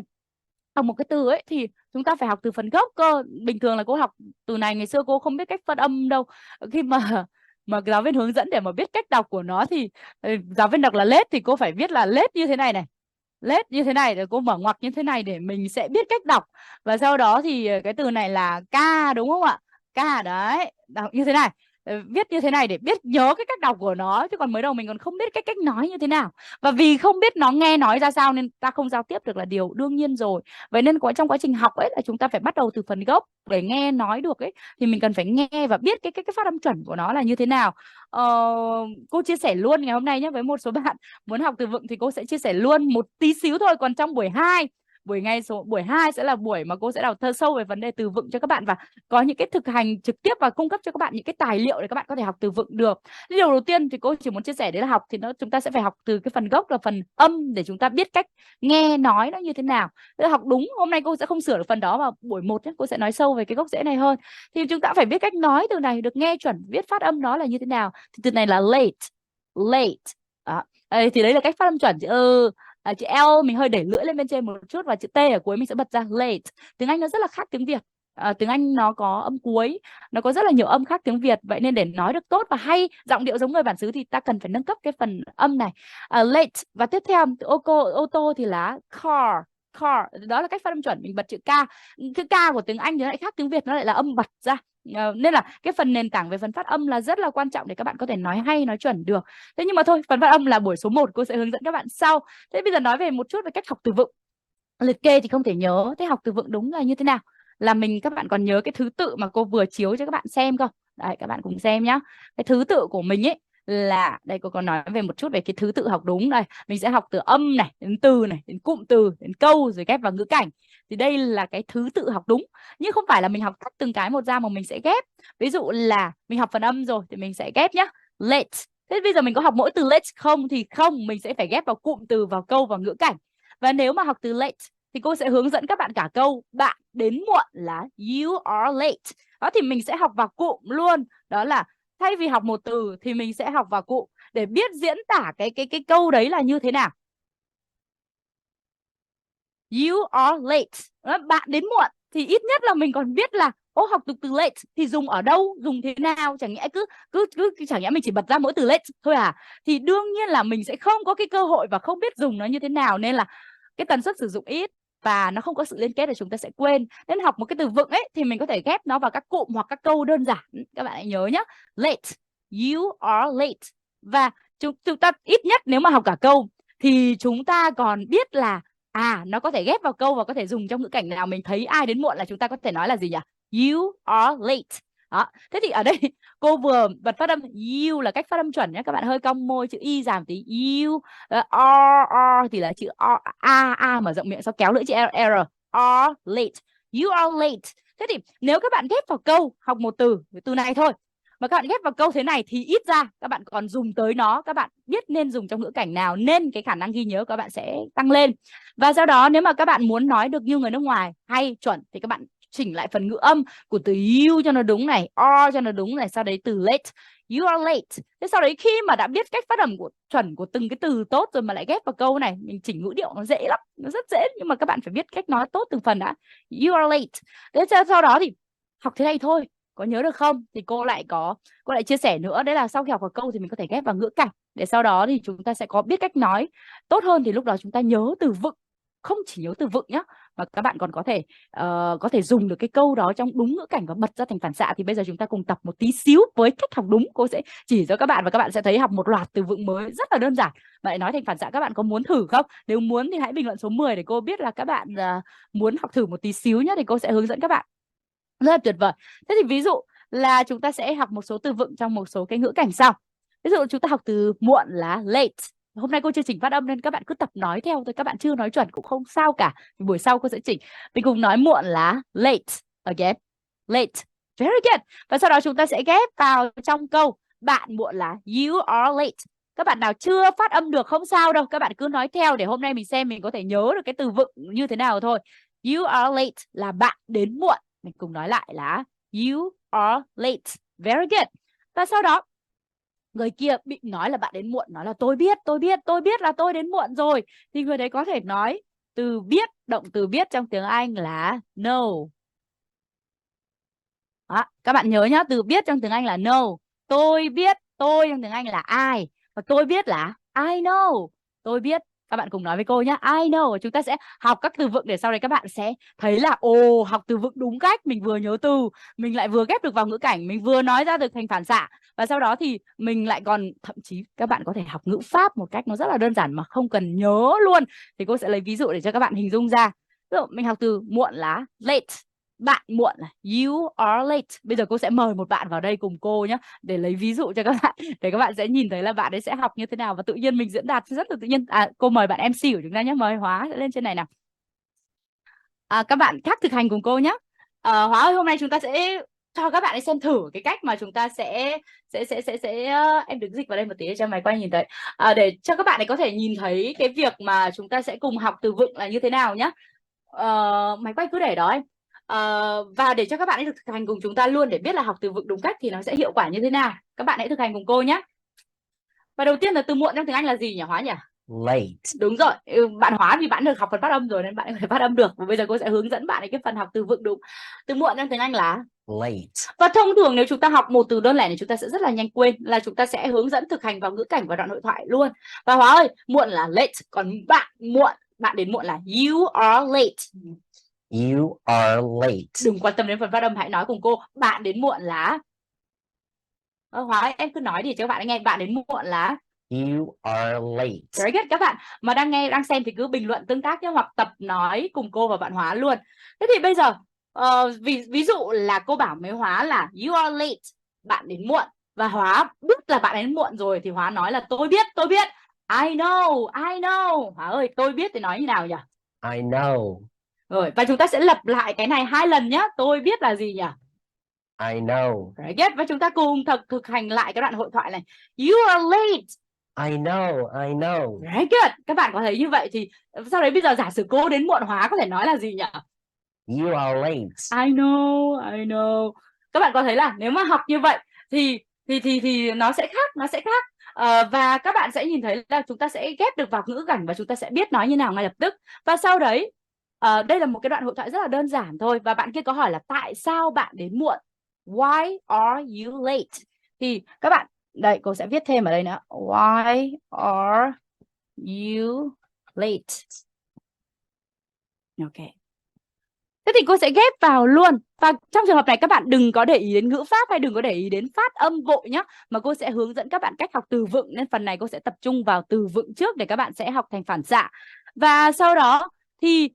học một cái từ ấy thì chúng ta phải học từ phần gốc cơ. Bình thường là cô học từ này, ngày xưa cô không biết cách phát âm đâu. Khi mà giáo viên hướng dẫn để mà biết cách đọc của nó thì giáo viên đọc là lết thì cô phải viết là lết như thế này này, lết như thế này, rồi cô mở ngoặc như thế này để mình sẽ biết cách đọc. Và sau đó thì cái từ này là ca, đúng không ạ? Ca đấy, đọc như thế này, viết như thế này để biết nhớ cái cách đọc của nó, chứ còn mới đầu mình còn không biết cái cách nói như thế nào, và vì không biết nó nghe nói ra sao nên ta không giao tiếp được là điều đương nhiên rồi. Vậy nên trong quá trình học ấy là chúng ta phải bắt đầu từ phần gốc. Để nghe nói được ấy thì mình cần phải nghe và biết cái phát âm chuẩn của nó là như thế nào. Cô chia sẻ luôn ngày hôm nay nhé, với một số bạn muốn học từ vựng thì cô sẽ chia sẻ luôn một tí xíu thôi. Còn trong buổi 2 buổi 2 sẽ là buổi mà cô sẽ đào thơ sâu về vấn đề từ vựng cho các bạn và có những cái thực hành trực tiếp và cung cấp cho các bạn những cái tài liệu để các bạn có thể học từ vựng được. Điều đầu tiên thì cô chỉ muốn chia sẻ đấy là học thì chúng ta sẽ phải học từ cái phần gốc là phần âm để chúng ta biết cách nghe nói nó như thế nào. Để học đúng, hôm nay cô sẽ không sửa được phần đó, vào buổi 1 nhé, cô sẽ nói sâu về cái gốc rễ này hơn. Thì chúng ta phải biết cách nói từ này được nghe chuẩn, biết phát âm nó là như thế nào. Thì từ này là late. Đó. Thì đấy là cách phát âm chuẩn. Chữ L mình hơi đẩy lưỡi lên bên trên một chút và chữ T ở cuối mình sẽ bật ra late. Tiếng Anh nó rất là khác tiếng Việt. Tiếng Anh nó có âm cuối, nó có rất là nhiều âm khác tiếng Việt, vậy nên để nói được tốt và hay, giọng điệu giống người bản xứ thì ta cần phải nâng cấp cái phần âm này. Late. Và tiếp theo từ ô tô thì là car. Đó là cách phát âm chuẩn, mình bật chữ K. Cái K của tiếng Anh thì lại khác tiếng Việt, nó lại là âm bật ra. Nên là cái phần nền tảng về phần phát âm là rất là quan trọng để các bạn có thể nói hay, nói chuẩn được. Thế nhưng mà thôi, phần phát âm là buổi số 1 cô sẽ hướng dẫn các bạn sau. Thế bây giờ nói về một chút về cách học từ vựng. Liệt kê thì không thể nhớ, thế học từ vựng đúng là như thế nào? Là các bạn còn nhớ cái thứ tự mà cô vừa chiếu cho các bạn xem không? Đấy, các bạn cùng xem nhá. Cái thứ tự của mình ấy là, đây cô còn nói về một chút về cái thứ tự học đúng đây. Mình sẽ học từ âm này, đến từ này, đến cụm từ, đến câu rồi ghép vào ngữ cảnh. Thì đây là cái thứ tự học đúng. Nhưng không phải là mình học tách từng cái một ra mà mình sẽ ghép. Ví dụ là mình học phần âm rồi thì mình sẽ ghép nhá. Late. Thế bây giờ mình có học mỗi từ late không? Thì không, mình sẽ phải ghép vào cụm từ, vào câu, vào ngữ cảnh. Và nếu mà học từ late thì cô sẽ hướng dẫn các bạn cả câu bạn đến muộn là you are late. Đó thì mình sẽ học vào cụm luôn. Đó là thay vì học một từ thì mình sẽ học vào cụm để biết diễn tả cái câu đấy là như thế nào. You are late. Đó, bạn đến muộn thì ít nhất là mình còn biết là học từ late thì dùng ở đâu, dùng thế nào, chẳng nhẽ cứ chẳng nhẽ mình chỉ bật ra mỗi từ late thôi à? Thì đương nhiên là mình sẽ không có cái cơ hội và không biết dùng nó như thế nào, nên là cái tần suất sử dụng ít và nó không có sự liên kết thì chúng ta sẽ quên. Nên học một cái từ vựng ấy thì mình có thể ghép nó vào các cụm hoặc các câu đơn giản. Các bạn hãy nhớ nhé. Late. You are late. Và chúng ta ít nhất nếu mà học cả câu thì chúng ta còn biết là nó có thể ghép vào câu và có thể dùng trong ngữ cảnh nào. Mình thấy ai đến muộn là chúng ta có thể nói là gì nhỉ? You are late. Đó. Thế thì ở đây cô vừa bật phát âm you là cách phát âm chuẩn nhé. Các bạn hơi cong môi chữ y giảm tí. You r thì là chữ a mở rộng miệng sau kéo lưỡi chữ r are late. You are late. Thế thì nếu các bạn ghép vào câu, học một từ này thôi mà các bạn ghép vào câu thế này thì ít ra các bạn còn dùng tới nó, các bạn biết nên dùng trong ngữ cảnh nào, nên cái khả năng ghi nhớ của các bạn sẽ tăng lên. Và sau đó nếu mà các bạn muốn nói được như người nước ngoài hay chuẩn thì các bạn chỉnh lại phần ngữ âm của từ you cho nó đúng này, are cho nó đúng này, sau đấy từ late. You are late. Thế sau đấy khi mà đã biết cách phát âm chuẩn của từng cái từ tốt rồi mà lại ghép vào câu này, mình chỉnh ngữ điệu nó dễ lắm, nó rất dễ, nhưng mà các bạn phải biết cách nói tốt từng phần đã. You are late. Thế sau đó thì học thế này thôi, có nhớ được không? Thì cô lại chia sẻ nữa, đấy là sau khi học vào câu thì mình có thể ghép vào ngữ cảnh để sau đó thì chúng ta sẽ có biết cách nói tốt hơn, thì lúc đó chúng ta nhớ từ vựng, không chỉ nhớ từ vựng nhá, mà các bạn còn có thể dùng được cái câu đó trong đúng ngữ cảnh và bật ra thành phản xạ. Thì bây giờ chúng ta cùng tập một tí xíu với cách học đúng. Cô sẽ chỉ cho các bạn và các bạn sẽ thấy học một loạt từ vựng mới rất là đơn giản mà lại nói thành phản xạ. Các bạn có muốn thử không? Nếu muốn thì hãy bình luận số 10 để cô biết là các bạn muốn học thử một tí xíu nhé, thì cô sẽ hướng dẫn các bạn. Rất là tuyệt vời. Thế thì ví dụ là chúng ta sẽ học một số từ vựng trong một số cái ngữ cảnh sau. Ví dụ chúng ta học từ muộn là late. Hôm nay cô chưa chỉnh phát âm nên các bạn cứ tập nói theo thôi, các bạn chưa nói chuẩn cũng không sao cả. Vì buổi sau cô sẽ chỉnh. Mình cùng nói muộn là late. Again. Late. Very good. Và sau đó chúng ta sẽ ghép vào trong câu bạn muộn là you are late. Các bạn nào chưa phát âm được không sao đâu, các bạn cứ nói theo để hôm nay mình xem mình có thể nhớ được cái từ vựng như thế nào thôi. You are late là bạn đến muộn. Mình cùng nói lại là you are late. Very good. Và sau đó người kia bị nói là bạn đến muộn, nói là tôi biết là tôi đến muộn rồi, thì người đấy có thể nói từ biết, động từ biết trong tiếng Anh là know. Đó, các bạn nhớ nhá, từ biết trong tiếng Anh là know. Tôi biết, tôi trong tiếng Anh là I, và tôi biết là I know. Tôi biết. Các bạn cùng nói với cô nhé, I know. Chúng ta sẽ học các từ vựng để sau đấy các bạn sẽ thấy là học từ vựng đúng cách. Mình vừa nhớ từ, mình lại vừa ghép được vào ngữ cảnh, mình vừa nói ra được thành phản xạ. Và sau đó thì mình lại còn, thậm chí các bạn có thể học ngữ pháp một cách nó rất là đơn giản mà không cần nhớ luôn. Thì cô sẽ lấy ví dụ để cho các bạn hình dung ra. Ví dụ mình học từ muộn là late. Bạn muộn là you are late. Bây giờ cô sẽ mời một bạn vào đây cùng cô nhé, để lấy ví dụ cho các bạn, để các bạn sẽ nhìn thấy là bạn ấy sẽ học như thế nào và tự nhiên mình diễn đạt rất là tự nhiên. Cô mời bạn MC của chúng ta nhé, mời Hóa lên trên này nào. Các bạn khác thực hành cùng cô nhé. Hóa ơi, hôm nay chúng ta sẽ cho các bạn ấy xem thử cái cách mà chúng ta sẽ em đứng dịch vào đây một tí để cho máy quay nhìn thấy, để cho các bạn ấy có thể nhìn thấy cái việc mà chúng ta sẽ cùng học từ vựng là như thế nào nhé. Máy quay cứ để đó em. Và để cho các bạn ấy được thực hành cùng chúng ta luôn để biết là học từ vựng đúng cách thì nó sẽ hiệu quả như thế nào. Các bạn hãy thực hành cùng cô nhé. Và đầu tiên là từ muộn trong tiếng Anh là gì nhỉ Hóa nhỉ? Late. Đúng rồi, bạn Hóa vì bạn được học phần phát âm rồi nên bạn có thể phát âm được. Và bây giờ cô sẽ hướng dẫn bạn ấy cái phần học từ vựng đúng. Từ muộn trong tiếng Anh là Late. và thông thường nếu chúng ta học một từ đơn lẻ này chúng ta sẽ rất là nhanh quên, là chúng ta sẽ hướng dẫn thực hành vào ngữ cảnh và đoạn hội thoại luôn. Và Hóa ơi, muộn là late, còn bạn đến muộn là you are late. You are late. Đừng quan tâm đến phần phát âm, hãy nói cùng cô. Bạn đến muộn là Hóa ơi, em cứ nói đi cho các bạn ấy nghe. Bạn đến muộn là You are late. very good. Các bạn mà đang nghe, đang xem thì cứ bình luận tương tác nhé, hoặc tập nói cùng cô và bạn Hóa luôn. Thế thì bây giờ ví dụ là cô bảo với Hóa là you are late, bạn đến muộn, và Hóa biết là bạn đến muộn rồi thì Hóa nói là tôi biết. I know. Hóa ơi, tôi biết thì nói như nào nhỉ? I know. Rồi, và chúng ta sẽ lặp lại cái này 2 lần nhé. Tôi biết là gì nhỉ? I know. Very good. Và chúng ta cùng thực hành lại cái đoạn hội thoại này. You are late. I know. Very good. Các bạn có thấy như vậy thì sau đấy bây giờ giả sử cô đến muộn, Hóa có thể nói là gì nhỉ? You are late. I know. Các bạn có thấy là nếu mà học như vậy thì nó sẽ khác. Và các bạn sẽ nhìn thấy là chúng ta sẽ ghép được vào ngữ cảnh và chúng ta sẽ biết nói như nào ngay lập tức. Và sau đấy đây là một cái đoạn hội thoại rất là đơn giản thôi. Và bạn kia có hỏi là tại sao bạn đến muộn? Why are you late? Thì các bạn, đây cô sẽ viết thêm ở đây nữa. Why are you late? Ok. Thế thì cô sẽ ghép vào luôn. Và trong trường hợp này các bạn đừng có để ý đến ngữ pháp hay đừng có để ý đến phát âm vội nhé. Mà cô sẽ hướng dẫn các bạn cách học từ vựng. Nên phần này cô sẽ tập trung vào từ vựng trước để các bạn sẽ học thành phản xạ. Và sau đó thì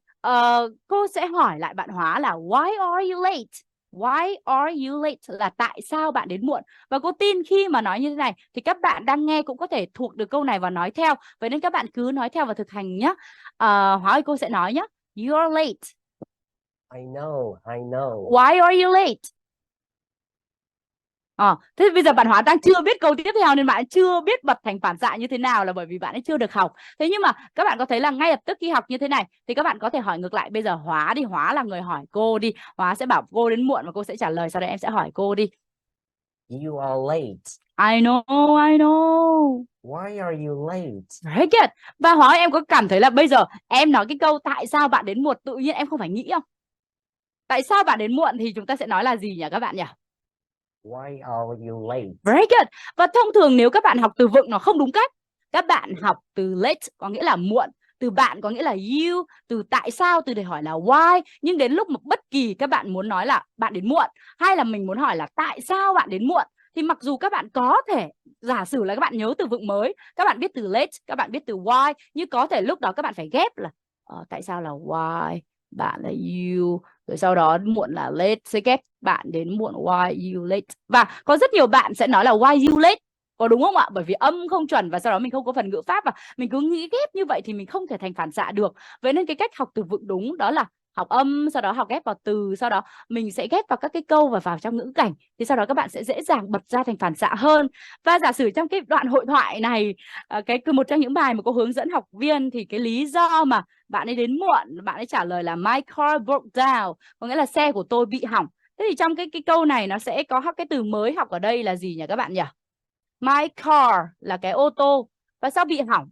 cô sẽ hỏi lại bạn Hóa là why are you late? Why are you late là tại sao bạn đến muộn? Và cô tin khi mà nói như thế này thì các bạn đang nghe cũng có thể thuộc được câu này và nói theo. Vậy nên các bạn cứ nói theo và thực hành nhé. Hóa ơi, cô sẽ nói nhé. You are late. I know. Why are you late? Thế bây giờ bạn Hóa đang chưa biết câu tiếp theo nên bạn chưa biết bật thành phản xạ như thế nào là bởi vì bạn ấy chưa được học. Thế nhưng mà các bạn có thấy là ngay lập tức khi học như thế này thì các bạn có thể hỏi ngược lại. Bây giờ Hóa đi, Hóa là người hỏi cô đi. Hóa sẽ bảo cô đến muộn và cô sẽ trả lời, sau đó em sẽ hỏi cô đi. You are late. I know. Why are you late? Very good. Và Hóa, em có cảm thấy là bây giờ em nói cái câu tại sao bạn đến muộn tự nhiên em không phải nghĩ không? Tại sao bạn đến muộn thì chúng ta sẽ nói là gì nhỉ các bạn nhỉ? Why are you late? Very good. Và thông thường nếu các bạn học từ vựng nó không đúng cách, các bạn học từ late có nghĩa là muộn, từ bạn có nghĩa là you, từ tại sao, từ để hỏi là why. Nhưng đến lúc mà bất kỳ các bạn muốn nói là bạn đến muộn, hay là mình muốn hỏi là tại sao bạn đến muộn, thì mặc dù các bạn có thể giả sử là các bạn nhớ từ vựng mới, các bạn biết từ late, các bạn biết từ why, nhưng có thể lúc đó các bạn phải ghép là tại sao là why, bạn là you, rồi sau đó muộn là late, sẽ ghép bạn đến muộn why you late. Và có rất nhiều bạn sẽ nói là why you late, có đúng không ạ? Bởi vì âm không chuẩn và sau đó mình không có phần ngữ pháp và mình cứ nghĩ ghép như vậy thì mình không thể thành phản xạ được. Vậy nên cái cách học từ vựng đúng đó là học âm, sau đó học ghép vào từ, sau đó mình sẽ ghép vào các cái câu và vào trong ngữ cảnh, thì sau đó các bạn sẽ dễ dàng bật ra thành phản xạ hơn. Và giả sử trong cái đoạn hội thoại này, một trong những bài mà cô hướng dẫn học viên thì cái lý do mà bạn ấy đến muộn, bạn ấy trả lời là my car broke down, có nghĩa là xe của tôi bị hỏng. Thế thì trong cái câu này nó sẽ có cái từ mới học ở đây là gì nhỉ các bạn nhỉ? My car là cái ô tô, và sao bị hỏng?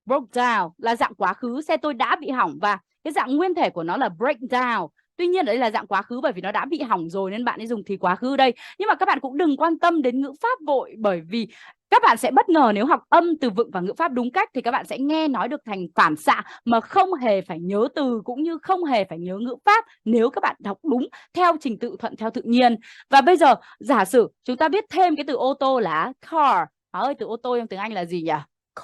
Broke down là dạng quá khứ, xe tôi đã bị hỏng, và cái dạng nguyên thể của nó là break down. Tuy nhiên đấy là dạng quá khứ bởi vì nó đã bị hỏng rồi nên bạn ấy dùng thì quá khứ đây. Nhưng mà các bạn cũng đừng quan tâm đến ngữ pháp vội, bởi vì các bạn sẽ bất ngờ nếu học âm, từ vựng và ngữ pháp đúng cách thì các bạn sẽ nghe nói được thành phản xạ mà không hề phải nhớ từ cũng như không hề phải nhớ ngữ pháp nếu các bạn học đúng theo trình tự thuận theo tự nhiên. Và bây giờ giả sử chúng ta biết thêm cái từ ô tô là car. Ơi, từ ô tô trong tiếng Anh là gì nhỉ?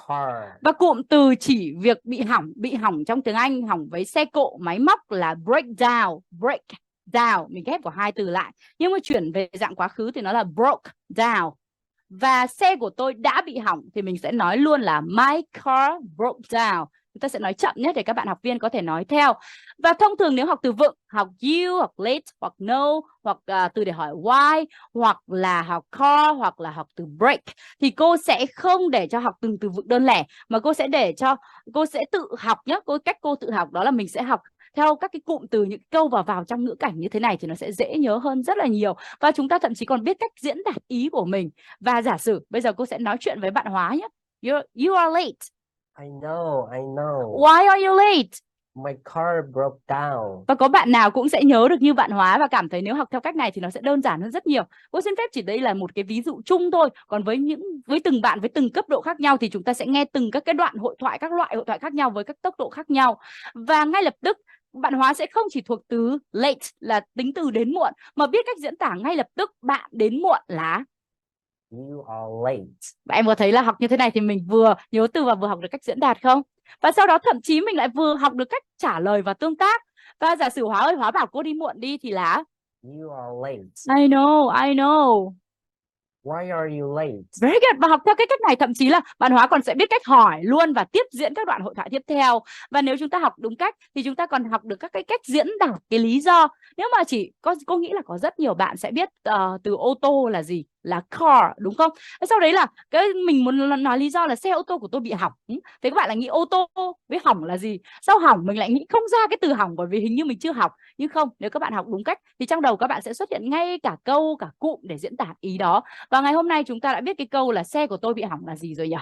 Car. Và cụm từ chỉ việc bị hỏng trong tiếng Anh, hỏng với xe cộ, máy móc là break down. Mình ghép của hai từ lại. Nhưng mà chuyển về dạng quá khứ thì nó là broke down. Và xe của tôi đã bị hỏng thì mình sẽ nói luôn là my car broke down. Chúng ta sẽ nói chậm nhất để các bạn học viên có thể nói theo. Và thông thường nếu học từ vựng, học you, hoặc late, hoặc no, hoặc từ để hỏi why, hoặc là học car, hoặc là học từ break, thì cô sẽ không để cho học từng từ vựng đơn lẻ, mà cô sẽ tự học nhé. Cách cô tự học đó là mình sẽ học theo các cái cụm từ, những câu vào trong ngữ cảnh như thế này thì nó sẽ dễ nhớ hơn rất là nhiều. Và chúng ta thậm chí còn biết cách diễn đạt ý của mình. Và giả sử bây giờ cô sẽ nói chuyện với bạn Hóa nhé. You are late. I know, I know. Why are you late? My car broke down. Và có bạn nào cũng sẽ nhớ được như bạn Hóa và cảm thấy nếu học theo cách này thì nó sẽ đơn giản hơn rất nhiều. Cô xin phép chỉ đây là một cái ví dụ chung thôi. Còn với từng bạn, với từng cấp độ khác nhau thì chúng ta sẽ nghe từng các cái đoạn hội thoại, các loại hội thoại khác nhau với các tốc độ khác nhau. Và ngay lập tức bạn Hóa sẽ không chỉ thuộc từ late là tính từ đến muộn, mà biết cách diễn tả ngay lập tức bạn đến muộn là You are late. Và em có thấy là học như thế này thì mình vừa nhớ từ và vừa học được cách diễn đạt không? Và sau đó thậm chí mình lại vừa học được cách trả lời và tương tác. Và giả sử Hóa ơi, Hóa bảo cô đi muộn đi thì là You are late. I know. Why are you late? Very good. Và học theo cái cách này thậm chí là bạn Hóa còn sẽ biết cách hỏi luôn và tiếp diễn các đoạn hội thoại tiếp theo. Và nếu chúng ta học đúng cách thì chúng ta còn học được các cái cách diễn đạt cái lý do. Nếu mà cô nghĩ là có rất nhiều bạn sẽ biết từ ô tô là gì, là car, đúng không? Sau đấy là mình muốn nói lý do là xe ô tô của tôi bị hỏng. Thế các bạn lại nghĩ ô tô với hỏng là gì? Sau hỏng mình lại nghĩ không ra cái từ hỏng, bởi vì hình như mình chưa học. Nhưng không, nếu các bạn học đúng cách thì trong đầu các bạn sẽ xuất hiện ngay cả câu, cả cụm để diễn tả ý đó. Và ngày hôm nay chúng ta đã biết cái câu là xe của tôi bị hỏng là gì rồi nhỉ?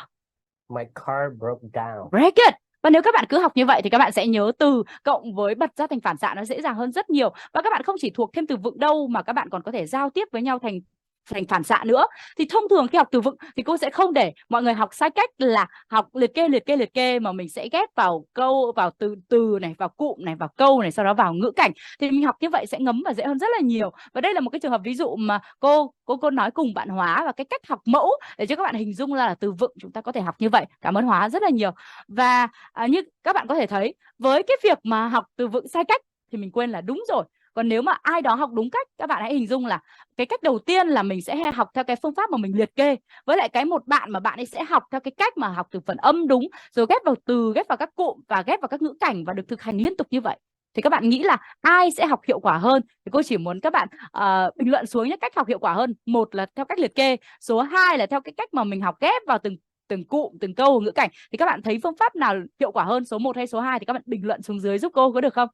My car broke down. Very good. Và nếu các bạn cứ học như vậy thì các bạn sẽ nhớ từ cộng với bật ra thành phản xạ nó dễ dàng hơn rất nhiều. Và các bạn không chỉ thuộc thêm từ vựng đâu, mà các bạn còn có thể giao tiếp với nhau thành phản xạ nữa. Thì thông thường khi học từ vựng thì cô sẽ không để mọi người học sai cách là học liệt kê mà mình sẽ ghép vào câu, vào từ này, vào cụm này, vào câu này, sau đó vào ngữ cảnh. Thì mình học như vậy sẽ ngấm và dễ hơn rất là nhiều. Và đây là một cái trường hợp ví dụ mà cô nói cùng bạn Hóa và cái cách học mẫu để cho các bạn hình dung ra là từ vựng chúng ta có thể học như vậy. Cảm ơn Hóa rất là nhiều. Và như các bạn có thể thấy, với cái việc mà học từ vựng sai cách thì mình quên là đúng rồi. Còn nếu mà ai đó học đúng cách, các bạn hãy hình dung là cái cách đầu tiên là mình sẽ học theo cái phương pháp mà mình liệt kê. Với lại cái một bạn mà bạn ấy sẽ học theo cái cách mà học từ phần âm đúng, rồi ghép vào từ, ghép vào các cụm và ghép vào các ngữ cảnh và được thực hành liên tục như vậy. Thì các bạn nghĩ là ai sẽ học hiệu quả hơn? Thì cô chỉ muốn các bạn bình luận xuống nhé, cách học hiệu quả hơn. Một là theo cách liệt kê, số 2 là theo cái cách mà mình học ghép vào từng cụm, từng câu, ngữ cảnh. Thì các bạn thấy phương pháp nào hiệu quả hơn, số 1 hay số 2 thì các bạn bình luận xuống dưới giúp cô, có được không?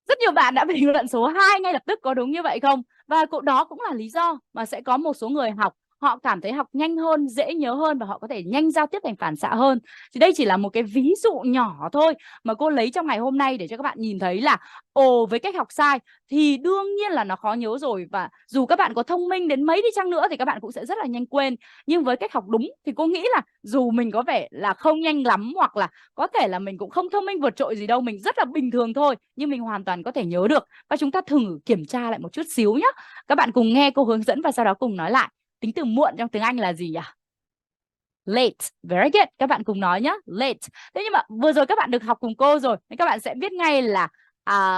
Rất nhiều bạn đã bình luận số 2 ngay lập tức, có đúng như vậy không? Và đó cũng là lý do mà sẽ có một số người học, họ cảm thấy học nhanh hơn, dễ nhớ hơn và họ có thể nhanh giao tiếp thành phản xạ hơn. Thì đây chỉ là một cái ví dụ nhỏ thôi mà cô lấy trong ngày hôm nay để cho các bạn nhìn thấy là với cách học sai thì đương nhiên là nó khó nhớ rồi. Và dù các bạn có thông minh đến mấy đi chăng nữa thì các bạn cũng sẽ rất là nhanh quên. Nhưng với cách học đúng thì cô nghĩ là dù mình có vẻ là không nhanh lắm, hoặc là có thể là mình cũng không thông minh vượt trội gì đâu, mình rất là bình thường thôi, nhưng mình hoàn toàn có thể nhớ được. Và chúng ta thử kiểm tra lại một chút xíu nhé. Các bạn cùng nghe cô hướng dẫn và sau đó cùng nói lại. Tính từ muộn trong tiếng Anh là gì nhỉ? Late. Very good. Các bạn cùng nói nhé. Late. Thế nhưng mà vừa rồi các bạn được học cùng cô rồi, nên các bạn sẽ biết ngay là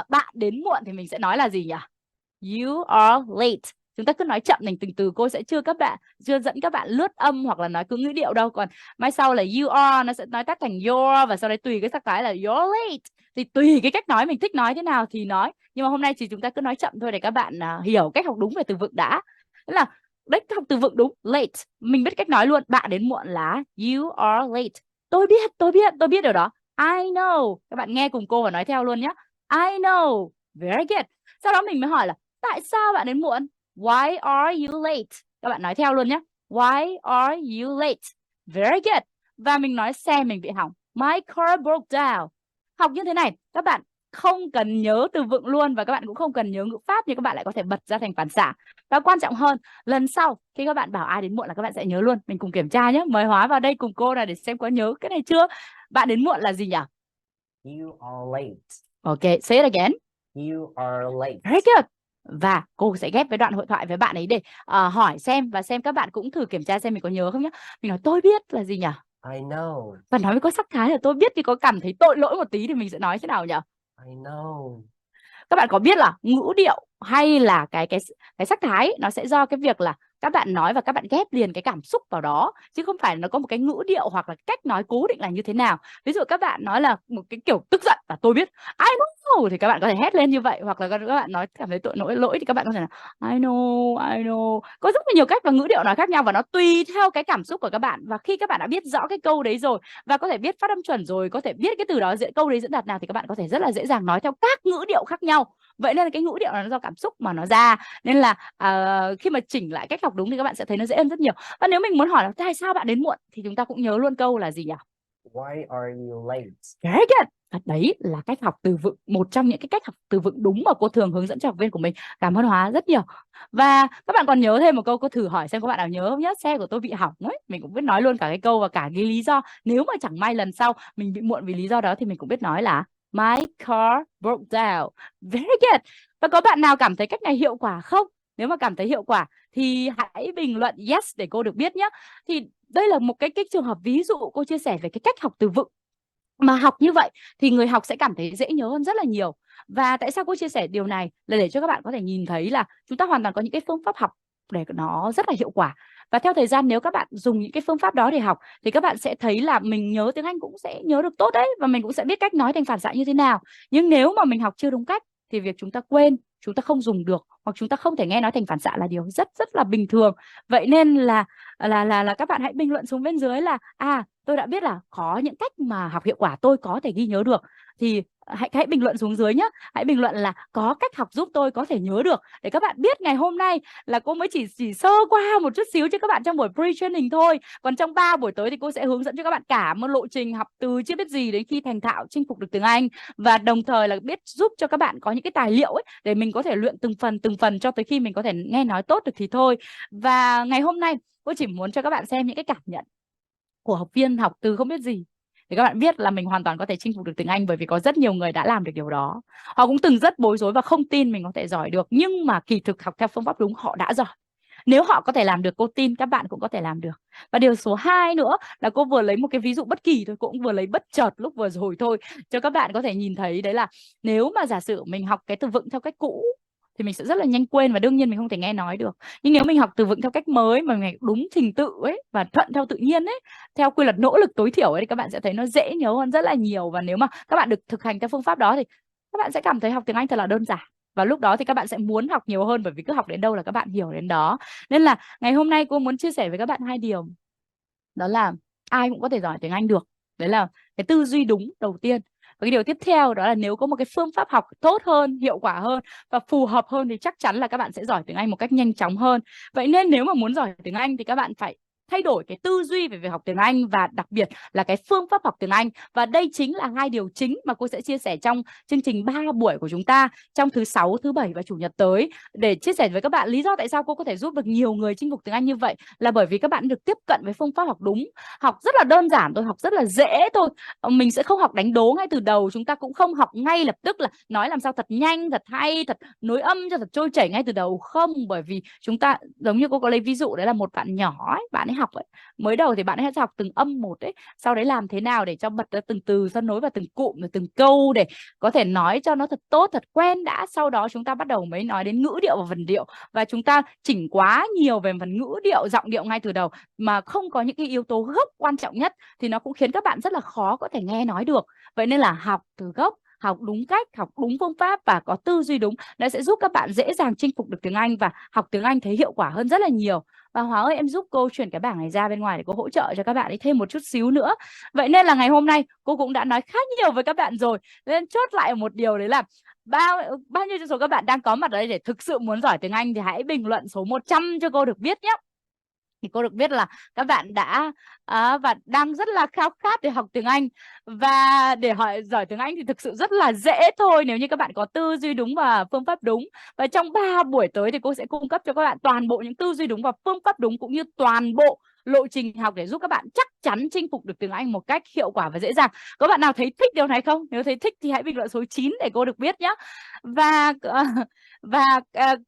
bạn đến muộn thì mình sẽ nói là gì nhỉ? You are late. Chúng ta cứ nói chậm thành từng từ, cô sẽ chưa dẫn các bạn lướt âm hoặc là nói cứ ngữ điệu đâu. Còn mai sau là you are, nó sẽ nói tắt thành your, và sau đấy tùy cái sắc thái là you're late. Thì tùy cái cách nói mình thích nói thế nào thì nói. Nhưng mà hôm nay thì chúng ta cứ nói chậm thôi để các bạn hiểu cách học đúng về từ vựng đã. Tức là đấy, học từ vựng đúng, late. Mình biết cách nói luôn, bạn đến muộn là you are late. Tôi biết điều đó. I know. Các bạn nghe cùng cô và nói theo luôn nhé. I know. Very good. Sau đó mình mới hỏi là tại sao bạn đến muộn? Why are you late? Các bạn nói theo luôn nhé. Why are you late? Very good. Và mình nói xe mình bị hỏng. My car broke down. Học như thế này, các bạn không cần nhớ từ vựng luôn và các bạn cũng không cần nhớ ngữ pháp, nhưng các bạn lại có thể bật ra thành phản xạ. Và quan trọng hơn, lần sau khi các bạn bảo ai đến muộn là các bạn sẽ nhớ luôn. Mình cùng kiểm tra nhé. Mời Hóa vào đây cùng cô này để xem có nhớ cái này chưa. Bạn đến muộn là gì nhỉ? You are late. Ok, say it again. You are late. Very good. Và cô sẽ ghép với đoạn hội thoại với bạn ấy để hỏi xem, và xem các bạn cũng thử kiểm tra xem mình có nhớ không nhé. Mình nói tôi biết là gì nhỉ? I know. Và nói với có sắc thái là tôi biết thì có cảm thấy tội lỗi một tí thì mình sẽ nói thế nào nhỉ? I know. Các bạn có biết là ngữ điệu hay là cái sắc thái nó sẽ do cái việc là các bạn nói và các bạn ghép liền cái cảm xúc vào đó, chứ không phải nó có một cái ngữ điệu hoặc là cách nói cố định là như thế nào. Ví dụ các bạn nói là một cái kiểu tức giận và tôi biết I know thì các bạn có thể hét lên như vậy, hoặc là các bạn nói cảm thấy tội lỗi thì các bạn có thể là I know. Có rất là nhiều cách và ngữ điệu nói khác nhau, và nó tùy theo cái cảm xúc của các bạn. Và khi các bạn đã biết rõ cái câu đấy rồi và có thể biết phát âm chuẩn rồi, có thể biết cái từ đó câu đấy diễn đạt nào, thì các bạn có thể rất là dễ dàng nói theo các ngữ điệu khác nhau. Vậy nên là cái ngữ điệu là nó do cảm xúc mà nó ra, nên là khi mà chỉnh lại cách học đúng thì các bạn sẽ thấy nó dễ hơn rất nhiều. Và nếu mình muốn hỏi là tại sao bạn đến muộn thì chúng ta cũng nhớ luôn câu là gì nhỉ? Why are you late? Very good. Và đấy là cách học từ vựng, một trong những cái cách học từ vựng đúng mà cô thường hướng dẫn cho học viên của mình. Cảm ơn Hóa rất nhiều. Và các bạn còn nhớ thêm một câu, cô thử hỏi xem các bạn nào nhớ không nhé. Xe của tôi bị hỏng ấy, mình cũng biết nói luôn cả cái câu và cả cái lý do. Nếu mà chẳng may lần sau mình bị muộn vì lý do đó thì mình cũng biết nói là My car broke down. Very good. Và có bạn nào cảm thấy cách này hiệu quả không? Nếu mà cảm thấy hiệu quả thì hãy bình luận yes để cô được biết nhé. Thì đây là một cái trường hợp ví dụ cô chia sẻ về cái cách học từ vựng mà học như vậy thì người học sẽ cảm thấy dễ nhớ hơn rất là nhiều. Và tại sao cô chia sẻ điều này là để cho các bạn có thể nhìn thấy là chúng ta hoàn toàn có những cái phương pháp học để nó rất là hiệu quả. Và theo thời gian nếu các bạn dùng những cái phương pháp đó để học thì các bạn sẽ thấy là mình nhớ tiếng Anh cũng sẽ nhớ được tốt đấy, và mình cũng sẽ biết cách nói thành phản xạ như thế nào. Nhưng nếu mà mình học chưa đúng cách thì việc chúng ta quên, chúng ta không dùng được, hoặc chúng ta không thể nghe nói thành phản xạ là điều rất rất là bình thường. Vậy nên là các bạn hãy bình luận xuống bên dưới là tôi đã biết là có những cách mà học hiệu quả tôi có thể ghi nhớ được, thì hãy bình luận xuống dưới nhé. Hãy bình luận là có cách học giúp tôi có thể nhớ được, để các bạn biết ngày hôm nay là cô mới chỉ sơ qua một chút xíu cho các bạn trong buổi pre-training thôi. Còn trong 3 buổi tới thì cô sẽ hướng dẫn cho các bạn cả một lộ trình học từ chưa biết gì đến khi thành thạo chinh phục được tiếng Anh, và đồng thời là biết giúp cho các bạn có những cái tài liệu ấy để mình có thể luyện từng phần cho tới khi mình có thể nghe nói tốt được thì thôi. Và ngày hôm nay cô chỉ muốn cho các bạn xem những cái cảm nhận của học viên học từ không biết gì để các bạn biết là mình hoàn toàn có thể chinh phục được tiếng Anh, bởi vì có rất nhiều người đã làm được điều đó. Họ cũng từng rất bối rối và không tin mình có thể giỏi được, nhưng mà kỳ thực học theo phương pháp đúng họ đã giỏi. Nếu họ có thể làm được, cô tin các bạn cũng có thể làm được. Và điều số 2 nữa là cô vừa lấy một cái ví dụ bất kỳ thôi, cô cũng vừa lấy bất chợt lúc vừa rồi thôi, cho các bạn có thể nhìn thấy đấy là nếu mà giả sử mình học cái từ vựng theo cách cũ thì mình sẽ rất là nhanh quên, và đương nhiên mình không thể nghe nói được. Nhưng nếu mình học từ vựng theo cách mới mà mình đúng trình tự ấy và thuận theo tự nhiên ấy, theo quy luật nỗ lực tối thiểu ấy, thì các bạn sẽ thấy nó dễ nhớ hơn rất là nhiều. Và nếu mà các bạn được thực hành theo phương pháp đó thì các bạn sẽ cảm thấy học tiếng Anh thật là đơn giản. Và lúc đó thì các bạn sẽ muốn học nhiều hơn, bởi vì cứ học đến đâu là các bạn hiểu đến đó. Nên là ngày hôm nay cô muốn chia sẻ với các bạn 2 điều. Đó là ai cũng có thể giỏi tiếng Anh được. Đấy là cái tư duy đúng đầu tiên. Và cái điều tiếp theo đó là nếu có một cái phương pháp học tốt hơn, hiệu quả hơn và phù hợp hơn thì chắc chắn là các bạn sẽ giỏi tiếng Anh một cách nhanh chóng hơn. Vậy nên nếu mà muốn giỏi tiếng Anh thì các bạn phải thay đổi cái tư duy về việc học tiếng Anh, và đặc biệt là cái phương pháp học tiếng Anh. Và đây chính là 2 điều chính mà cô sẽ chia sẻ trong chương trình 3 buổi của chúng ta trong thứ 6, thứ 7 và chủ nhật tới, để chia sẻ với các bạn lý do tại sao cô có thể giúp được nhiều người chinh phục tiếng Anh như vậy, là bởi vì các bạn được tiếp cận với phương pháp học đúng. Học rất là đơn giản thôi, học rất là dễ thôi. Mình sẽ không học đánh đố ngay từ đầu, chúng ta cũng không học ngay lập tức là nói làm sao thật nhanh, thật hay, thật nối âm cho thật trôi chảy ngay từ đầu, không. Bởi vì chúng ta giống như cô có lấy ví dụ đấy là một bạn nhỏ ấy, bạn ấy học ấy, mới đầu thì bạn ấy sẽ học từng âm một ấy, sau đấy làm thế nào để cho bật ra từng từ, sau nối vào từng cụm, rồi từng câu để có thể nói cho nó thật tốt, thật quen đã. Sau đó chúng ta bắt đầu mới nói đến ngữ điệu và vần điệu, và chúng ta chỉnh quá nhiều về phần ngữ điệu, giọng điệu ngay từ đầu mà không có những cái yếu tố gốc quan trọng nhất thì nó cũng khiến các bạn rất là khó có thể nghe nói được. Vậy nên là học từ gốc, học đúng cách, học đúng phương pháp và có tư duy đúng, nó sẽ giúp các bạn dễ dàng chinh phục được tiếng Anh và học tiếng Anh thấy hiệu quả hơn rất là nhiều. Và Hóa ơi, em giúp cô chuyển cái bảng này ra bên ngoài để cô hỗ trợ cho các bạn ấy thêm một chút xíu nữa. Vậy nên là ngày hôm nay cô cũng đã nói khá nhiều với các bạn rồi, nên chốt lại một điều đấy là bao nhiêu trong số các bạn đang có mặt ở đây để thực sự muốn giỏi tiếng Anh thì hãy bình luận số 100 cho cô được biết nhé. Thì cô được biết là các bạn đã và đang rất là khao khát để học tiếng Anh. Và để giỏi tiếng Anh thì thực sự rất là dễ thôi, nếu như các bạn có tư duy đúng và phương pháp đúng. Và trong 3 buổi tới thì cô sẽ cung cấp cho các bạn toàn bộ những tư duy đúng và phương pháp đúng, cũng như toàn bộ lộ trình học để giúp các bạn chắc chắn chinh phục được tiếng Anh một cách hiệu quả và dễ dàng. Có bạn nào thấy thích điều này không? Nếu thấy thích thì hãy bình luận số 9 để cô được biết nhé. Và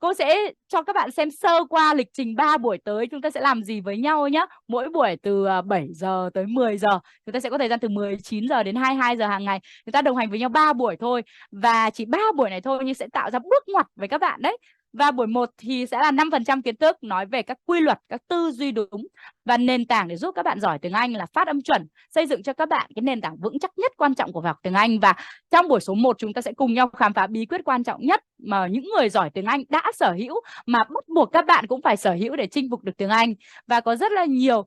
cô sẽ cho các bạn xem sơ qua lịch trình 3 buổi tới chúng ta sẽ làm gì với nhau nhé. Mỗi buổi từ 7 giờ tới 10 giờ. Chúng ta sẽ có thời gian từ 19 giờ đến 22 giờ hàng ngày. Chúng ta đồng hành với nhau 3 buổi thôi. Và chỉ 3 buổi này thôi nhưng sẽ tạo ra bước ngoặt với các bạn đấy. Và buổi 1 thì sẽ là 5% kiến thức nói về các quy luật, các tư duy đúng và nền tảng để giúp các bạn giỏi tiếng Anh là phát âm chuẩn, xây dựng cho các bạn cái nền tảng vững chắc nhất quan trọng của việc học tiếng Anh. Và trong buổi số 1 chúng ta sẽ cùng nhau khám phá bí quyết quan trọng nhất mà những người giỏi tiếng Anh đã sở hữu mà bắt buộc các bạn cũng phải sở hữu để chinh phục được tiếng Anh. Và có rất là nhiều,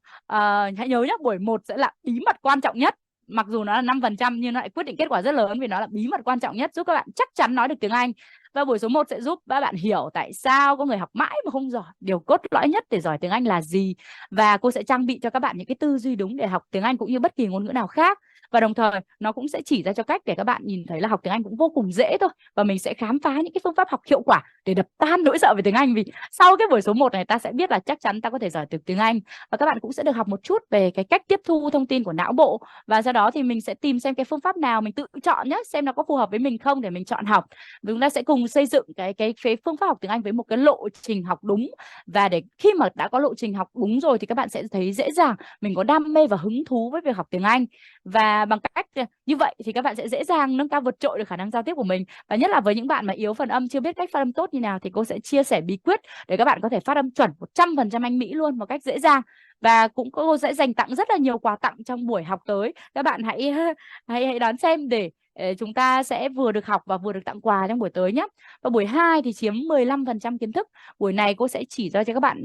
hãy nhớ nhé, buổi 1 sẽ là bí mật quan trọng nhất. Mặc dù nó là 5% nhưng nó lại quyết định kết quả rất lớn vì nó là bí mật quan trọng nhất giúp các bạn chắc chắn nói được tiếng Anh. Và buổi số 1 sẽ giúp các bạn hiểu tại sao có người học mãi mà không giỏi, điều cốt lõi nhất để giỏi tiếng Anh là gì. Và cô sẽ trang bị cho các bạn những cái tư duy đúng để học tiếng Anh cũng như bất kỳ ngôn ngữ nào khác. Và đồng thời nó cũng sẽ chỉ ra cho cách để các bạn nhìn thấy là học tiếng Anh cũng vô cùng dễ thôi. Và mình sẽ khám phá những cái phương pháp học hiệu quả để đập tan nỗi sợ về tiếng Anh. Vì sau cái buổi số 1 này ta sẽ biết là chắc chắn ta có thể giỏi được tiếng Anh. Và các bạn cũng sẽ được học một chút về cái cách tiếp thu thông tin của não bộ. Và sau đó thì mình sẽ tìm xem cái phương pháp nào mình tự chọn nhé, xem nó có phù hợp với mình không để mình chọn học. Và chúng ta sẽ cùng xây dựng cái phương pháp học tiếng Anh với một cái lộ trình học đúng. Và để khi mà đã có lộ trình học đúng rồi thì các bạn sẽ thấy dễ dàng, mình có đam mê và hứng thú với việc học tiếng Anh. Và bằng cách như vậy thì các bạn sẽ dễ dàng nâng cao vượt trội được khả năng giao tiếp của mình. Và nhất là với những bạn mà yếu phần âm, chưa biết cách phát âm tốt như nào thì cô sẽ chia sẻ bí quyết để các bạn có thể phát âm chuẩn 100% Anh Mỹ luôn một cách dễ dàng. Và cũng cô sẽ dành tặng rất là nhiều quà tặng trong buổi học tới. Các bạn hãy đón xem để chúng ta sẽ vừa được học và vừa được tặng quà trong buổi tới nhé. Và buổi 2 thì chiếm 15% kiến thức. Buổi này cô sẽ chỉ ra cho các bạn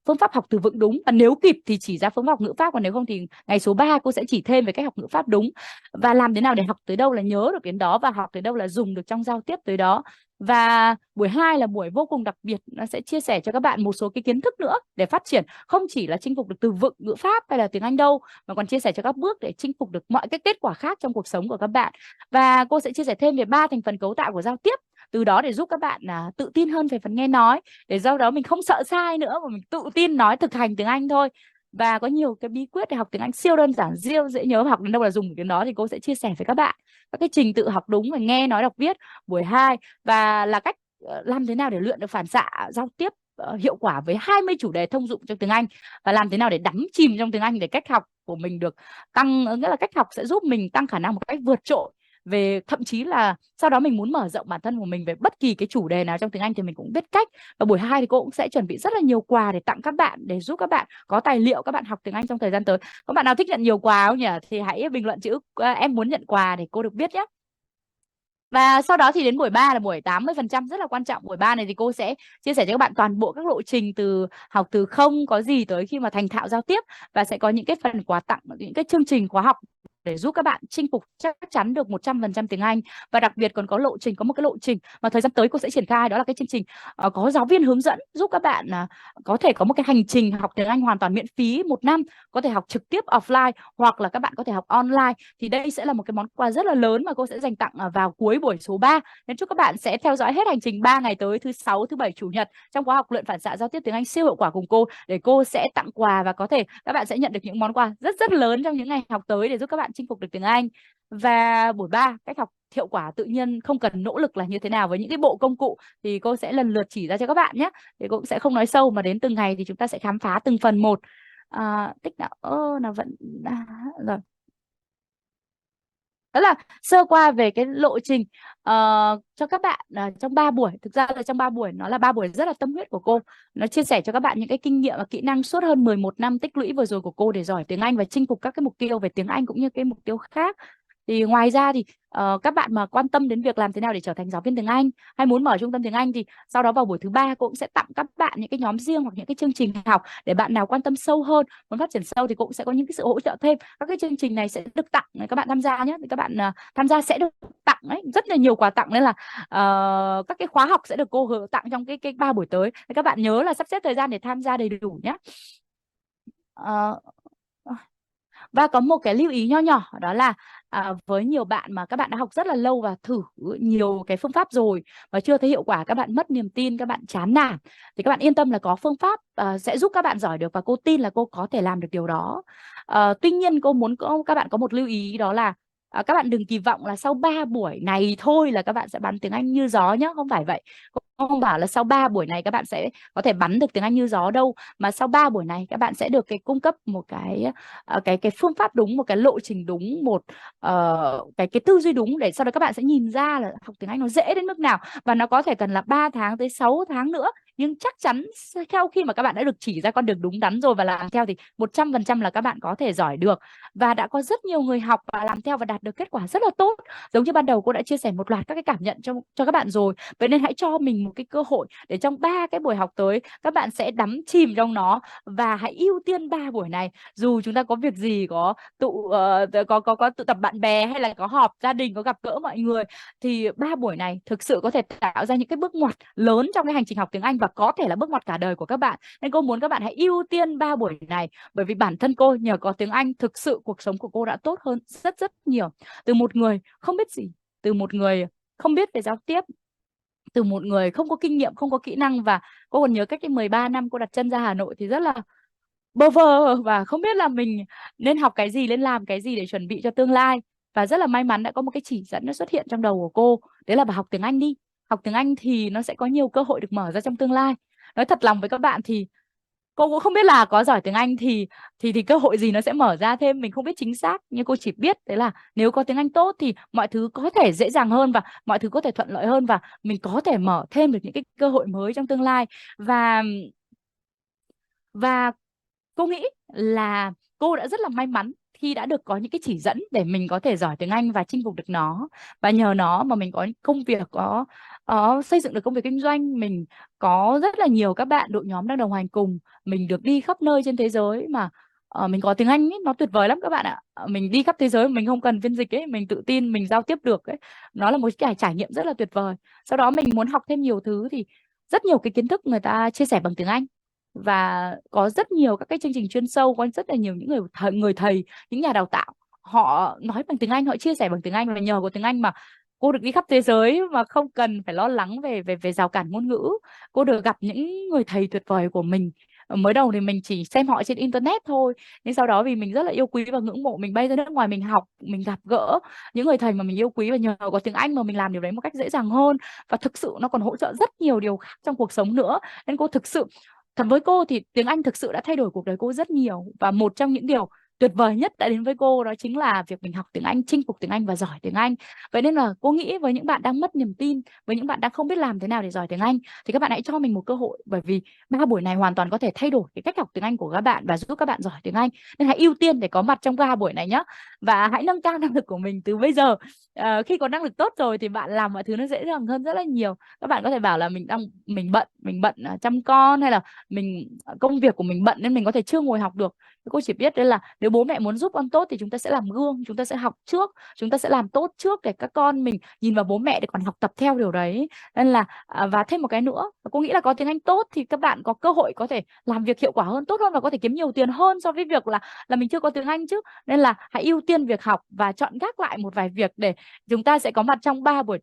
phương pháp học từ vựng đúng. Và nếu kịp thì chỉ ra phương pháp học ngữ pháp. Còn nếu không thì ngày số 3 cô sẽ chỉ thêm về cách học ngữ pháp đúng. Và làm thế nào để học tới đâu là nhớ được đến đó, và học tới đâu là dùng được trong giao tiếp tới đó. Và buổi 2 là buổi vô cùng đặc biệt, nó sẽ chia sẻ cho các bạn một số cái kiến thức nữa để phát triển, không chỉ là chinh phục được từ vựng, ngữ pháp hay là tiếng Anh đâu, mà còn chia sẻ cho các bước để chinh phục được mọi cái kết quả khác trong cuộc sống của các bạn. Và cô sẽ chia sẻ thêm về 3 thành phần cấu tạo của giao tiếp, từ đó để giúp các bạn tự tin hơn về phần nghe nói, để do đó mình không sợ sai nữa mà mình tự tin nói thực hành tiếng Anh thôi. Và có nhiều cái bí quyết để học tiếng Anh siêu đơn giản, siêu dễ nhớ, học đến đâu là dùng đến đó thì cô sẽ chia sẻ với các bạn các cái trình tự học đúng về nghe nói đọc viết buổi 2, và là cách làm thế nào để luyện được phản xạ giao tiếp hiệu quả với 20 chủ đề thông dụng trong tiếng Anh, và làm thế nào để đắm chìm trong tiếng Anh để cách học của mình được tăng, nghĩa là cách học sẽ giúp mình tăng khả năng một cách vượt trội về, thậm chí là sau đó mình muốn mở rộng bản thân của mình về bất kỳ cái chủ đề nào trong tiếng Anh thì mình cũng biết cách. Và buổi 2 thì cô cũng sẽ chuẩn bị rất là nhiều quà để tặng các bạn, để giúp các bạn có tài liệu các bạn học tiếng Anh trong thời gian tới. Các bạn nào thích nhận nhiều quà không nhỉ? Thì hãy bình luận chữ em muốn nhận quà để cô được biết nhé. Và sau đó thì đến buổi 3 là buổi 80% rất là quan trọng. Buổi 3 này thì cô sẽ chia sẻ cho các bạn toàn bộ các lộ trình từ học từ không có gì tới khi mà thành thạo giao tiếp, và sẽ có những cái phần quà tặng, những cái chương trình khóa học để giúp các bạn chinh phục chắc chắn được 100% tiếng Anh. Và đặc biệt còn có lộ trình, có một cái lộ trình mà thời gian tới cô sẽ triển khai, đó là cái chương trình có giáo viên hướng dẫn giúp các bạn có thể có một cái hành trình học tiếng Anh hoàn toàn miễn phí 1 năm, có thể học trực tiếp offline hoặc là các bạn có thể học online. Thì đây sẽ là một cái món quà rất là lớn mà cô sẽ dành tặng vào cuối buổi số 3. Nên chúc các bạn sẽ theo dõi hết hành trình 3 ngày tới, thứ 6, thứ 7, chủ nhật trong khóa học luyện phản xạ giao tiếp tiếng Anh siêu hiệu quả cùng cô, để cô sẽ tặng quà và có thể các bạn sẽ nhận được những món quà rất rất lớn trong những ngày học tới để giúp các bạn chinh phục được tiếng Anh. Và buổi 3, cách học hiệu quả tự nhiên không cần nỗ lực là như thế nào với những cái bộ công cụ thì cô sẽ lần lượt chỉ ra cho các bạn nhé. Thì cô cũng sẽ không nói sâu mà đến từng ngày thì chúng ta sẽ khám phá từng phần một. Tích nào nào vẫn rồi. Đó là sơ qua về cái lộ trình cho các bạn trong 3 buổi. Thực ra là trong 3 buổi nó là 3 buổi rất là tâm huyết của cô. Nó chia sẻ cho các bạn những cái kinh nghiệm và kỹ năng suốt hơn 11 năm tích lũy vừa rồi của cô để giỏi tiếng Anh và chinh phục các cái mục tiêu về tiếng Anh cũng như cái mục tiêu khác. Thì ngoài ra thì các bạn mà quan tâm đến việc làm thế nào để trở thành giáo viên tiếng Anh hay muốn mở trung tâm tiếng Anh thì sau đó vào buổi thứ 3 cô cũng sẽ tặng các bạn những cái nhóm riêng hoặc những cái chương trình học để bạn nào quan tâm sâu hơn, muốn phát triển sâu thì cô cũng sẽ có những cái sự hỗ trợ thêm. Các cái chương trình này sẽ được tặng, các bạn tham gia nhé. Thì các bạn tham gia sẽ được tặng rất là nhiều quà tặng, nên là các cái khóa học sẽ được cô tặng trong cái 3 buổi tới. Thì các bạn nhớ là sắp xếp thời gian để tham gia đầy đủ nhé. Và có một cái lưu ý nho nhỏ, đó là với nhiều bạn mà các bạn đã học rất là lâu và thử nhiều cái phương pháp rồi mà chưa thấy hiệu quả, các bạn mất niềm tin, các bạn chán nản, thì các bạn yên tâm là có phương pháp sẽ giúp các bạn giỏi được, và cô tin là cô có thể làm được điều đó. Tuy nhiên cô muốn các bạn có một lưu ý, đó là các bạn đừng kỳ vọng là sau 3 buổi này thôi là các bạn sẽ bắn tiếng Anh như gió nhé, không phải vậy. không bảo là sau 3 buổi này các bạn sẽ có thể bắn được tiếng Anh như gió đâu, mà sau 3 buổi này các bạn sẽ được cung cấp một cái phương pháp đúng, một cái lộ trình đúng, một cái tư duy đúng, để sau đó các bạn sẽ nhìn ra là học tiếng Anh nó dễ đến mức nào. Và nó có thể cần là 3 tháng tới 6 tháng nữa, nhưng chắc chắn theo khi mà các bạn đã được chỉ ra con đường đúng đắn rồi và làm theo thì 100% là các bạn có thể giỏi được. Và đã có rất nhiều người học và làm theo và đạt được kết quả rất là tốt. Giống như ban đầu cô đã chia sẻ một loạt các cái cảm nhận cho các bạn rồi. Vậy nên hãy cho mình một cái cơ hội để trong 3 cái buổi học tới các bạn sẽ đắm chìm trong nó, và hãy ưu tiên 3 buổi này. Dù chúng ta có việc gì, có tụ tập bạn bè, hay là có họp gia đình, có gặp gỡ mọi người, thì 3 buổi này thực sự có thể tạo ra những cái bước ngoặt lớn trong cái hành trình học tiếng Anh, và có thể là bước ngoặt cả đời của các bạn. Nên cô muốn các bạn hãy ưu tiên 3 buổi này, bởi vì bản thân cô nhờ có tiếng Anh, thực sự cuộc sống của cô đã tốt hơn rất rất nhiều. Từ một người không biết gì, từ một người không biết về giao tiếp, từ một người không có kinh nghiệm, không có kỹ năng. Và cô còn nhớ cách đây 13 năm cô đặt chân ra Hà Nội thì rất là bơ vơ và không biết là mình nên học cái gì, nên làm cái gì để chuẩn bị cho tương lai. Và rất là may mắn đã có một cái chỉ dẫn nó xuất hiện trong đầu của cô, đấy là bảo học tiếng Anh đi. Học tiếng Anh thì nó sẽ có nhiều cơ hội được mở ra trong tương lai. Nói thật lòng với các bạn thì cô cũng không biết là có giỏi tiếng Anh thì cơ hội gì nó sẽ mở ra thêm, mình không biết chính xác, nhưng cô chỉ biết đấy là nếu có tiếng Anh tốt thì mọi thứ có thể dễ dàng hơn, và mọi thứ có thể thuận lợi hơn, và mình có thể mở thêm được những cái cơ hội mới trong tương lai. Và cô nghĩ là cô đã rất là may mắn khi đã được có những cái chỉ dẫn để mình có thể giỏi tiếng Anh và chinh phục được nó. Và nhờ nó mà mình có công việc, có xây dựng được công việc kinh doanh, mình có rất là nhiều các bạn đội nhóm đang đồng hành cùng, mình được đi khắp nơi trên thế giới mà mình có tiếng Anh ấy, nó tuyệt vời lắm các bạn ạ. Mình đi khắp thế giới mình không cần phiên dịch ấy, mình tự tin mình giao tiếp được ấy. Nó là một cái trải nghiệm rất là tuyệt vời. Sau đó mình muốn học thêm nhiều thứ thì rất nhiều cái kiến thức người ta chia sẻ bằng tiếng Anh, và có rất nhiều các cái chương trình chuyên sâu, có rất là nhiều những người thầy, những nhà đào tạo, họ nói bằng tiếng Anh, họ chia sẻ bằng tiếng Anh. Và nhờ có tiếng Anh mà cô được đi khắp thế giới mà không cần phải lo lắng về rào cản ngôn ngữ. Cô được gặp những người thầy tuyệt vời của mình. Mới đầu thì mình chỉ xem họ trên internet thôi, nhưng sau đó vì mình rất là yêu quý và ngưỡng mộ, mình bay ra nước ngoài mình học, mình gặp gỡ những người thầy mà mình yêu quý, và nhờ có tiếng Anh mà mình làm điều đấy một cách dễ dàng hơn. Và thực sự nó còn hỗ trợ rất nhiều điều khác trong cuộc sống nữa. Nên cô thực sự, thật với cô thì tiếng Anh thực sự đã thay đổi cuộc đời cô rất nhiều. Và một trong những điều tuyệt vời nhất đã đến với cô đó chính là việc mình học tiếng Anh, chinh phục tiếng Anh và giỏi tiếng Anh. Vậy nên là cô nghĩ với những bạn đang mất niềm tin, với những bạn đang không biết làm thế nào để giỏi tiếng Anh, thì các bạn hãy cho mình một cơ hội, bởi vì 3 buổi này hoàn toàn có thể thay đổi cái cách học tiếng Anh của các bạn và giúp các bạn giỏi tiếng Anh. Nên hãy ưu tiên để có mặt trong 3 buổi này nhé. Và hãy nâng cao năng lực của mình từ bây giờ. Khi có năng lực tốt rồi thì bạn làm mọi thứ nó dễ dàng hơn rất là nhiều. Các bạn có thể bảo là mình bận chăm con, hay là công việc của mình bận nên mình có thể chưa ngồi học được. Cô chỉ biết đấy là nếu bố mẹ muốn giúp con tốt thì chúng ta sẽ làm gương, chúng ta sẽ học trước, chúng ta sẽ làm tốt trước để các con mình nhìn vào bố mẹ để còn học tập theo điều đấy. Nên là và thêm một cái nữa, cô nghĩ là có tiếng Anh tốt thì các bạn có cơ hội có thể làm việc hiệu quả hơn, tốt hơn, và có thể kiếm nhiều tiền hơn so với việc là mình chưa có tiếng Anh chứ. Nên là hãy ưu tiên việc học và chọn gác lại một vài việc, để chúng ta sẽ có mặt trong 3 buổi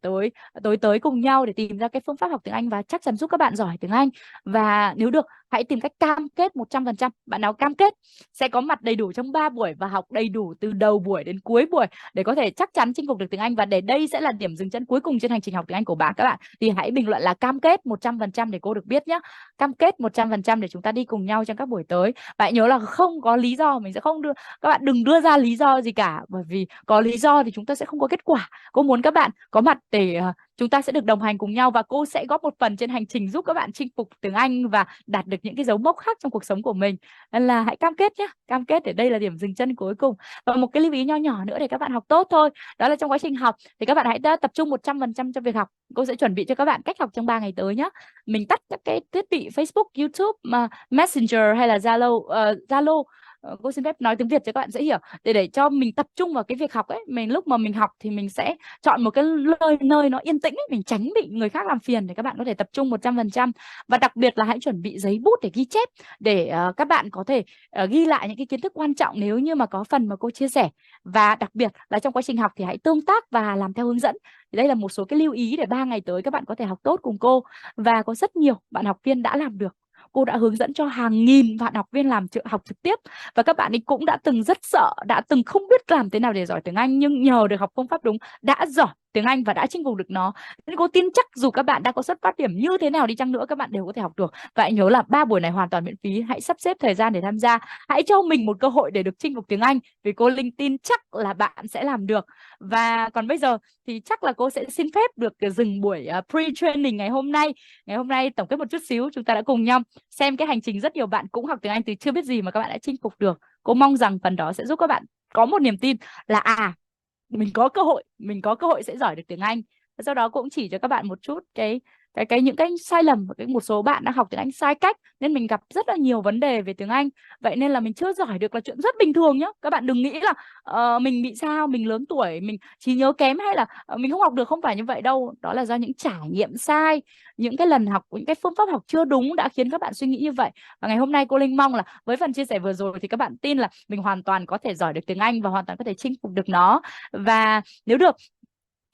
tới cùng nhau để tìm ra cái phương pháp học tiếng Anh, và chắc chắn giúp các bạn giỏi tiếng Anh. Và nếu được, hãy tìm cách cam kết 100%. Bạn nào cam kết sẽ có mặt đầy đủ trong 3 buổi và học đầy đủ từ đầu buổi đến cuối buổi để có thể chắc chắn chinh phục được tiếng Anh, và để đây sẽ là điểm dừng chân cuối cùng trên hành trình học tiếng Anh của bạn. Các bạn thì hãy bình luận là cam kết 100% để cô được biết nhé. Cam kết 100% để chúng ta đi cùng nhau trong các buổi tới. Và hãy nhớ là không có lý do, mình sẽ không đưa các bạn, đừng đưa ra lý do gì cả, bởi vì có lý do thì chúng ta sẽ không có kết quả. Cô muốn các bạn có mặt để chúng ta sẽ được đồng hành cùng nhau, và cô sẽ góp một phần trên hành trình giúp các bạn chinh phục tiếng Anh và đạt được những cái dấu mốc khác trong cuộc sống của mình. Nên là hãy cam kết nhé, cam kết để đây là điểm dừng chân cuối cùng. Và một cái lưu ý nho nhỏ nữa để các bạn học tốt thôi, đó là trong quá trình học thì các bạn hãy tập trung 100% cho việc học. Cô sẽ chuẩn bị cho các bạn cách học trong 3 ngày tới nhé. Mình tắt các cái thiết bị Facebook, YouTube, Messenger hay là Zalo. Cô xin phép nói tiếng Việt cho các bạn dễ hiểu, để cho mình tập trung vào cái việc học ấy. Lúc mà mình học thì mình sẽ chọn một cái nơi nó yên tĩnh ấy, mình tránh bị người khác làm phiền để các bạn có thể tập trung 100%. Và đặc biệt là hãy chuẩn bị giấy bút để ghi chép, để các bạn có thể ghi lại những cái kiến thức quan trọng nếu như mà có phần mà cô chia sẻ. Và đặc biệt là trong quá trình học thì hãy tương tác và làm theo hướng dẫn. Thì đây là một số cái lưu ý để 3 ngày tới các bạn có thể học tốt cùng cô. Và có rất nhiều bạn học viên đã làm được. Cô đã hướng dẫn cho hàng nghìn bạn học viên học trực tiếp, và các bạn ấy cũng đã từng rất sợ, đã từng không biết làm thế nào để giỏi tiếng Anh, nhưng nhờ được học phương pháp đúng đã giỏi tiếng Anh và đã chinh phục được nó. Nên cô tin chắc dù các bạn đang có xuất phát điểm như thế nào đi chăng nữa, các bạn đều có thể học được. Và hãy nhớ là 3 buổi này hoàn toàn miễn phí. Hãy sắp xếp thời gian để tham gia. Hãy cho mình một cơ hội để được chinh phục tiếng Anh, vì cô Linh tin chắc là bạn sẽ làm được. Và còn bây giờ thì chắc là cô sẽ xin phép được dừng buổi pre-training ngày hôm nay. Ngày hôm nay tổng kết một chút xíu, chúng ta đã cùng nhau xem cái hành trình rất nhiều bạn cũng học tiếng Anh từ chưa biết gì mà các bạn đã chinh phục được. Cô mong rằng phần đó sẽ giúp các bạn có một niềm tin là mình có cơ hội sẽ giỏi được tiếng Anh. Và sau đó cũng chỉ cho các bạn một chút những cái sai lầm, một số bạn đã học tiếng Anh sai cách nên mình gặp rất là nhiều vấn đề về tiếng Anh. Vậy nên là mình chưa giỏi được là chuyện rất bình thường nhá. Các bạn đừng nghĩ là mình bị sao, mình lớn tuổi, mình trí nhớ kém hay là mình không học được, không phải như vậy đâu. Đó là do những trải nghiệm sai, những cái lần học, những cái phương pháp học chưa đúng đã khiến các bạn suy nghĩ như vậy. Và ngày hôm nay cô Linh mong là với phần chia sẻ vừa rồi thì các bạn tin là mình hoàn toàn có thể giỏi được tiếng Anh và hoàn toàn có thể chinh phục được nó. Và nếu được,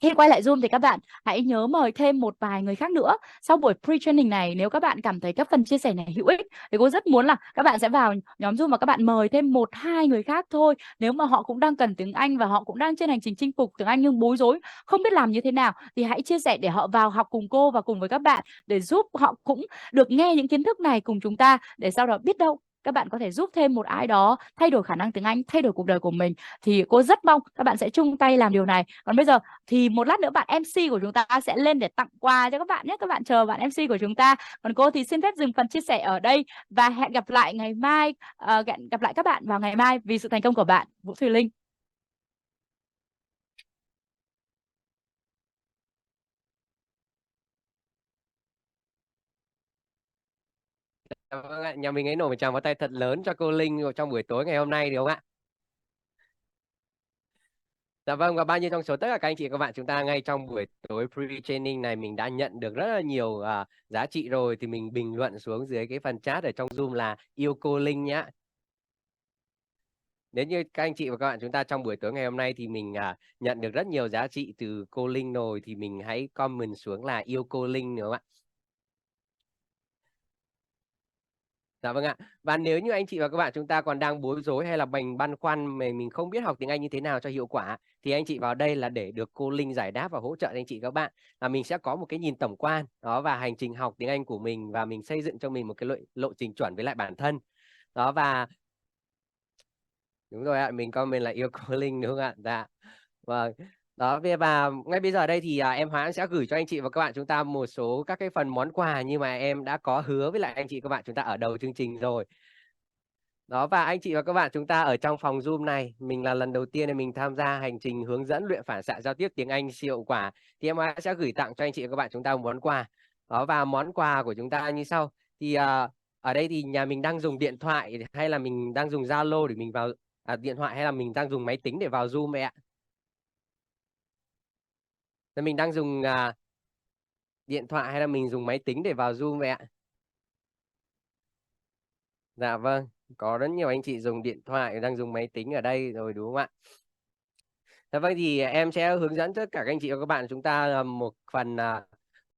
khi quay lại Zoom thì các bạn hãy nhớ mời thêm một vài người khác nữa. Sau buổi pre-training này, nếu các bạn cảm thấy các phần chia sẻ này hữu ích thì cô rất muốn là các bạn sẽ vào nhóm Zoom và các bạn mời thêm 1-2 người khác thôi. Nếu mà họ cũng đang cần tiếng Anh và họ cũng đang trên hành trình chinh phục tiếng Anh nhưng bối rối, không biết làm như thế nào, thì hãy chia sẻ để họ vào học cùng cô và cùng với các bạn, để giúp họ cũng được nghe những kiến thức này cùng chúng ta, để sau đó biết đâu các bạn có thể giúp thêm một ai đó thay đổi khả năng tiếng Anh, thay đổi cuộc đời của mình. Thì cô rất mong các bạn sẽ chung tay làm điều này. Còn bây giờ thì một lát nữa bạn MC của chúng ta sẽ lên để tặng quà cho các bạn nhé. Các bạn chờ bạn MC của chúng ta. Còn cô thì xin phép dừng phần chia sẻ ở đây và hẹn gặp lại ngày mai, gặp lại các bạn vào ngày mai vì sự thành công của bạn, Vũ Thùy Linh. Vâng ạ, nhà mình ấy nổ một tràng pháo tay thật lớn cho cô Linh trong buổi tối ngày hôm nay được không ạ? Dạ vâng, và bao nhiêu trong số tất cả các anh chị và các bạn chúng ta ngay trong buổi tối pre-training này mình đã nhận được rất là nhiều giá trị rồi, thì mình bình luận xuống dưới cái phần chat ở trong Zoom là yêu cô Linh nhá. Nếu như các anh chị và các bạn chúng ta trong buổi tối ngày hôm nay thì mình nhận được rất nhiều giá trị từ cô Linh rồi, thì mình hãy comment xuống là yêu cô Linh nữa ạ. Dạ vâng ạ. Và nếu như anh chị và các bạn chúng ta còn đang bối rối hay là băn khoăn mà mình không biết học tiếng Anh như thế nào cho hiệu quả, thì anh chị vào đây là để được cô Linh giải đáp và hỗ trợ anh chị các bạn. Là mình sẽ có một cái nhìn tổng quan đó và hành trình học tiếng Anh của mình, và mình xây dựng cho mình một cái lộ trình chuẩn với lại bản thân. Đó, và đúng rồi ạ, mình comment là yêu cô Linh đúng không ạ? Dạ. Vâng. Đó, và ngay bây giờ đây thì em Hóa sẽ gửi cho anh chị và các bạn chúng ta một số các cái phần món quà như mà em đã có hứa với lại anh chị các bạn chúng ta ở đầu chương trình rồi. Đó, và anh chị và các bạn chúng ta ở trong phòng Zoom này, mình là lần đầu tiên mình tham gia hành trình hướng dẫn luyện phản xạ giao tiếp tiếng Anh siêu hiệu quả, thì em sẽ gửi tặng cho anh chị và các bạn chúng ta một món quà. Đó, và món quà của chúng ta như sau. Thì ở đây thì nhà mình đang dùng điện thoại hay là mình đang dùng Zalo để mình vào điện thoại, hay là mình đang dùng máy tính để vào Zoom ạ? Thì mình đang dùng điện thoại hay là mình dùng máy tính để vào Zoom vậy ạ? Dạ vâng, có rất nhiều anh chị dùng điện thoại, đang dùng máy tính ở đây rồi đúng không ạ? Dạ vâng, thì em sẽ hướng dẫn tất cả các anh chị và các bạn chúng ta một phần